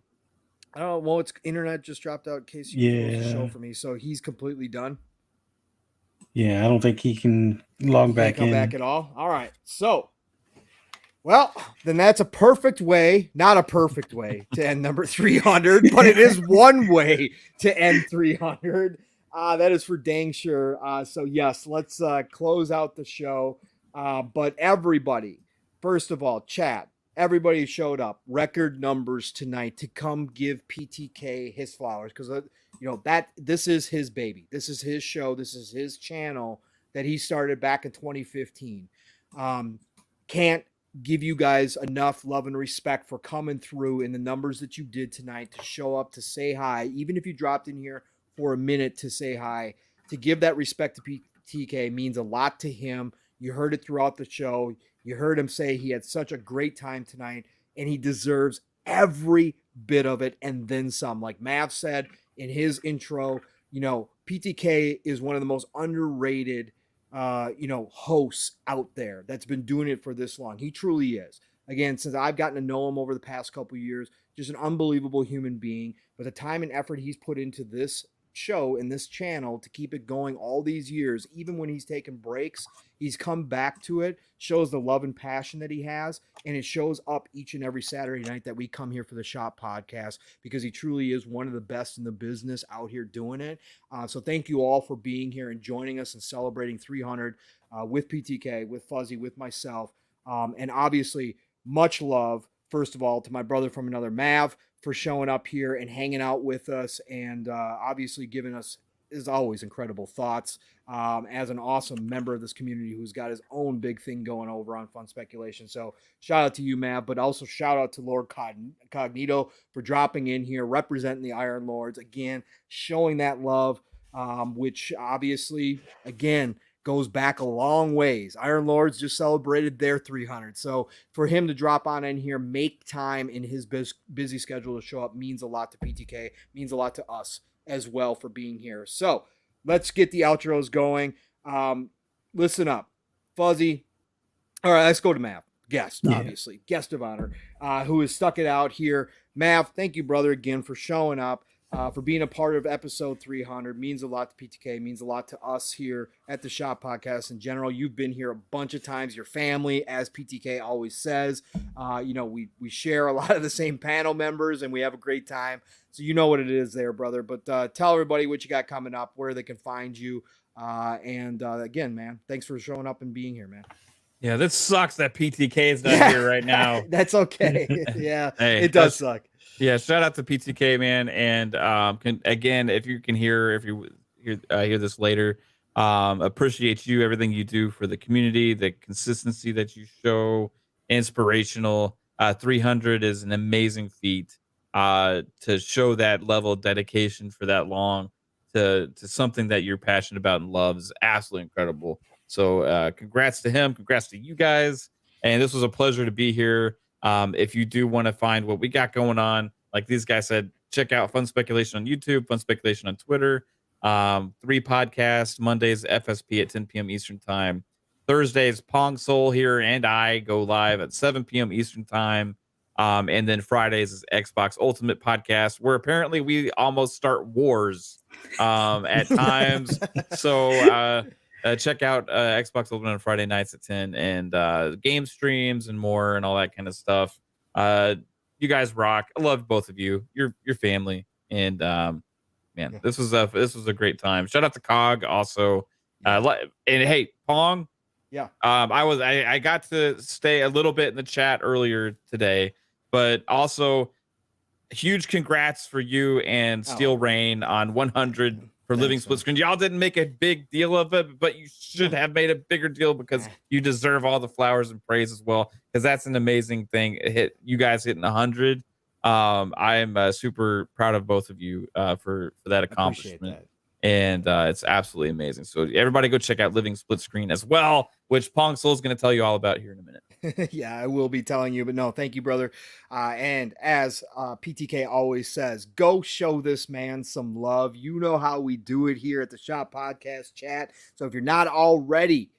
know. Well, it's internet just dropped out in case you closed the show for me. So he's completely done. Yeah, I don't think he can log back in. Come back at all. All right. So, well, then that's a perfect way, not a perfect way to end number 300, but it is one way to end 300. That is for dang sure. So yes, let's close out the show. But everybody, first of all, chat, everybody showed up, record numbers tonight to come give PTK his flowers. Because, this is his baby. This is his show. This is his channel that he started back in 2015. Can't give you guys enough love and respect for coming through in the numbers that you did tonight to show up, to say hi, even if you dropped in here for a minute to say hi, to give that respect to PTK means a lot to him. You heard it throughout the show. You heard him say he had such a great time tonight, and he deserves every bit of it and then some. Like Mav said in his intro, PTK is one of the most underrated, hosts out there that's been doing it for this long. He truly is. Again, since I've gotten to know him over the past couple of years, just an unbelievable human being. But the time and effort he's put into this show and this channel to keep it going all these years, even when he's taken breaks, he's come back to it, shows the love and passion that he has, and it shows up each and every Saturday night that we come here for the Shop Podcast, because he truly is one of the best in the business out here doing it. So thank you all for being here and joining us and celebrating 300 with PTK, with Fuzzy, with myself, and obviously much love, first of all, to my brother from another, Mav, for showing up here and hanging out with us and obviously giving us is always incredible thoughts. As an awesome member of this community who's got his own big thing going over on Fun Speculation. So shout out to you, Matt, but also shout out to Lord Cognito for dropping in here, representing the Iron Lords again, showing that love, which obviously, again, goes back a long ways. Iron Lords just celebrated their 300. So for him to drop on in here, make time in his busy schedule to show up means a lot to PTK, means a lot to us as well for being here. So let's get the outros going. Listen up. Fuzzy. All right, let's go to Mav. Guest, obviously. Guest of honor, who has stuck it out here. Mav, thank you, brother, again, for showing up. For being a part of episode 300. Means a lot to PTK, means a lot to us here at the Shop Podcast in general. You've been here a bunch of times, your family, as PTK always says. We share a lot of the same panel members, and we have a great time. So you know what it is there, brother. But tell everybody what you got coming up, where they can find you. Again, man, thanks for showing up and being here, man. Yeah, this sucks that PTK is not here right now. That's okay. Yeah, hey, it does suck. Yeah, shout out to PTK, man, and if you hear this later, appreciate you, everything you do for the community, the consistency that you show, inspirational. 300 is an amazing feat. To show that level of dedication for that long to something that you're passionate about and love is absolutely incredible. So congrats to him, congrats to you guys, and this was a pleasure to be here. If you do want to find what we got going on, like these guys said, check out Fun Speculation on YouTube, Fun Speculation on Twitter, 3 podcasts, Mondays, FSP at 10 p.m. Eastern time. Thursdays, Pong Soul here and I go live at 7 p.m. Eastern time. And then Fridays is Xbox Ultimate Podcast, where apparently we almost start wars at times. So check out Xbox Ultimate on Friday nights at 10 and game streams and more and all that kind of stuff. You guys rock. I love both of you. You're family. And this was a great time. Shout out to Cog also. And hey, Pong. Yeah. I got to stay a little bit in the chat earlier today, but also huge congrats for you and Steel Rain on 100 for Living Split Screen. Y'all didn't make a big deal of it, but you should have made a bigger deal because you deserve all the flowers and praise as well, because that's an amazing thing. You guys hitting 100. I am super proud of both of you for that accomplishment. And it's absolutely amazing. So everybody go check out Living Split Screen as well, which Pong Soul is going to tell you all about here in a minute. Yeah, I will be telling you, but no, thank you, brother. And as PTK always says, go show this man some love. You know how we do it here at the Shop Podcast chat. So if you're not already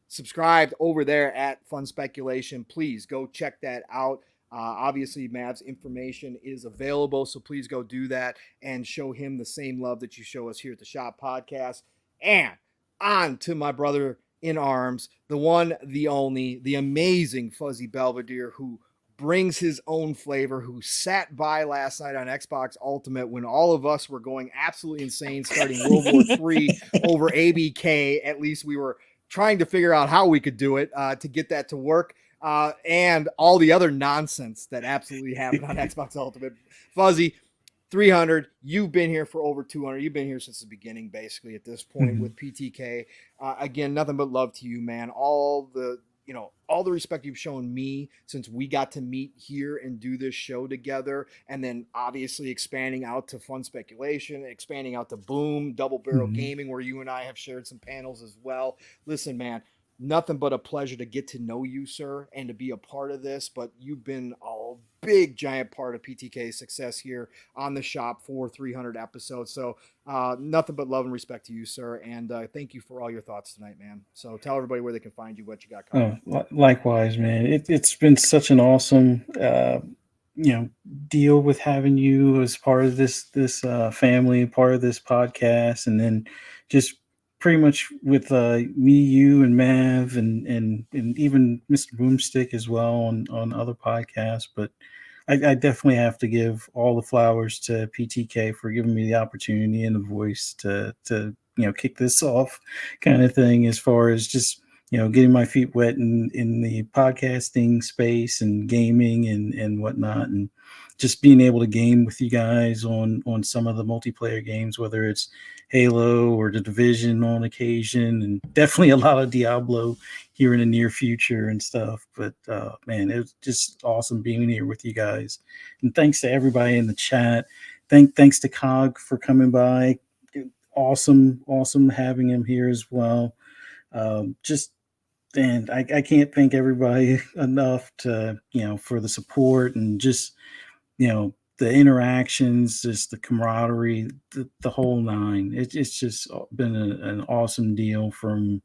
subscribed over there at Fun Speculation, please go check that out. Obviously, Mav's information is available, so please go do that and show him the same love that you show us here at the Shop Podcast. And on to my brother in arms, the one, the only, the amazing Fuzzy Belvedere, who brings his own flavor, who sat by last night on Xbox Ultimate when all of us were going absolutely insane, starting World War III over ABK. At least we were trying to figure out how we could do it to get that to work. And all the other nonsense that absolutely happened on Xbox Ultimate. Fuzzy, 300, you've been here for over 200. You've been here since the beginning, basically, at this point with PTK. Again, nothing but love to you, man. All the respect you've shown me since we got to meet here and do this show together. And then obviously expanding out to Fun Speculation, expanding out to Boom, Double Barrel Gaming, where you and I have shared some panels as well. Listen, man, nothing but a pleasure to get to know you, sir, and to be a part of this. But you've been a big, giant part of PTK's success here on the shop for 300 episodes. So nothing but love and respect to you, sir. And thank you for all your thoughts tonight, man. So tell everybody where they can find you, what you got coming. Likewise, man. It's been such an awesome, deal with having you as part of this family, part of this podcast, and then just pretty much with me, you, and Mav, and even Mr. Boomstick as well on other podcasts. But I definitely have to give all the flowers to PTK for giving me the opportunity and the voice to kick this off, kind of thing. As far as just getting my feet wet in the podcasting space and gaming and whatnot, and just being able to game with you guys on some of the multiplayer games, whether it's Halo or the Division on occasion, and definitely a lot of Diablo here in the near future and stuff. But man, it was just awesome being here with you guys. And thanks to everybody in the chat. Thanks to Cog for coming by. Awesome having him here as well. And I can't thank everybody enough to, for the support and just, the interactions, just the camaraderie, the whole nine. It's just been an awesome deal from,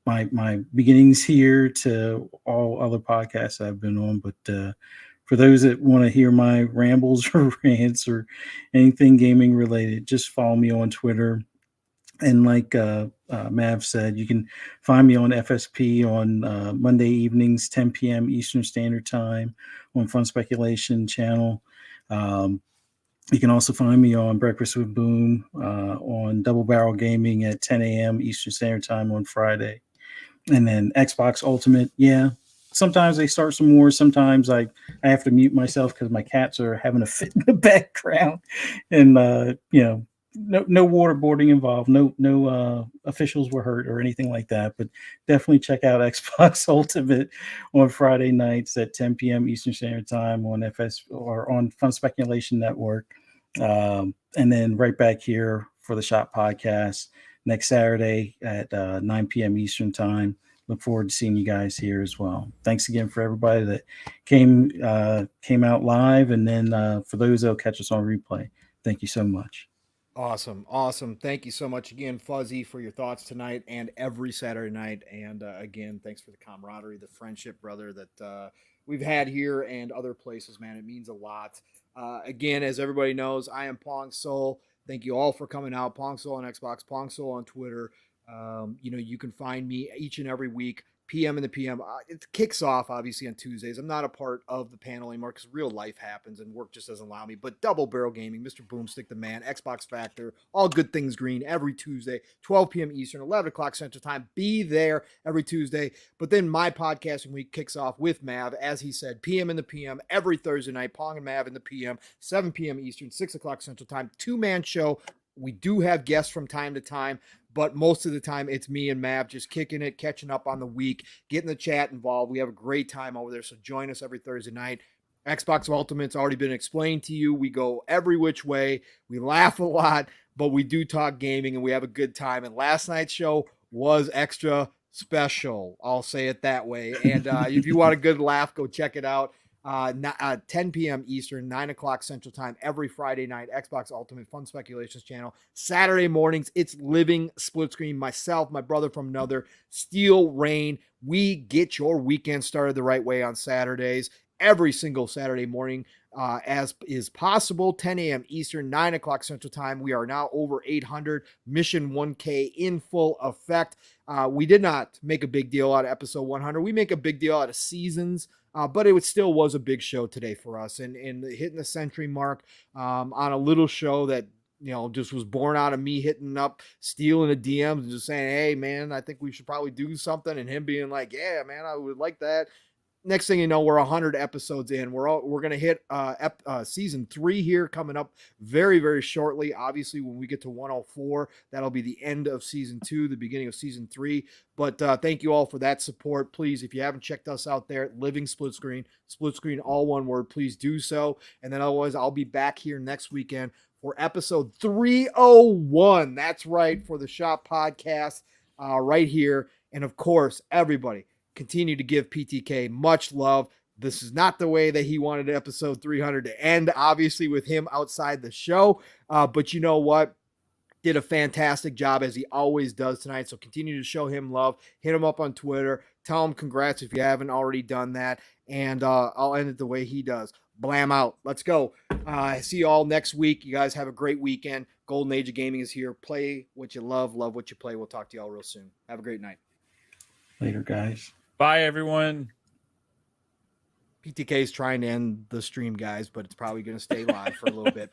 my beginnings here to all other podcasts I've been on. But for those that want to hear my rambles or rants or anything gaming related, just follow me on Twitter. And like Mav said, you can find me on FSP on Monday evenings, 10 p.m. Eastern Standard Time on Fun Speculation channel. You can also find me on Breakfast with Boom on Double Barrel Gaming at 10 a.m. Eastern Standard Time on Friday. And then Xbox Ultimate, yeah. Sometimes they start some more. Sometimes I have to mute myself because my cats are having a fit in the background. And, no waterboarding involved. No officials were hurt or anything like that. But definitely check out Xbox Ultimate on Friday nights at 10 p.m. Eastern Standard Time on FS or on Fun Speculation Network. And then right back here for the Shop Podcast next Saturday at 9 p.m. Eastern Time. Look forward to seeing you guys here as well. Thanks again for everybody that came out live, and then for those that'll catch us on replay. Thank you so much. Awesome. Thank you so much again, Fuzzy, for your thoughts tonight and every Saturday night. And again, thanks for the camaraderie, the friendship, brother, that we've had here and other places, man. It means a lot. Again, as everybody knows, I am Pong Soul. Thank you all for coming out. Pong Soul on Xbox, Pong Soul on Twitter. You can find me each and every week, PM in the PM. It kicks off, obviously, on Tuesdays. I'm not a part of the panel anymore because real life happens and work just doesn't allow me. But Double Barrel Gaming, Mr. Boomstick the Man, Xbox Factor, all good things green every Tuesday, 12 p.m. Eastern, 11 o'clock Central Time. Be there every Tuesday. But then my podcasting week kicks off with Mav, as he said, PM in the PM every Thursday night, Pong and Mav in the PM, 7 p.m. Eastern, 6 o'clock Central Time, 2-man show. We do have guests from time to time, but most of the time it's me and Mav just kicking it, catching up on the week, getting the chat involved. We have a great time over there, so join us every Thursday night. Xbox Ultimate's already been explained to you. We go every which way. We laugh a lot, but we do talk gaming, and we have a good time. And last night's show was extra special. I'll say it that way. And if you want a good laugh, go check it out. 10 p.m. Eastern, 9 o'clock Central Time, every Friday night, Xbox Ultimate Fun Speculations channel. Saturday mornings, it's Living Split Screen. Myself, my brother from another, Steel Rain. We get your weekend started the right way on Saturdays, every single Saturday morning, as is possible, 10 a.m. Eastern, 9 o'clock Central Time. We are now over 800, Mission 1K in full effect. We did not make a big deal out of episode 100. We make a big deal out of seasons. But it still was a big show today for us, and hitting the century mark on a little show that just was born out of me hitting up Steel in the DMs and just saying, hey man, I think we should probably do something, and him being like, yeah man, I would like that. Next thing you know, we're 100 episodes in. We're gonna hit season 3 here coming up very, very shortly. Obviously, when we get to 104, that'll be the end of season 2, the beginning of season 3. But thank you all for that support. Please, if you haven't checked us out there, Living Split Screen, all one word, please do so. And then otherwise, I'll be back here next weekend for episode 301. That's right, for the Shop Podcast right here. And of course, everybody, continue to give PTK much love. This is not the way that he wanted episode 300 to end, obviously, with him outside the show. But you know what? Did a fantastic job, as he always does tonight. So continue to show him love. Hit him up on Twitter. Tell him congrats if you haven't already done that. And I'll end it the way he does. Blam out. Let's go. See you all next week. You guys have a great weekend. Golden Age of Gaming is here. Play what you love what you play. We'll talk to you all real soon. Have a great night. Later, guys. Bye, everyone. PTK is trying to end the stream, guys, but it's probably going to stay live for a little bit.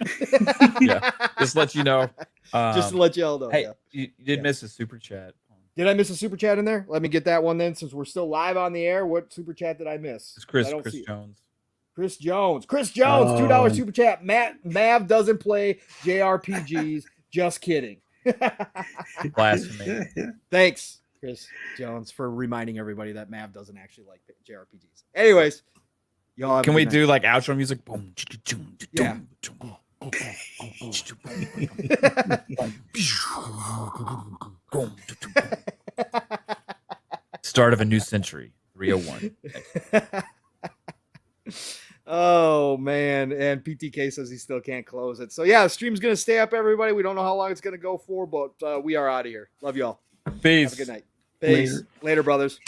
Yeah, just let you know. Just to let you all know. Hey, yeah. you did miss a super chat. Did I miss a super chat in there? Let me get that one then, since we're still live on the air. What super chat did I miss? It's Chris I don't Chris see it. Jones. Chris Jones. $2 super chat. Mav doesn't play JRPGs. Just kidding. Blasphemy. Thanks, Chris Jones, for reminding everybody that Mav doesn't actually like JRPGs. Anyways, y'all have a Can we good do night. like outro music? Boom. Yeah. Start of a new century. 301. Oh man, and PTK says he still can't close it. So yeah, the stream's gonna stay up, everybody. We don't know how long it's gonna go for, but we are out of here. Love y'all. Peace. Have a good night. Peace. Later brothers.